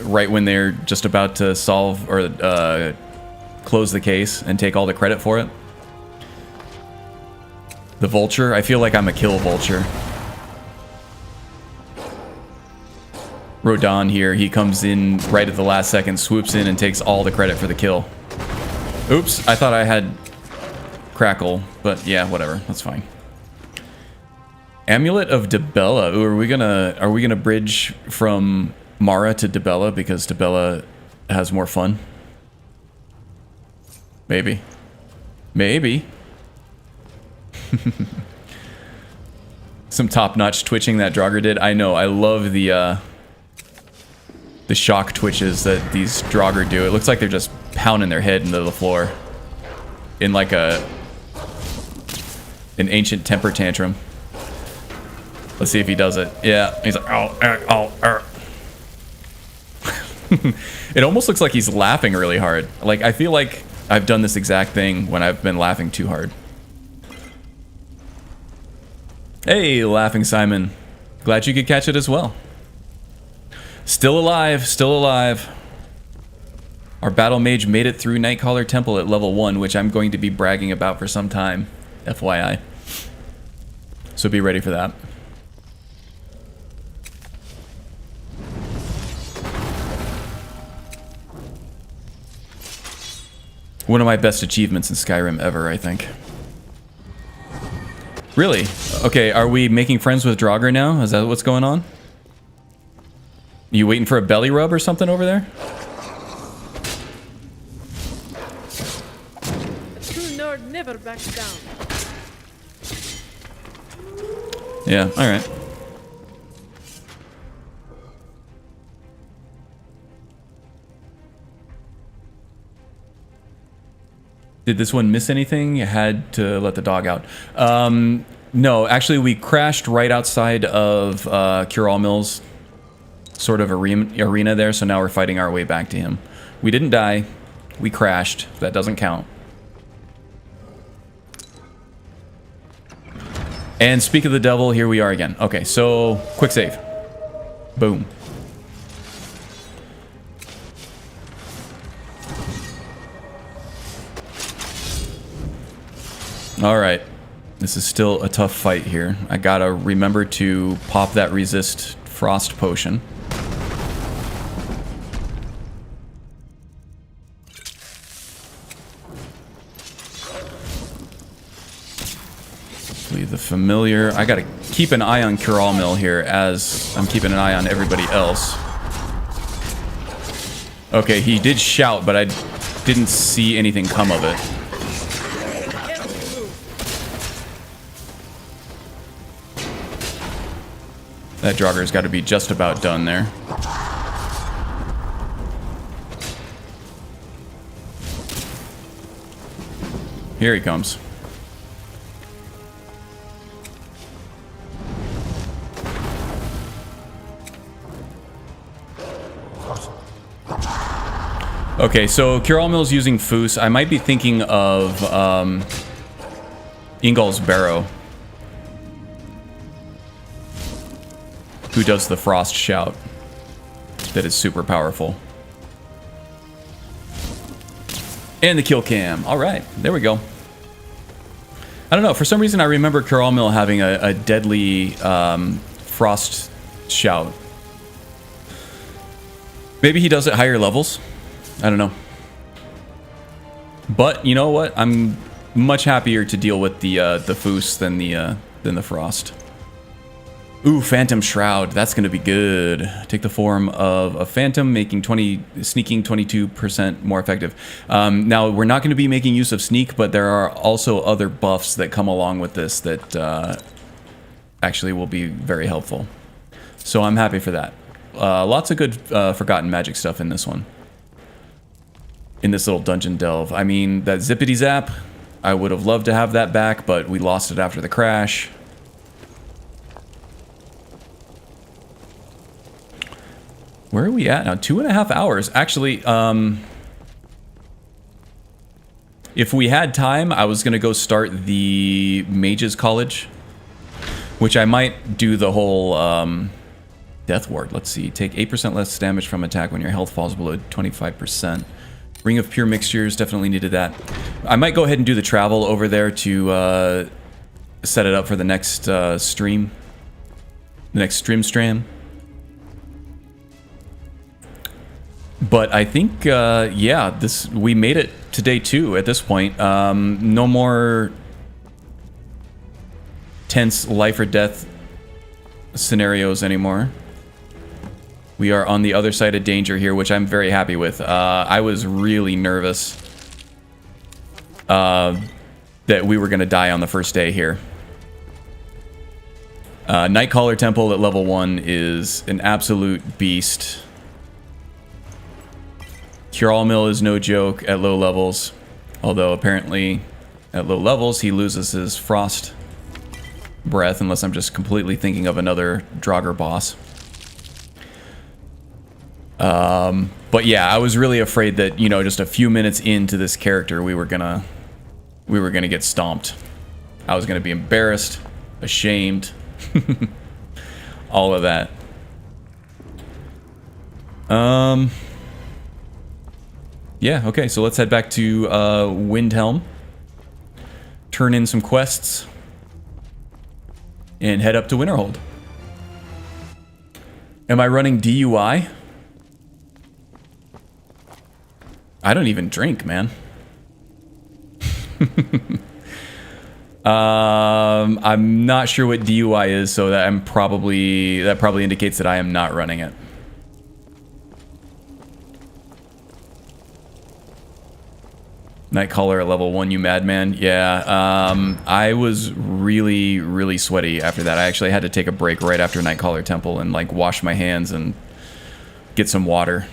right when they're just about to solve or close the case and take all the credit for it. The vulture. I feel like I'm a kill vulture. Rodan here. He comes in right at the last second, swoops in, and takes all the credit for the kill. Oops, I thought I had Crackle, but yeah, whatever. That's fine. Amulet of Dibella. Ooh, are we gonna bridge from Mara to Dibella because Dibella has more fun? Maybe. Maybe. Some top-notch twitching that Draugr did. I know. I love the shock twitches that these Draugr do. It looks like they're just pounding their head into the floor in like an ancient temper tantrum. Let's see if he does it. Yeah, he's like, oh. It almost looks like he's laughing really hard. Like, I feel like I've done this exact thing when I've been laughing too hard. Hey, Laughing Simon. Glad you could catch it as well. Still alive, still alive. Our Battlemage made it through Nightcaller Temple at level 1, which I'm going to be bragging about for some time, FYI. So be ready for that. One of my best achievements in Skyrim ever, I think. Really? Okay, are we making friends with Draugr now? Is that what's going on? You waiting for a belly rub or something over there? A true Nord never backs down. Yeah, alright. Did this one miss anything? You had to let the dog out. No, actually we crashed right outside of Cure-All Mills sort of arena there, so now we're fighting our way back to him. We didn't die. We crashed. That doesn't count. And speak of the devil, here we are again. Okay, so quick save. Boom. Alright, this is still a tough fight here. I gotta remember to pop that resist frost potion. Leave the familiar. I gotta keep an eye on Cure-All Mill here as I'm keeping an eye on everybody else. Okay, he did shout, but I didn't see anything come of it. That Draugr's got to be just about done there. Here he comes. Okay, so Cure-All Mill's using Foos. I might be thinking of Ingol's Barrow, who does the Frost Shout. That is super powerful. And the kill cam. All right, there we go. I don't know, for some reason I remember Cure-All Mill having a deadly Frost Shout. Maybe he does it higher levels. I don't know. But you know what? I'm much happier to deal with the Foos than the Frost. Ooh, Phantom Shroud. That's going to be good. Take the form of a Phantom, sneaking 22% more effective. Now, we're not going to be making use of Sneak, but there are also other buffs that come along with this that actually will be very helpful. So I'm happy for that. Lots of good Forgotten Magic stuff in this one. In this little dungeon delve. I mean, that Zippity Zap, I would have loved to have that back, but we lost it after the crash. Where are we at now? 2.5 hours. Actually, if we had time, I was going to go start the Mages College, which I might do the whole Death Ward. Let's see. Take 8% less damage from attack when your health falls below 25%. Ring of Pure Mixtures, definitely needed that. I might go ahead and do the travel over there to set it up for the next stream. The next stream. But I think, yeah, we made it to day 2 at this point. No more tense life or death scenarios anymore. We are on the other side of danger here, which I'm very happy with. I was really nervous that we were going to die on the first day here. Nightcaller Temple at level 1 is an absolute beast. Cure-all mill is no joke at low levels, although apparently at low levels he loses his frost breath, unless I'm just completely thinking of another Draugr boss. But yeah, I was really afraid that, you know, just a few minutes into this character we were gonna get stomped. I was gonna be embarrassed, ashamed, all of that. Yeah, okay, so let's head back to Windhelm, turn in some quests, and head up to Winterhold. Am I running DUI? I don't even drink, man. I'm not sure what DUI is, so that probably indicates that I am not running it. Nightcaller at level 1, you madman. Yeah, I was really, really sweaty after that. I actually had to take a break right after Nightcaller Temple and like wash my hands and get some water.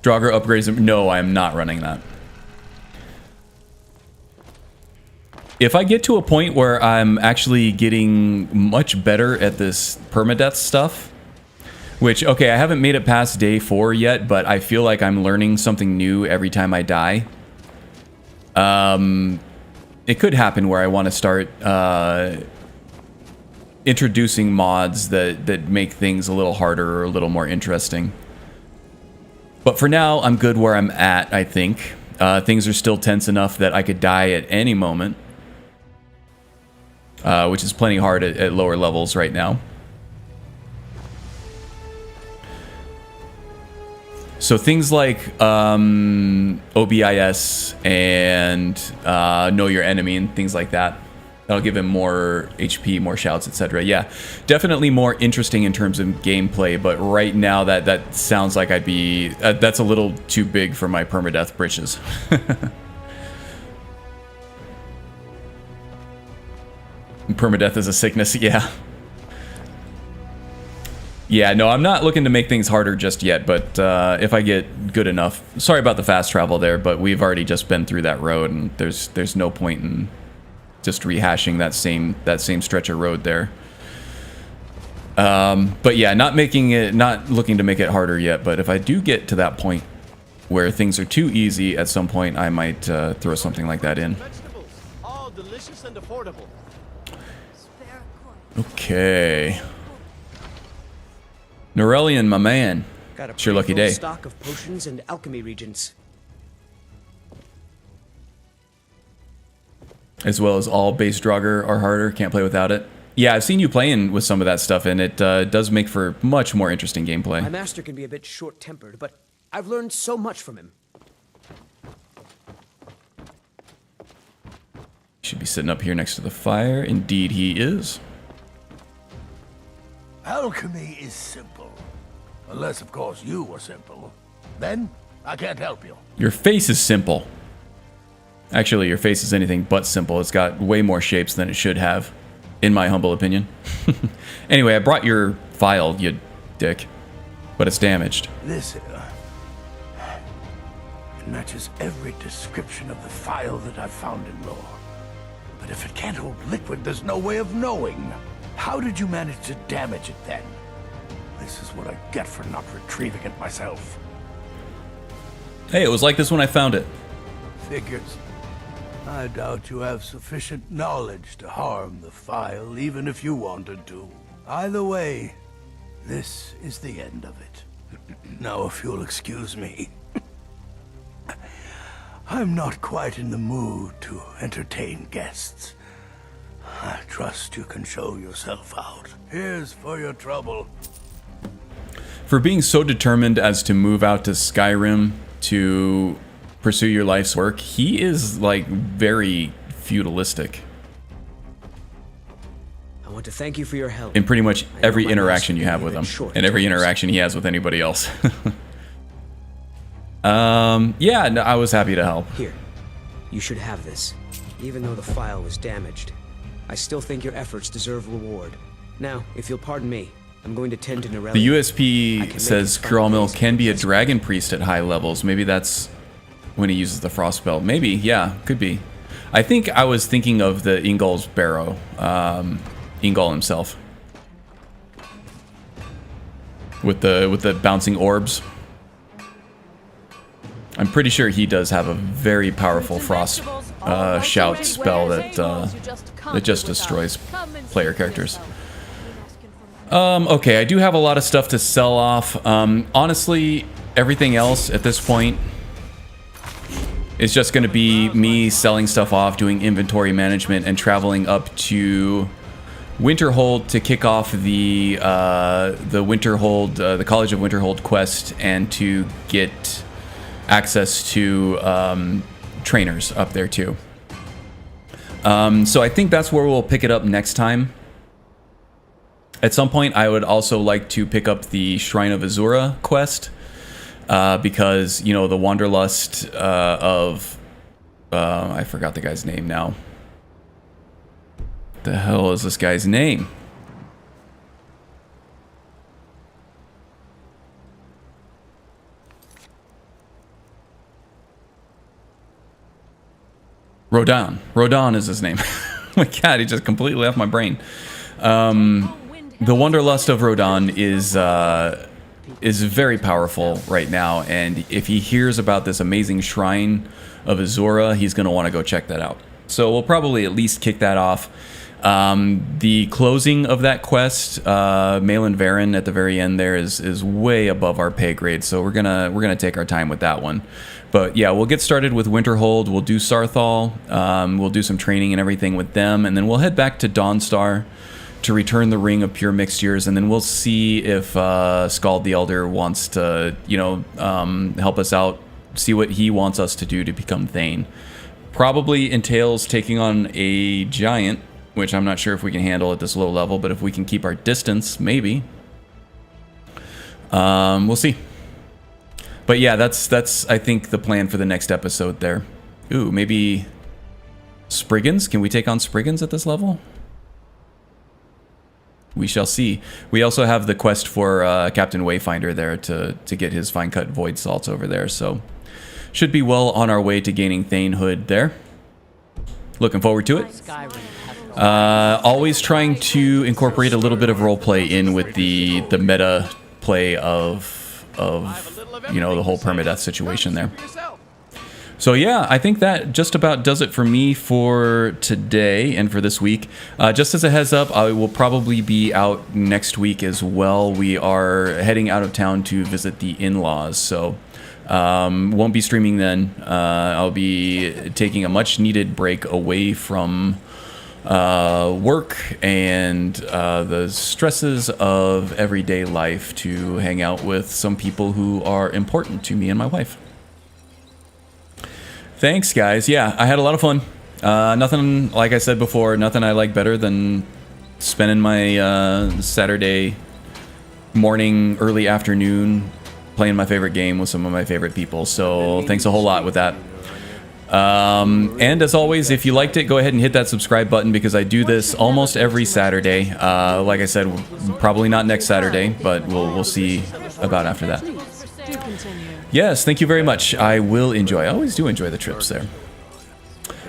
Draugr upgrades. No, I am not running that. If I get to a point where I'm actually getting much better at this permadeath stuff, which, okay, I haven't made it past day 4 yet, but I feel like I'm learning something new every time I die. It could happen where I want to start introducing mods that make things a little harder or a little more interesting. But for now, I'm good where I'm at, I think. Things are still tense enough that I could die at any moment. Which is plenty hard at lower levels right now. So things like OBIS and Know Your Enemy and things like that. That'll give him more HP, more shouts, etc. Yeah, definitely more interesting in terms of gameplay, but right now that sounds like I'd be... that's a little too big for my permadeath britches. Permadeath is a sickness, yeah. Yeah, no, I'm not looking to make things harder just yet, but if I get good enough... Sorry about the fast travel there, but we've already just been through that road, and there's no point in just rehashing that same stretch of road there. But yeah, not looking to make it harder yet, but if I do get to that point where things are too easy at some point, I might throw something like that in. Vegetables, all delicious and affordable. Okay. Norelian, my man. Got a it's your lucky day. Stock of potions and alchemy regents. As well as all base Draugr are harder. Can't play without it. Yeah, I've seen you playing with some of that stuff, and it does make for much more interesting gameplay. My master can be a bit short-tempered, but I've learned so much from him. Should be sitting up here next to the fire. Indeed he is. Alchemy is simple. Unless, of course, you are simple. Then, I can't help you. Your face is simple. Actually, your face is anything but simple. It's got way more shapes than it should have, in my humble opinion. Anyway, I brought your file, you dick. But it's damaged. This it matches every description of the file that I've found in lore. But if it can't hold liquid, there's no way of knowing. How did you manage to damage it then? This is what I get for not retrieving it myself. Hey, it was like this when I found it. Figures. I doubt you have sufficient knowledge to harm the file, even if you wanted to. Either way, this is the end of it. Now, if you'll excuse me, I'm not quite in the mood to entertain guests. I trust you can show yourself out. Here's for your trouble. For being so determined as to move out to Skyrim to pursue your life's work, he is like very feudalistic. I want to thank you for your help. In pretty much every interaction you have with him, and every interaction he has with anybody else. Yeah, no, I was happy to help. Here, you should have this. Even though the file was damaged, I still think your efforts deserve reward. Now, if you'll pardon me, I'm going to tend to Norelli. The USP says Kuralmil can be a dragon priest at high levels. Maybe that's when he uses the frost spell. Maybe, yeah, could be. I think I was thinking of the Ingol's Barrow. Ingol himself. With the bouncing orbs. I'm pretty sure he does have a very powerful frost shout spell that just destroys player characters. Okay, I do have a lot of stuff to sell off. Honestly, everything else at this point is just going to be me selling stuff off, doing inventory management, and traveling up to Winterhold to kick off the Winterhold, the College of Winterhold quest, and to get access to trainers up there too. So I think that's where we'll pick it up next time. At some point, I would also like to pick up the Shrine of Azura quest, because, you know, the Wanderlust of... I forgot the guy's name now. The hell is this guy's name? Rodan. Rodan is his name. Oh my god, he just completely left my brain. The Wanderlust of Rodan is very powerful right now, and if he hears about this amazing Shrine of Azura, he's going to want to go check that out. So we'll probably at least kick that off. The closing of that quest, Malin Varen at the very end there, is way above our pay grade, so we're gonna take our time with that one. But yeah, we'll get started with Winterhold. We'll do Sarthal. We'll do some training and everything with them, and then we'll head back to Dawnstar to return the Ring of Pure Mixtures, and then we'll see if Skald the Elder wants to, you know, help us out, see what he wants us to do to become Thane. Probably entails taking on a giant, which I'm not sure if we can handle at this low level, but if we can keep our distance, maybe. We'll see. But yeah, that's I think the plan for the next episode there. Ooh, maybe Spriggans? Can we take on Spriggans at this level? We shall see. We also have the quest for Captain Wayfinder there to get his fine cut void salts over there, so should be well on our way to gaining Thanehood there. Looking forward to it. Always trying to incorporate a little bit of roleplay in with the meta play of you know, the whole permadeath situation there. So yeah, I think that just about does it for me for today and for this week. Just as a heads up, I will probably be out next week as well. We are heading out of town to visit the in-laws, so won't be streaming then. I'll be taking a much needed break away from work and the stresses of everyday life to hang out with some people who are important to me and my wife. Thanks, guys. Yeah, I had a lot of fun. Nothing, like I said before, nothing I like better than spending my Saturday morning, early afternoon playing my favorite game with some of my favorite people. So thanks a whole lot with that. And as always, if you liked it, go ahead and hit that subscribe button, because I do this almost every Saturday. Like I said, probably not next Saturday, but we'll see about after that. Yes, thank you very much. I will enjoy. I always do enjoy the trips there.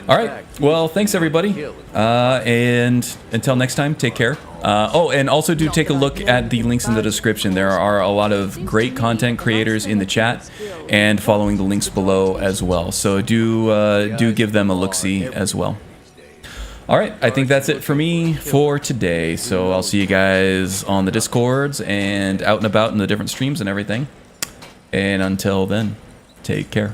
All right. Well, thanks, everybody. And until next time, take care. Oh, and also do take a look at the links in the description. There are a lot of great content creators in the chat and following the links below as well. So do give them a look-see as well. All right. I think that's it for me for today. So I'll see you guys on the Discords and out and about in the different streams and everything. And until then, take care.